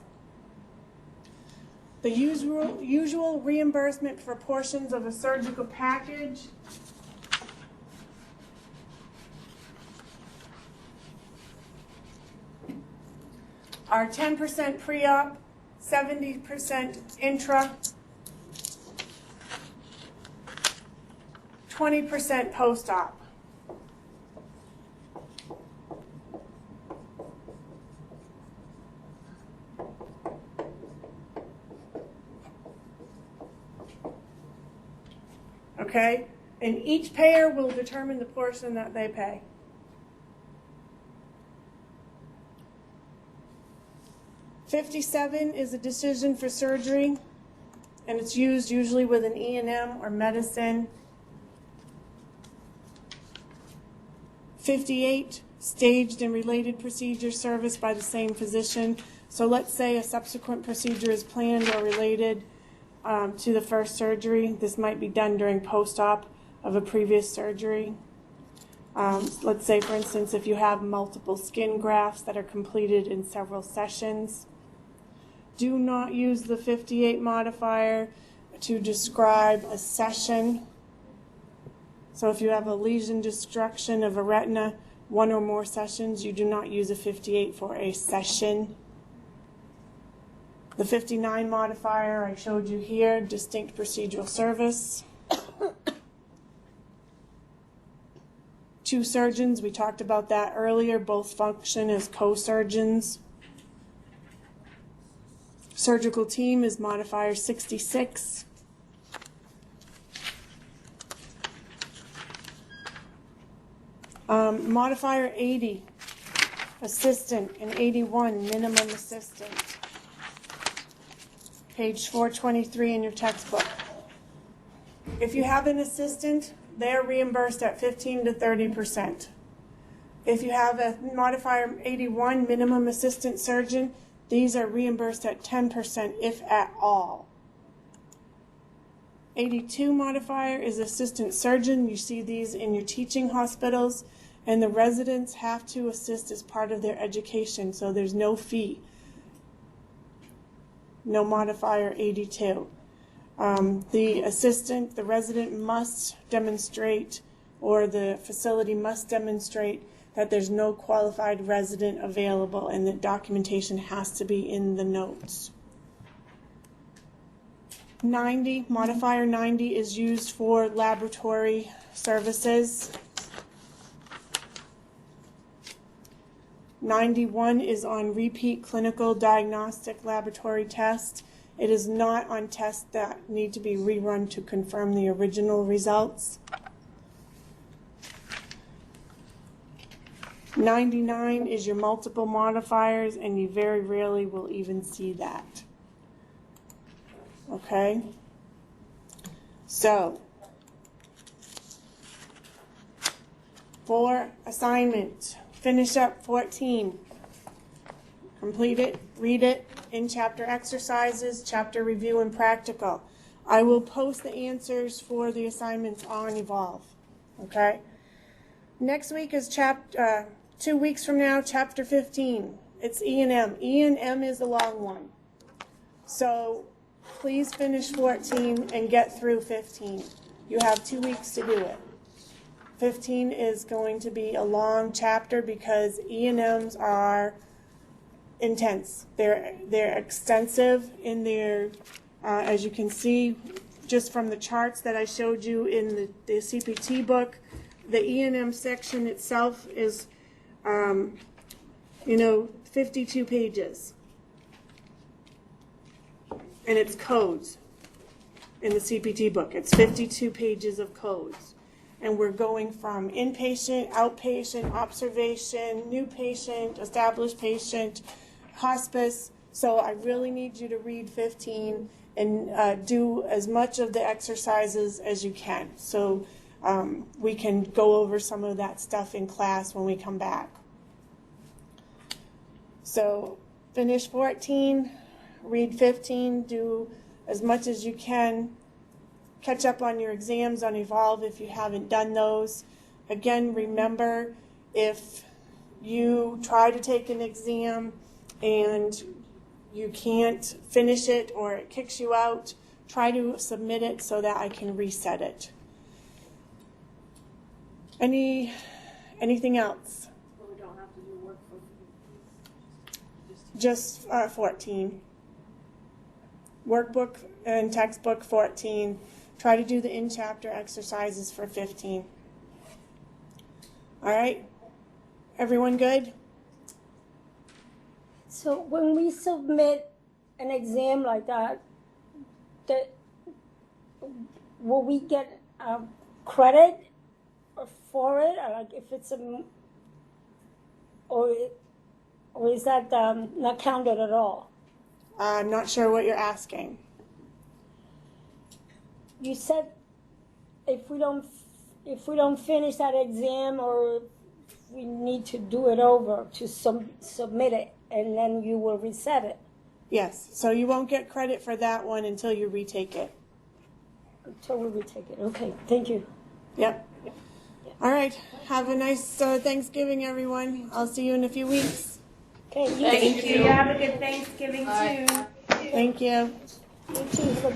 C: The usual reimbursement for portions of a surgical package are 10% pre-op, 70% intra, 20% post-op. Okay? And each payer will determine the portion that they pay. $57 is a decision for surgery, and it's used usually with an E&M or medicine. $58, staged and related procedure serviced by the same physician. So let's say a subsequent procedure is planned or related to the first surgery. This might be done during post-op of a previous surgery. Let's say, for instance, if you have multiple skin grafts that are completed in several sessions. Do not use the 58 modifier to describe a session. So if you have a lesion destruction of a retina, one or more sessions, you do not use a 58 for a session. The 59 modifier I showed you here, distinct procedural service. 2 surgeons, we talked about that earlier, both function as co-surgeons. Surgical team is modifier 66. Modifier 80, assistant, and 81, minimum assistant. Page 423 in your textbook. If you have an assistant, they're reimbursed at 15 to 30%. If you have a modifier 81, minimum assistant surgeon, these are reimbursed at 10%, if at all. 82 modifier is assistant surgeon. You see these in your teaching hospitals, and the residents have to assist as part of their education, so there's no fee. No modifier 82. The assistant, the resident must demonstrate, or the facility must demonstrate that there's no qualified resident available, and that documentation has to be in the notes. 90, modifier 90 is used for laboratory services. 91 is on repeat clinical diagnostic laboratory tests. It is not on tests that need to be rerun to confirm the original results. 99 is your multiple modifiers, and you very rarely will even see that. Okay? So, for assignment, finish up 14. Complete it, read it, in-chapter exercises, chapter review, and practical. I will post the answers for the assignments on Evolve. Okay? Next week is 2 weeks from now, chapter 15. It's E&M. E&M is a long one. So please finish 14 and get through 15. You have 2 weeks to do it. 15 is going to be a long chapter because E&Ms are intense. They're extensive in their, as you can see, just from the charts that I showed you in the CPT book. The E&M section itself is 52 pages. And it's codes in the CPT book. It's 52 pages of codes. And we're going from inpatient, outpatient, observation, new patient, established patient, hospice. So I really need you to read 15 and do as much of the exercises as you can. So we can go over some of that stuff in class when we come back. So finish 14, read 15, do as much as you can. Catch up on your exams on Evolve if you haven't done those. Again, remember, if you try to take an exam and you can't finish it or it kicks you out, try to submit it so that I can reset it. Anything else?
G: But we don't have to do work for.
C: Just 14. Workbook and textbook 14. Try to do the in-chapter exercises for 15. All right? Everyone good?
A: So when we submit an exam like that, will we get credit for it? Or like if it's or is that not counted at all?
C: I'm not sure what you're asking.
A: You said if we don't finish that exam, or if we need to do it over to submit it, and then you will reset it.
C: Yes, so you won't get credit for that one until you retake it.
A: Until we retake it. Okay, thank you.
C: Yep. All right. Have a nice Thanksgiving, everyone. I'll see you in a few weeks.
A: Okay,
E: Thank you. Have a good Thanksgiving too.
C: Thank you.
A: you too.